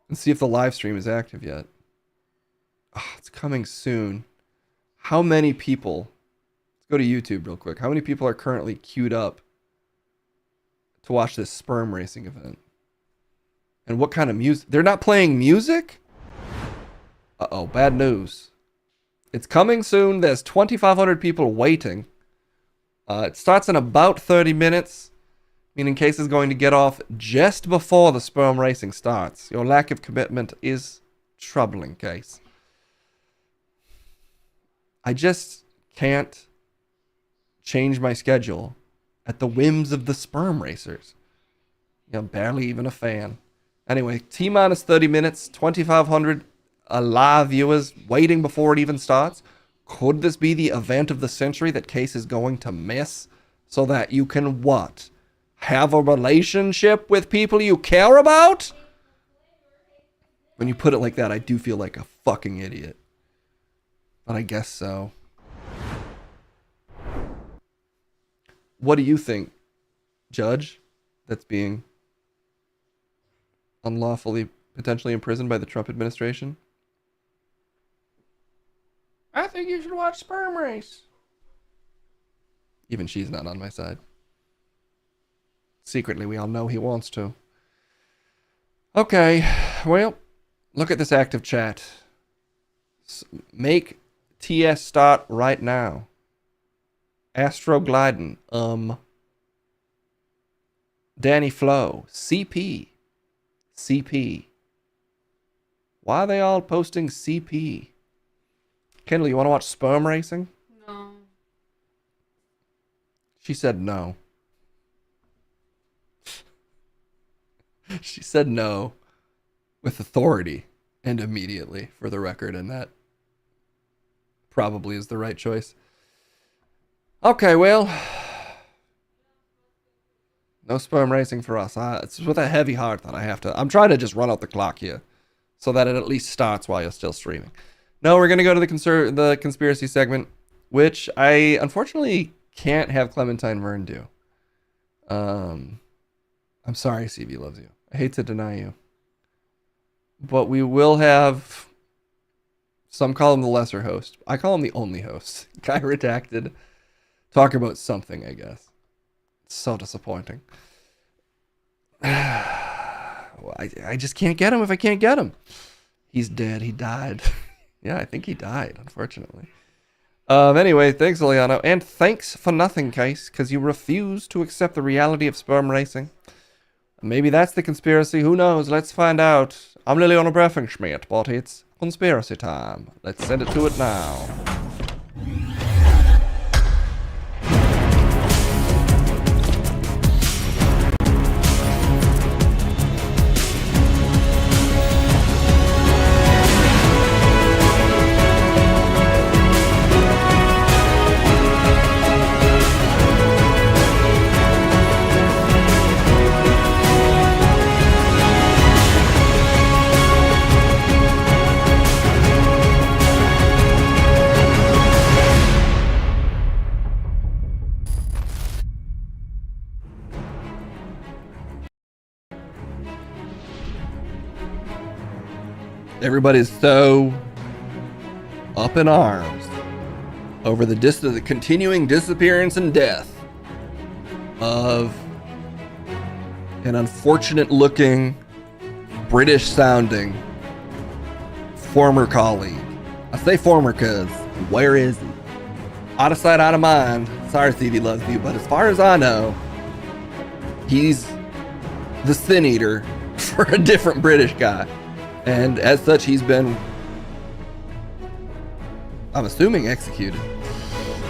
and see if the live stream is active yet. Oh, it's coming soon. How many people? go to YouTube real quick. How many people are currently queued up to watch this sperm racing event? And what kind of music? They're not playing music? Uh-oh, bad news. It's coming soon. There's 2,500 people waiting. It starts in about 30 minutes, meaning Case is going to get off just before the sperm racing starts. Your lack of commitment is troubling, Case. I just can't change my schedule at the whims of the sperm racers. You know, barely even a fan. Anyway, T-minus 30 minutes, 2,500 live viewers waiting before it even starts. Could this be the event of the century that Case is going to miss so that you can, what? Have a relationship with people you care about? When you put it like that, I do feel like a fucking idiot. But I guess so. What do you think, Judge, that's being unlawfully potentially imprisoned by the Trump administration? I think you should watch Sperm Race. Even she's not on my side. Secretly, we all know he wants to. Okay, well, look at this active chat. Make TS start right now. Astroglidin, Danny Flo, CP. Why are they all posting CP? Kendall, you want to watch sperm racing? No. She said no. She said no with authority and immediately, for the record, and that probably is the right choice. Okay, well, no sperm racing for us. It's with a heavy heart that I have to. I'm trying to just run out the clock here so that it at least starts while you're still streaming. No, we're going to go to the conspiracy segment, which I unfortunately can't have Clementine Verne do. I'm sorry, CV loves you. I hate to deny you. But we will have, some call him the lesser host. I call him the only host. Guy Redacted. Talk about something, I guess. It's so disappointing. I just can't get him if I can't get him. He's dead. He died. Yeah, I think he died, unfortunately. Anyway, thanks, Eliano. And thanks for nothing, Case, because you refuse to accept the reality of sperm racing. Maybe that's the conspiracy. Who knows? Let's find out. I'm Liliana Breffenschmidt, but it's conspiracy time. Let's send it to it now. Everybody's so up in arms over the continuing disappearance and death of an unfortunate-looking, British-sounding former colleague. I say former because where is he? Out of sight, out of mind. Sorry, CV loves you, but as far as I know, he's the sin eater for a different British guy. And as such, he's been, I'm assuming, executed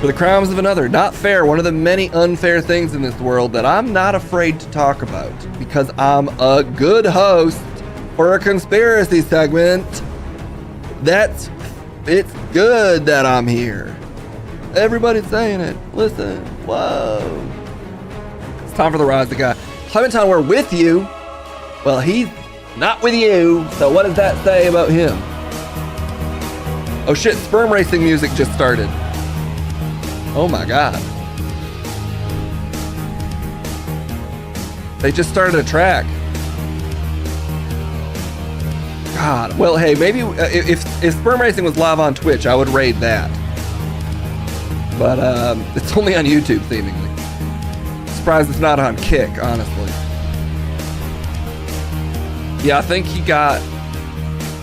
for the crimes of another. Not fair. One of the many unfair things in this world that I'm not afraid to talk about because I'm a good host for a conspiracy segment. It's good that I'm here. Everybody's saying it. Listen. Whoa. It's time for the Rise of the Guy. Clementine, we're with you. Well, he's not with you, so what does that say about him? Oh shit, sperm racing music just started. Oh my god. They just started a track. God, well hey, maybe if sperm racing was live on Twitch, I would raid that. But it's only on YouTube, seemingly. Surprised it's not on Kick, honestly. Yeah, I think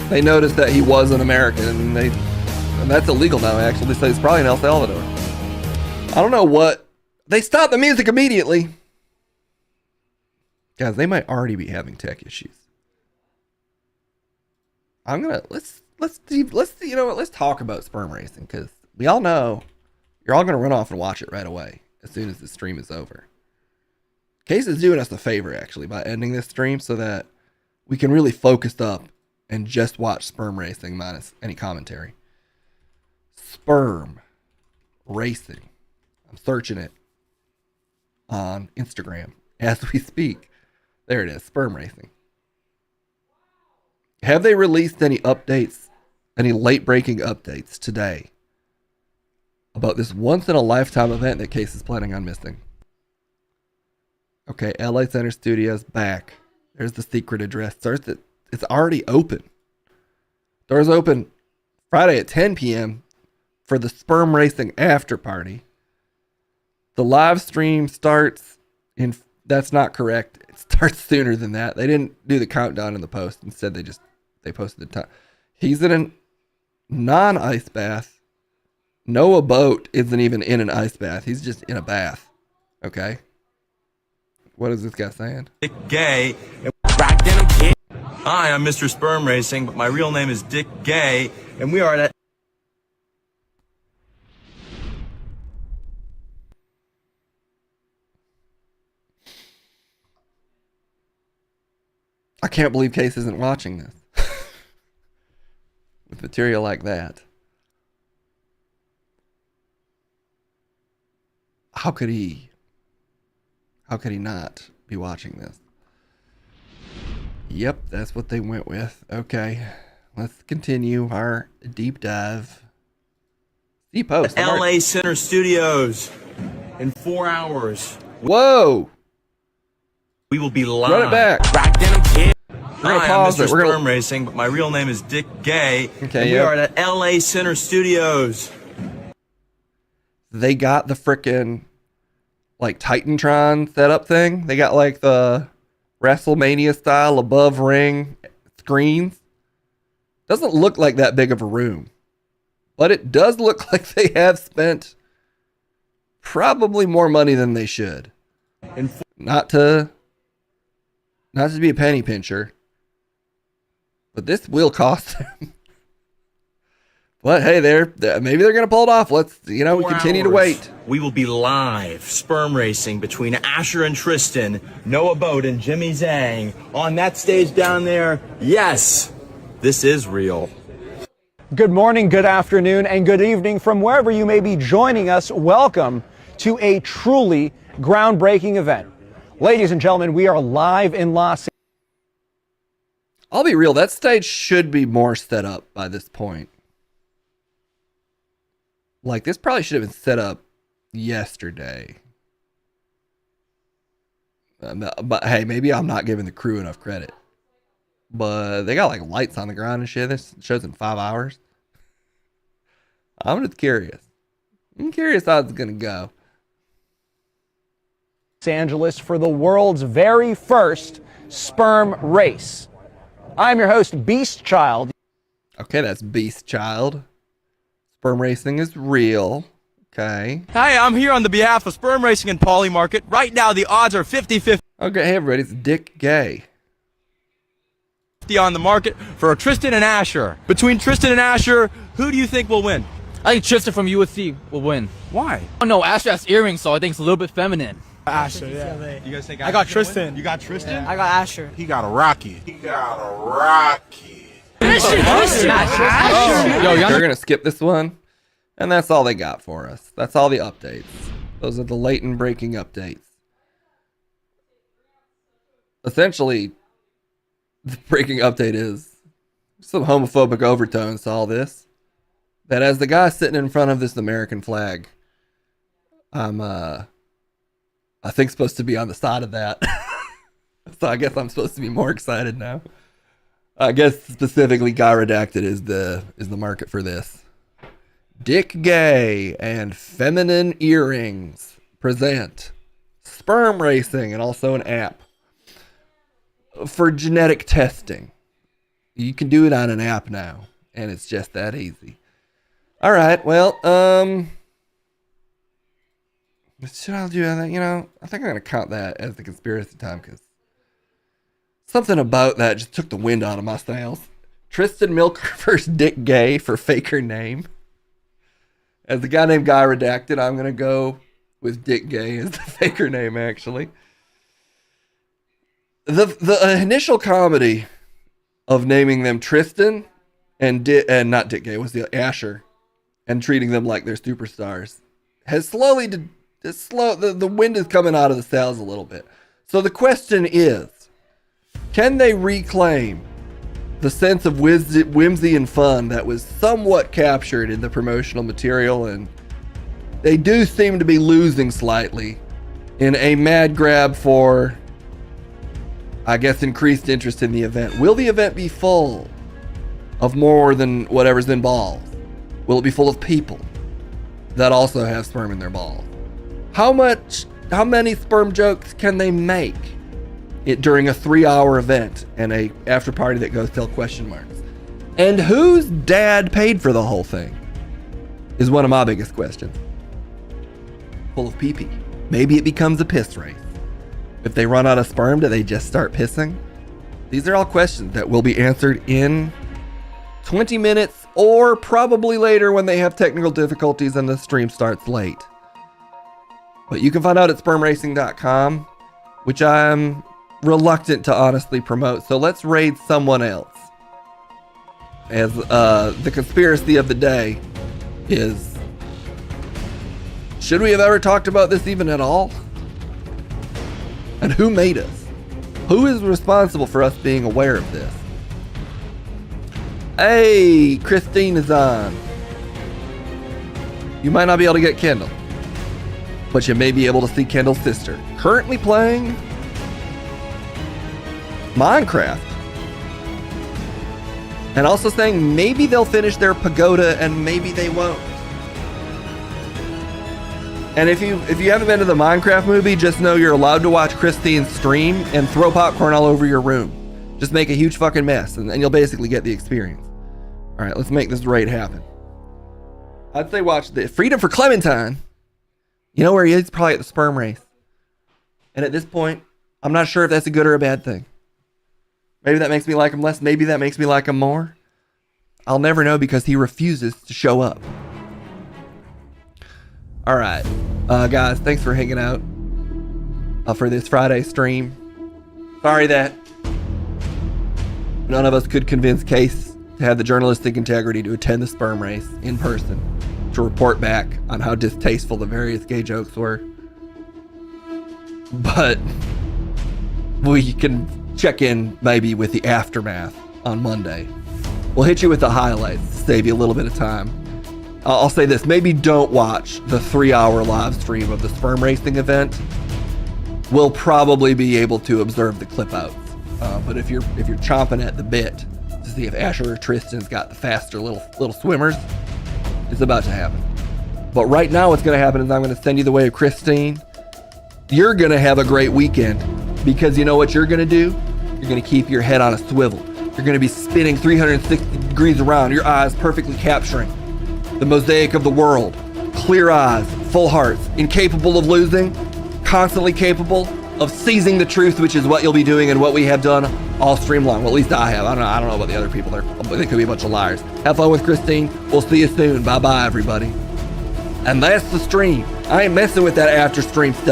they noticed that he was an American, and that's illegal now, actually. They say it's probably in El Salvador. I don't know what. They stopped the music immediately. Guys, they might already be having tech issues. Let's talk about sperm racing, because we all know you're all gonna run off and watch it right away as soon as the stream is over. Case is doing us a favor, actually, by ending this stream so that we can really focus up and just watch sperm racing minus any commentary. Sperm racing. I'm searching it on Instagram as we speak. There it is, sperm racing. Have they released any updates, any late-breaking updates today about this once-in-a-lifetime event that Case is planning on missing? Okay, LA Center Studios back. There's the secret address. It's already open. Doors open Friday at 10 p.m. for the sperm racing after party. The live stream starts in... That's not correct. It starts sooner than that. They didn't do the countdown in the post. Instead, they posted the time. He's in a non-ice bath. Noah Boat isn't even in an ice bath. He's just in a bath. Okay? What is this guy saying? Dick Gay. Hi, I'm Mr. Sperm Racing, but my real name is Dick Gay, and we are at... I can't believe Case isn't watching this. With material like that. How could he not be watching this? Yep, that's what they went with. Okay, let's continue our deep dive. See post. LA Center Studios in 4 hours. Whoa! We will be live. Run it back. Hi, I'm Mr. Sperm Racing, but my real name is Dick Gay. Okay, and we are at LA Center Studios. They got the frickin' like Titantron setup thing. They got like the WrestleMania style above ring screens. Doesn't look like that big of a room, but it does look like they have spent probably more money than they should. Not to be a penny pincher, but this will cost them. But hey, maybe they're gonna pull it off. Let's, we continue to wait. We will be live sperm racing between Asher and Tristan, Noah Boat and Jimmy Zhang on that stage down there. Yes, this is real. Good morning, good afternoon, and good evening from wherever you may be joining us. Welcome to a truly groundbreaking event. Ladies and gentlemen, we are live in Los Angeles. I'll be real, that stage should be more set up by this point. Like, this probably should have been set up yesterday. But hey, maybe I'm not giving the crew enough credit. But they got like lights on the ground and shit. This show's in 5 hours. I'm just curious. I'm curious how it's gonna go. Los Angeles for the world's very first sperm race. I'm your host, Beast Child. Okay, that's Beast Child. Sperm racing is real. Okay. Hi, I'm here on the behalf of Sperm Racing and Poly Market. Right now, the odds are 50-50 Okay, hey everybody, it's Dick Gay. on the market for Tristan and Asher. Between Tristan and Asher, who do you think will win? I think Tristan from USC will win. Why? Oh no, Asher has earrings, so I think it's a little bit feminine. Asher, yeah. You guys think I got Tristan. You got Tristan? Yeah. I got Asher. He got a Rocky. They're gonna skip this one, and that's all they got for us. That's all the updates. Those are the latent breaking updates. Essentially, the breaking update is some homophobic overtones to all this. That as the guy sitting in front of this American flag, I think supposed to be on the side of that. So I guess I'm supposed to be more excited now. I guess specifically Guy Redacted is the market for this. Dick Gay and Feminine Earrings present Sperm Racing, and also an app for genetic testing. You can do it on an app now, and it's just that easy. All right, well, should I do that? You know, I think I'm going to count that as the conspiracy time, because something about that just took the wind out of my sails. Tristan Milker versus Dick Gay for faker name. As the guy named Guy Redacted, I'm going to go with Dick Gay as the faker name, actually. The initial comedy of naming them Tristan and not Dick Gay, was the Asher, and treating them like they're superstars, has slowly, the wind is coming out of the sails a little bit. So the question is, can they reclaim the sense of whimsy and fun that was somewhat captured in the promotional material? And they do seem to be losing slightly in a mad grab for, I guess, increased interest in the event. Will the event be full of more than whatever's in balls? Will it be full of people that also have sperm in their balls? How many sperm jokes can they make during a 3-hour event and a after party that goes till question marks? And whose dad paid for the whole thing is one of my biggest questions. Full of pee-pee. Maybe it becomes a piss race. If they run out of sperm, do they just start pissing? These are all questions that will be answered in 20 minutes, or probably later when they have technical difficulties and the stream starts late. But you can find out at spermracing.com, which I'm reluctant to honestly promote. So let's raid someone else. As the conspiracy of the day is, should we have ever talked about this even at all? And who made us? Who is responsible for us being aware of this? Hey, Christine is on. You might not be able to get Kendall, but you may be able to see Kendall's sister currently playing Minecraft. And also saying maybe they'll finish their pagoda and maybe they won't. And if you haven't been to the Minecraft movie, just know you're allowed to watch Christine's stream and throw popcorn all over your room. Just make a huge fucking mess, and you'll basically get the experience. All right, let's make this raid happen. I'd say watch the Freedom for Clementine. You know where he is? Probably at the sperm race. And at this point, I'm not sure if that's a good or a bad thing. Maybe that makes me like him less. Maybe that makes me like him more. I'll never know because he refuses to show up. All right, guys, thanks for hanging out for this Friday stream. Sorry that none of us could convince Case to have the journalistic integrity to attend the sperm race in person to report back on how distasteful the various gay jokes were. But we can check in maybe with the aftermath on Monday. We'll hit you with the highlights to save you a little bit of time. I'll say this, maybe don't watch the 3-hour live stream of the sperm racing event. We'll probably be able to observe the clip outs. But if you're chomping at the bit to see if Asher or Tristan's got the faster little swimmers, it's about to happen. But right now what's going to happen is I'm going to send you the way of Christine. You're going to have a great weekend because you know what you're going to do? You're going to keep your head on a swivel. You're going to be spinning 360 degrees around, your eyes perfectly capturing the mosaic of the world. Clear eyes, full hearts, incapable of losing, constantly capable of seizing the truth, which is what you'll be doing and what we have done all stream long. Well, at least I have. I don't know about the other people. They could be a bunch of liars. Have fun with Christine. We'll see you soon. Bye-bye, everybody. And that's the stream. I ain't messing with that after stream stuff.